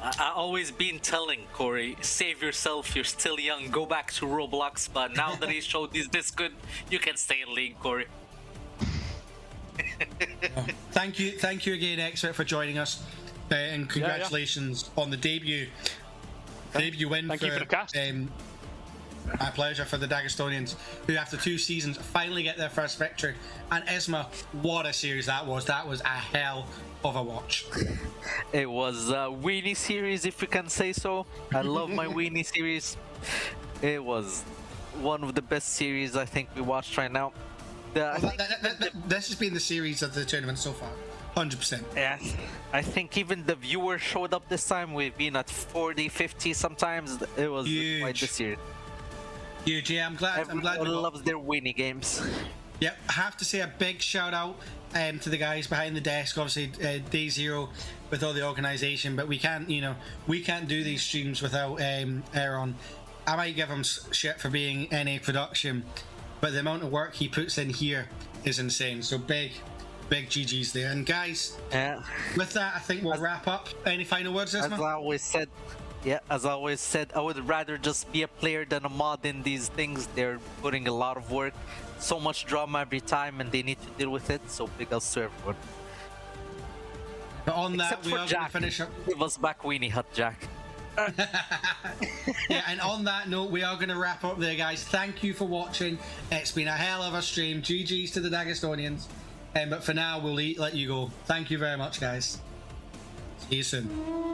I always been telling Corey, save yourself, you're still young, go back to Roblox, but now that he showed he's this good, you can stay in League, Corey. Thank you again, Expert, for joining us, and congratulations on the debut win. Thank you for the cast. My pleasure for the Dagestonians, who after 2 seasons finally get their first victory. And Isma, what a series that was! That was a hell of a watch. It was a Weenie series, if you can say so. I love my Weenie series. It was one of the best series I think we watched right now. This has been the series of the tournament so far, 100%. Yeah, I think even the viewers showed up this time. We've been at 40, 50 sometimes. It was quite the series. Huge, yeah, I'm glad. Everyone loves their Weenie games. Yep, I have to say a big shout out to the guys behind the desk. Obviously, Day Zero with all the organisation, but we can't do these streams without Aaron. I might give him shit for being NA production, but the amount of work he puts in here is insane. So big GGs there. And guys, with that, I think we'll wrap up. Any final words, Isma? As I always said, I would rather just be a player than a mod in these things. They're putting a lot of work, so much drama every time, and they need to deal with it. So big ups to everyone. But on that, Except we for are going Jack. to finish up. Give us back Weenie Hut, Jack. Yeah, and on that note, we are going to wrap up there, guys. Thank you for watching. It's been a hell of a stream. GGs to the Dagestonians. But for now, we'll let you go. Thank you very much, guys. See you soon.